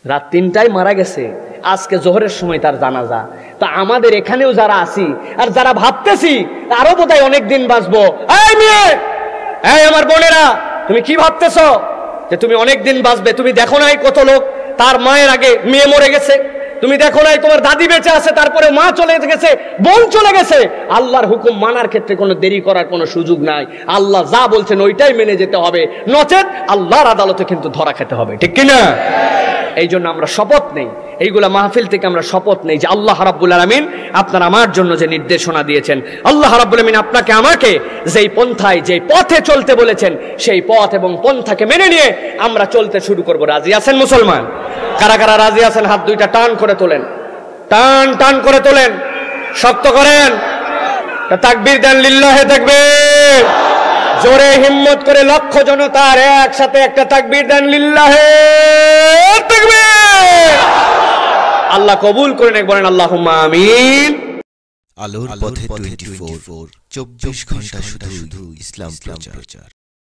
Speaker 2: রাত 3টায় মারা গেছে, আজকে জোহরের সময় তার জানাজা। তা আমাদের এখানেও যারা আছি আর যারা ভাবতেছি আরো বোধহয় অনেকদিন বাঁচবো, এই মেয়ে, এই আমার বোনেরা, তুমি কি ভাবতেছ যে তুমি অনেকদিন বাঁচবে? তুমি দেখো নাই কত লোক তার মায়ের আগে মেয়ে মরে গেছে, তুমি দেখো নাই তোমার দাদি বেঁচে আছে, তারপরে মা চলে গেছে, বোন চলে গেছে, আল্লাহর হুকুম মানার ক্ষেত্রে কোনো দেরি করার কোনো সুযোগ নাই। আল্লাহ যা বলছেন ওইটাই মেনে যেতে হবে, নচেত আল্লাহর আদালতে কিন্তু ধরা খেতে হবে, ঠিক কিনা? এই জন্য আমরা শপথ নেই, এইগুলা মাহফিল থেকে আমরা শপথ নেই যে আল্লাহ রাব্বুল আলামিন আপনার আমার জন্য যে নির্দেশনা দিয়েছেন, আল্লাহ রাব্বুল আলামিন আপনাকে আমাকে যেই পন্থায় যেই পথে চলতে বলেছেন সেই পথ এবং পন্থাকে মেনে নিয়ে আমরা চলতে শুরু করব। রাজি আছেন মুসলমান? কারা কারা রাজি আছেন হাত দুইটা টান করে তোলেন, টান টান করে তোলেন, শক্ত করেন, তাকবীর দেন, লিল্লাহে তাকবীর, জোরে হিম্মত করে লক্ষ জনতার একসাথে একটা তাকবীর দেন, লিল্লাহে তাকবীর। আল্লাহ কবুল করে নেক, বলেন আল্লাহুম্মা আমিন।
Speaker 3: আলোর পথে 24 24 ঘন্টা শুধু ইসলাম প্রচার।